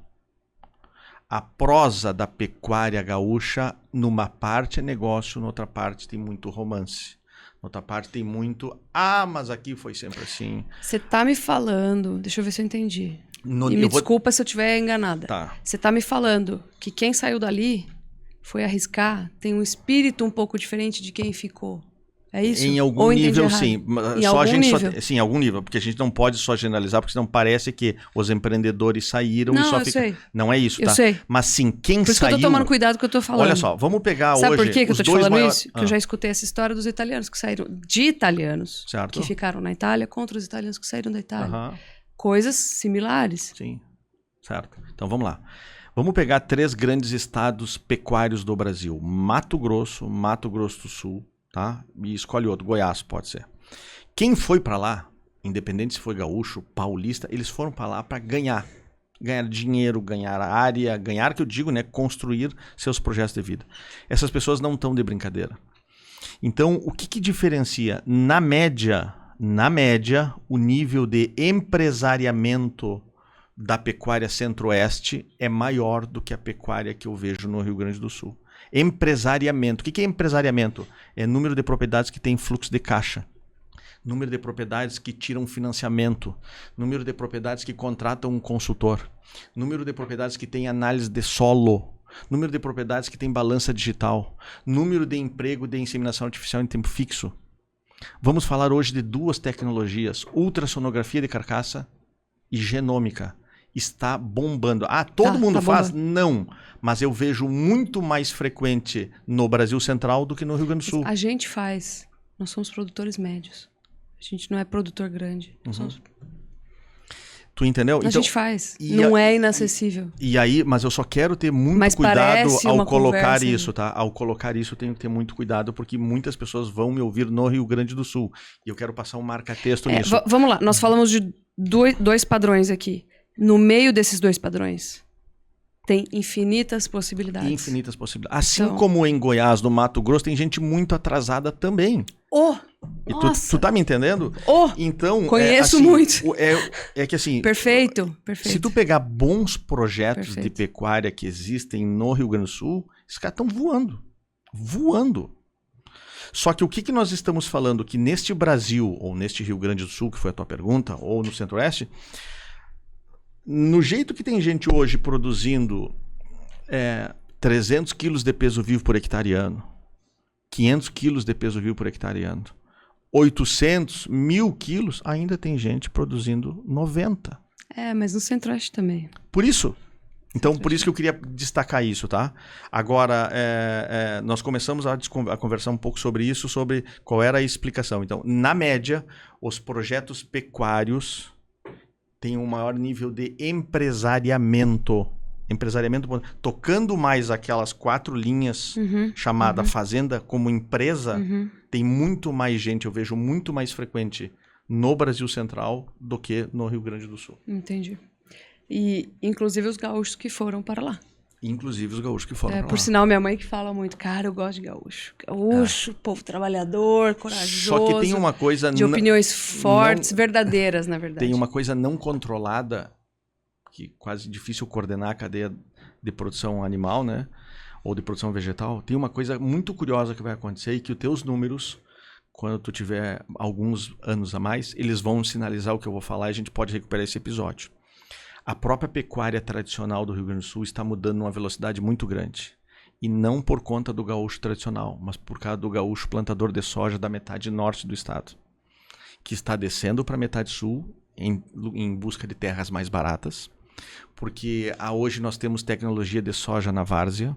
A prosa da pecuária gaúcha, numa parte é negócio, noutra parte tem muito romance. Outra parte tem muito... mas aqui foi sempre assim. Você tá me falando... Deixa eu ver se eu entendi. Desculpa se eu estiver enganada. Tá. Você tá me falando que quem saiu dali foi arriscar, tem um espírito um pouco diferente de quem ficou. É isso? Em algum nível, sim. Sim, em algum nível. Porque a gente não pode só generalizar, porque senão parece que os empreendedores saíram e só ficam... Não é isso, tá? Eu sei. Mas sim, quem saiu... Por isso que eu tô tomando cuidado com o que eu tô falando. Olha só, vamos pegar hoje... Sabe por que eu tô te falando isso? Ah. Que eu já escutei essa história dos italianos que saíram... De italianos certo. Que ficaram na Itália contra os italianos que saíram da Itália. Uhum. Coisas similares. Sim, certo. Então vamos lá. Vamos pegar 3 grandes estados pecuários do Brasil. Mato Grosso do Sul, tá? E escolhe outro, Goiás pode ser. Quem foi para lá, independente se foi gaúcho, paulista, eles foram para lá para ganhar dinheiro, ganhar área, ganhar, que eu digo, né, construir seus projetos de vida. Essas pessoas não estão de brincadeira. Então, o que diferencia? Na média, o nível de empresariamento da pecuária centro-oeste é maior do que a pecuária que eu vejo no Rio Grande do Sul. Empresariamento. O que é empresariamento? É número de propriedades que tem fluxo de caixa. Número de propriedades que tiram financiamento. Número de propriedades que contratam um consultor. Número de propriedades que tem análise de solo. Número de propriedades que tem balança digital. Número de emprego de inseminação artificial em tempo fixo. Vamos falar hoje de 2 tecnologias. Ultrassonografia de carcaça e genômica. Está bombando. Todo mundo faz? Bombando. Não. Mas eu vejo muito mais frequente no Brasil Central do que no Rio Grande do Sul. A gente faz. Nós somos produtores médios. A gente não é produtor grande. Tu entendeu? A gente faz. Não é inacessível. E aí, mas eu só quero ter muito cuidado ao colocar isso, tá? Ao colocar isso, eu tenho que ter muito cuidado, porque muitas pessoas vão me ouvir no Rio Grande do Sul. E eu quero passar um marca-texto nisso. Vamos lá. Nós falamos de dois padrões aqui. No meio desses 2 padrões, tem infinitas possibilidades. Infinitas possibilidades. Assim como em Goiás, no Mato Grosso, tem gente muito atrasada também. E tu tá me entendendo? Então, conheço muito. É que assim... Perfeito. Se tu pegar bons projetos de pecuária que existem no Rio Grande do Sul, esses caras estão voando. Voando. Só que o que nós estamos falando? Que neste Brasil, ou neste Rio Grande do Sul, que foi a tua pergunta, ou no Centro-Oeste... no jeito que tem gente hoje produzindo 300 quilos de peso vivo por hectare ano, 500 quilos de peso vivo por hectare ano, 800, 1.000 quilos, ainda tem gente produzindo 90. Mas no Centro-Oeste também. Por isso. Então, por isso que eu queria destacar isso, tá? Agora, nós começamos a conversar um pouco sobre isso, sobre qual era a explicação. Então, na média, os projetos pecuários têm um maior nível de empresariamento. Tocando mais aquelas 4 linhas chamada fazenda como empresa, tem muito mais gente, eu vejo muito mais frequente no Brasil Central do que no Rio Grande do Sul. Entendi. E, inclusive, os gaúchos que foram para lá. Inclusive os gaúchos que foram para lá. Por sinal, minha mãe que fala muito, cara, eu gosto de gaúcho. Gaúcho, povo trabalhador, corajoso. Só que tem uma coisa... De opiniões fortes, verdadeiras, na verdade. Tem uma coisa não controlada, que é quase difícil coordenar a cadeia de produção animal, né? Ou de produção vegetal. Tem uma coisa muito curiosa que vai acontecer e que os teus números, quando tu tiver alguns anos a mais, eles vão sinalizar o que eu vou falar e a gente pode recuperar esse episódio. A própria pecuária tradicional do Rio Grande do Sul está mudando numa velocidade muito grande. E não por conta do gaúcho tradicional, mas por causa do gaúcho plantador de soja da metade norte do estado, que está descendo para a metade sul em busca de terras mais baratas, porque hoje nós temos tecnologia de soja na várzea,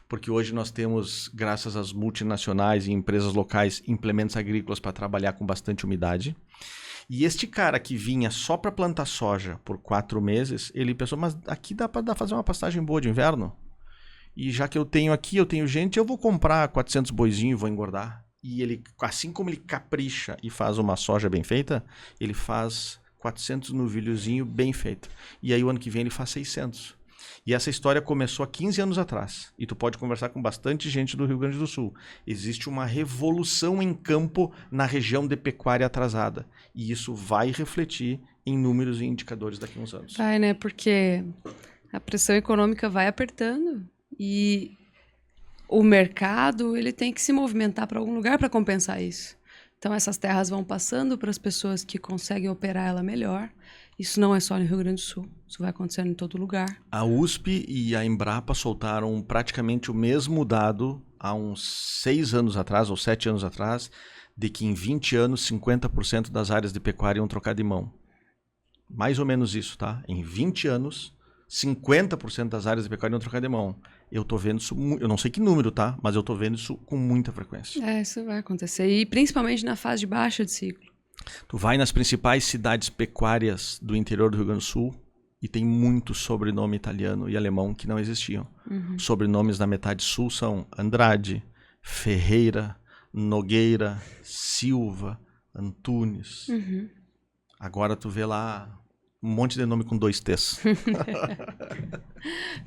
porque hoje nós temos, graças às multinacionais e empresas locais, implementos agrícolas para trabalhar com bastante umidade. E este cara que vinha só para plantar soja por 4 meses, ele pensou, mas aqui dá para fazer uma pastagem boa de inverno? E já que eu tenho aqui, eu tenho gente, eu vou comprar 400 boizinhos e vou engordar. E ele, assim como ele capricha e faz uma soja bem feita, ele faz 400 novilhozinho bem feito. E aí o ano que vem ele faz 600. E essa história começou há 15 anos atrás. E tu pode conversar com bastante gente do Rio Grande do Sul. Existe uma revolução em campo na região de pecuária atrasada. E isso vai refletir em números e indicadores daqui a uns anos. Vai, né? Porque a pressão econômica vai apertando e o mercado ele tem que se movimentar para algum lugar para compensar isso. Então essas terras vão passando para as pessoas que conseguem operar ela melhor. Isso não é só no Rio Grande do Sul, isso vai acontecendo em todo lugar. A USP e a Embrapa soltaram praticamente o mesmo dado há uns 6 anos atrás, ou 7 anos atrás, de que em 20 anos 50% das áreas de pecuária iam trocar de mão. Mais ou menos isso, tá? Em 20 anos, 50% das áreas de pecuária iam trocar de mão. Eu tô vendo isso, eu não sei que número, tá? Mas eu tô vendo isso com muita frequência. Isso vai acontecer, e principalmente na fase de baixa de ciclo. Tu vai nas principais cidades pecuárias do interior do Rio Grande do Sul e tem muito sobrenome italiano e alemão que não existiam. Sobrenomes da metade sul são Andrade, Ferreira, Nogueira, Silva, Antunes. Agora tu vê lá um monte de nome com 2 T's.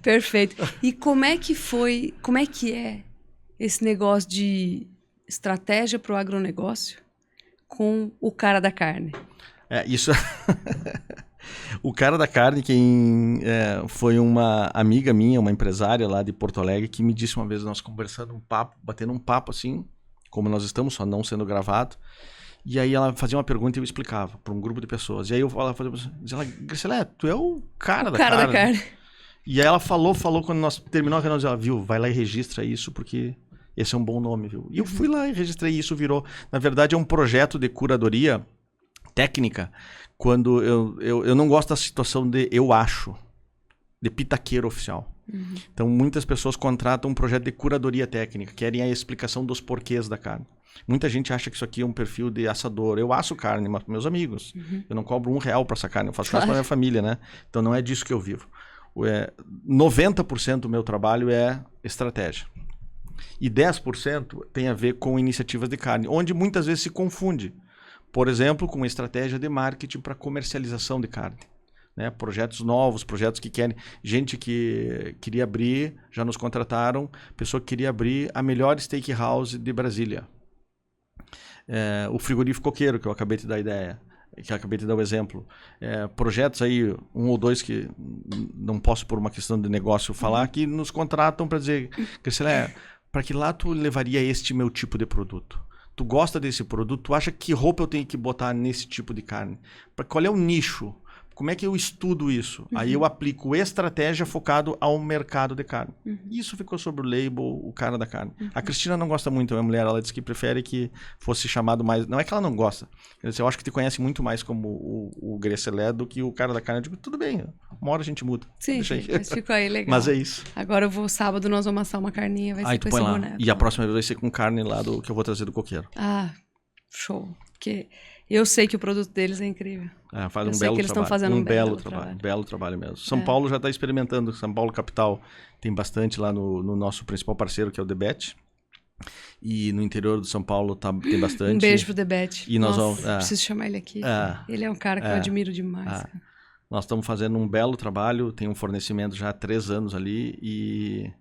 Perfeito. E como é que é esse negócio de estratégia para o agronegócio com o cara da carne? Isso. O cara da carne, foi uma amiga minha, uma empresária lá de Porto Alegre, que me disse uma vez, nós conversando batendo um papo assim, como nós estamos, só não sendo gravado. E aí ela fazia uma pergunta e eu explicava para um grupo de pessoas. E aí ela Gracilé, tu é o cara da carne. E aí ela falou quando nós terminou a reunião, ela viu, vai lá e registra isso, porque esse é um bom nome, viu? E eu fui lá e registrei isso, virou... Na verdade, é um projeto de curadoria técnica, quando eu não gosto da situação de pitaqueiro oficial. Então, muitas pessoas contratam um projeto de curadoria técnica, querem a explicação dos porquês da carne. Muita gente acha que isso aqui é um perfil de assador. Eu asso carne, mas para meus amigos. Eu não cobro R$1 para essa carne, eu faço isso para minha família, né? Então, não é disso que eu vivo. 90% do meu trabalho é estratégia. E 10% tem a ver com iniciativas de carne, onde muitas vezes se confunde. Por exemplo, com estratégia de marketing para comercialização de carne. Né? Projetos novos, projetos que querem... Gente que queria abrir, já nos contrataram, pessoa que queria abrir a melhor steakhouse de Brasília. O frigorífico coqueiro, que eu acabei de dar a ideia, que eu acabei de dar o exemplo. Projetos aí, 1 ou 2 que não posso por uma questão de negócio falar, que nos contratam para dizer, Gracilé, para que lá tu levaria este meu tipo de produto? Tu gosta desse produto? Tu acha que roupa eu tenho que botar nesse tipo de carne? Qual é o nicho? como é que eu estudo isso? Aí eu aplico estratégia focado ao mercado de carne. Isso ficou sobre o label, o cara da carne. A Cristina não gosta muito, a minha mulher, ela disse que prefere que fosse chamado mais... Não é que ela não gosta. Eu acho que te conhece muito mais como o Grecelé do que o cara da carne. Eu digo, tudo bem, uma hora a gente muda. Sim, mas ficou aí legal. Mas é isso. Agora eu vou, sábado nós vamos assar uma carninha, vai ser com esse boneco. E a próxima vez vai ser com carne lá que eu vou trazer do coqueiro. Ah, show. Porque eu sei que o produto deles é incrível. Faz eu um sei belo que eles trabalho. estão fazendo um belo trabalho. Belo trabalho mesmo. São Paulo já está experimentando. São Paulo capital tem bastante lá no nosso principal parceiro, que é o Debete. E no interior de São Paulo tem bastante. Um beijo pro Debete. E nós vamos, preciso chamar ele aqui. Ele é um cara que eu admiro demais. Nós estamos fazendo um belo trabalho. Tem um fornecimento já há 3 anos ali.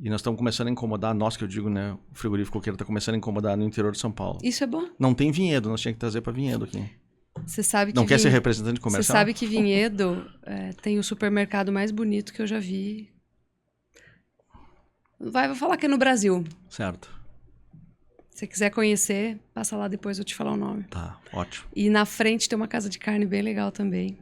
E nós estamos começando a incomodar, nós que eu digo, né? O frigorífico coqueiro está começando a incomodar no interior de São Paulo. Isso é bom. Não tem Vinhedo, nós tínhamos que trazer para Vinhedo aqui. Você sabe que não quer ser representante comercial? Você sabe que Vinhedo tem o supermercado mais bonito que eu já vi. Vou falar que é no Brasil. Certo. Se você quiser conhecer, passa lá depois, eu te falar o nome. Tá, ótimo. E na frente tem uma casa de carne bem legal também.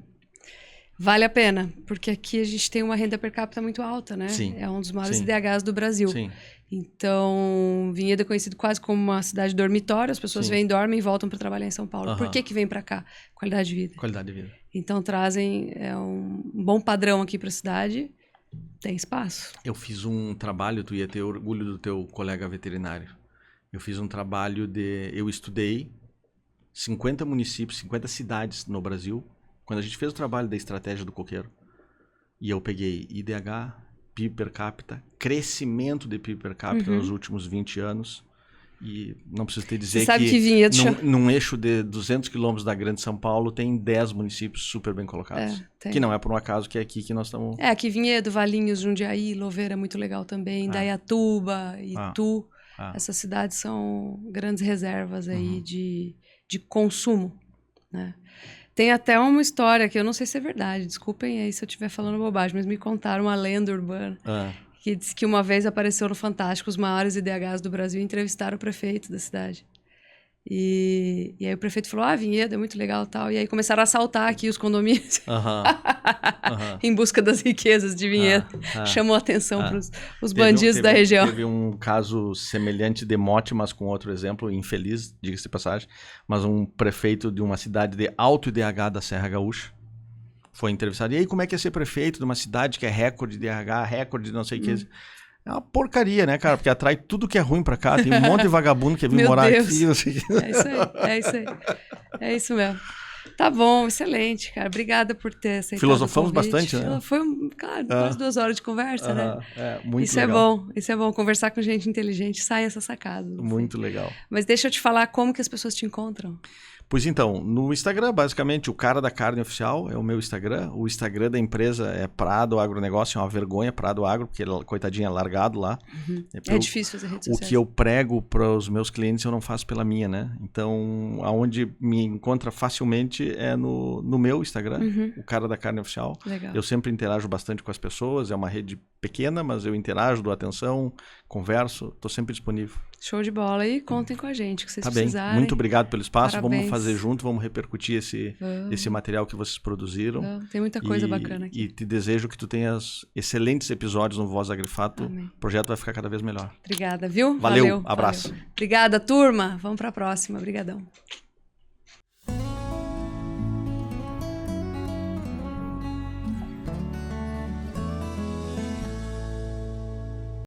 Vale a pena, porque aqui a gente tem uma renda per capita muito alta, né? Sim. É um dos maiores IDHs do Brasil. Sim. Então, Vinhedo é conhecido quase como uma cidade dormitório. As pessoas vêm, dormem e voltam para trabalhar em São Paulo. Por que vem para cá? Qualidade de vida. Qualidade de vida. Então, trazem um bom padrão aqui para a cidade. Tem espaço. Eu fiz um trabalho, tu ia ter orgulho do teu colega veterinário. Eu fiz um trabalho eu estudei 50 municípios, 50 cidades no Brasil. Quando a gente fez o trabalho da estratégia do coqueiro, e eu peguei IDH, PIB per capita, crescimento de PIB per capita nos últimos 20 anos, e não preciso te dizer que Vinhedo num eixo de 200 quilômetros da Grande São Paulo tem 10 municípios super bem colocados. Que não é por um acaso que é aqui que nós estamos... aqui Vinhedo, Valinhos, Jundiaí, Louveira é muito legal também, Dayatuba, Itu. Essas cidades são grandes reservas aí de consumo, né? Tem até uma história que eu não sei se é verdade, desculpem aí se eu estiver falando bobagem, mas me contaram uma lenda urbana que diz que uma vez apareceu no Fantástico os maiores IDHs do Brasil e entrevistaram o prefeito da cidade. E aí o prefeito falou, Vinhedo é muito legal e tal. E aí começaram a assaltar aqui os condomínios em busca das riquezas de Vinhedo. Chamou a atenção para os bandidos da região. Teve um caso semelhante de Mote, mas com outro exemplo, infeliz, diga-se de passagem, mas um prefeito de uma cidade de alto IDH da Serra Gaúcha foi entrevistado. E aí, como é que é ser prefeito de uma cidade que é recorde de IDH, recorde de não sei o que... É uma porcaria, né, cara? Porque atrai tudo que é ruim pra cá. Tem um monte de vagabundo que vem morar aqui. Não sei. É isso aí. É isso mesmo. Tá bom, excelente, cara. Obrigada por ter aceitado. Filosofamos bastante, né? Foi, claro, quase 2 horas de conversa, né? Muito isso legal. Isso é bom. Conversar com gente inteligente, sai essa sacada. Muito legal. Mas deixa eu te falar como que as pessoas te encontram. Pois então, no Instagram, basicamente, o Cara da Carne Oficial é o meu Instagram. O Instagram da empresa é Prado Agronegócio, é uma vergonha, Prado Agro, porque ele, coitadinho, é largado lá. É difícil fazer redes sociais. O que eu prego para os meus clientes eu não faço pela minha, né? Então, aonde me encontra facilmente é no meu Instagram, o Cara da Carne Oficial. Legal. Eu sempre interajo bastante com as pessoas, é uma rede pequena, mas eu interajo, dou atenção, converso, estou sempre disponível. Show de bola. E contem com a gente, que vocês tá precisarem. Bem. Muito obrigado pelo espaço. Parabéns. Vamos fazer junto, vamos repercutir esse material que vocês produziram. Tem muita coisa bacana aqui. E te desejo que tu tenhas excelentes episódios no Voz Agrifato. Amém. O projeto vai ficar cada vez melhor. Obrigada, viu? Valeu. Abraço. Obrigada, turma. Vamos para a próxima. Obrigadão.